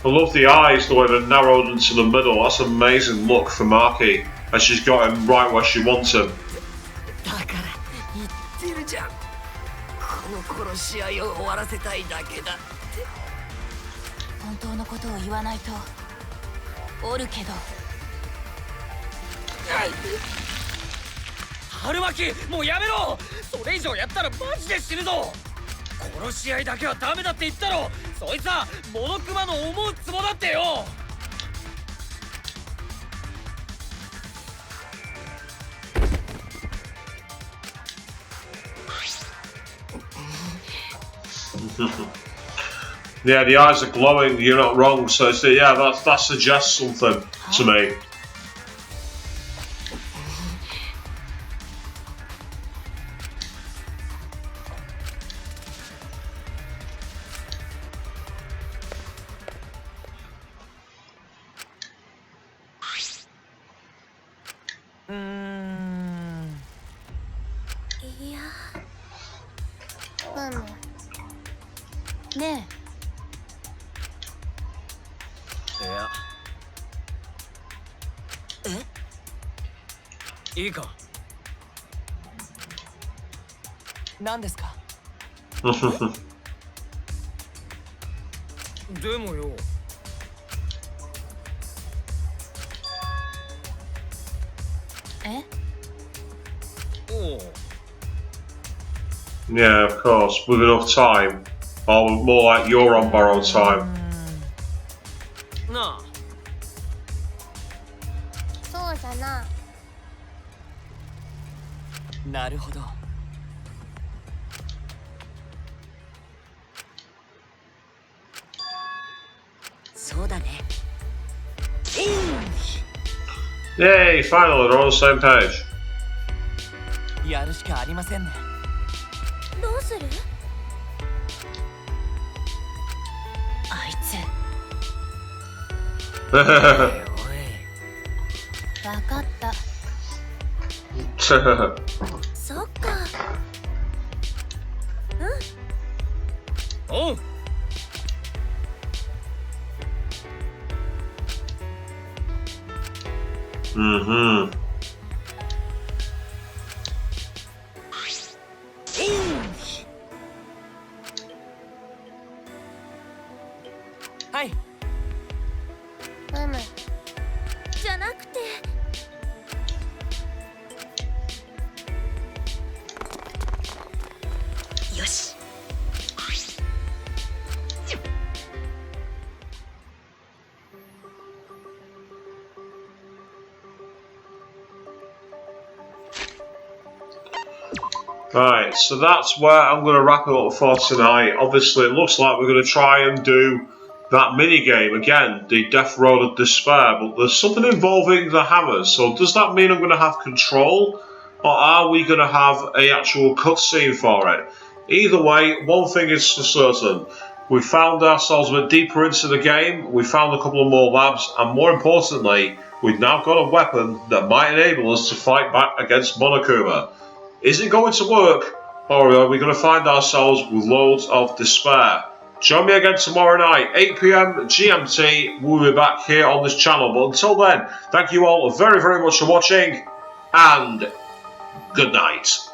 I love the eyes, the way they're narrowed into the middle. That's an amazing look for Maki. And she's got him right where she wants him. だから言ってるじゃん。この殺し合いを終わらせたいだけだって。本当のことを言わないとおるけど。春巻もうやめろ。それ以上やったらマジで死ぬぞ。殺し合いだけはダメだって言ったろ。そいつはモノクマの思うツボだってよ。Yeah, the eyes are glowing. You're not wrong. So it's, yeah, that suggests something to me.いや、ねいや。いいか。何ですか？でもよ。え？おう。 Yeah, of course. With enough time. Or more like you're on borrowed time. なあ。そうじゃな。なるほど。そうだね。Yay, finally, they're on the same page. やるしかありませんね。どうする？あいつ。おい。わかった。そっか。おう。Mm-hmm. Right, so that's where I'm going to wrap it up for tonight. Obviously, it looks like we're going to try and do that mini game again, the Death Road of Despair, but there's something involving the hammers. So does that mean I'm going to have control, or are we going to have an actual cutscene for it? Either way, one thing is for certain. We found ourselves a bit deeper into the game, we found a couple of more labs, and more importantly, we've now got a weapon that might enable us to fight back against Monokuma. Is it going to work, or are we going to find ourselves with loads of despair? Join me again tomorrow night, 8 PM GMT. We'll be back here on this channel. But until then, thank you all very, very much for watching, and good night.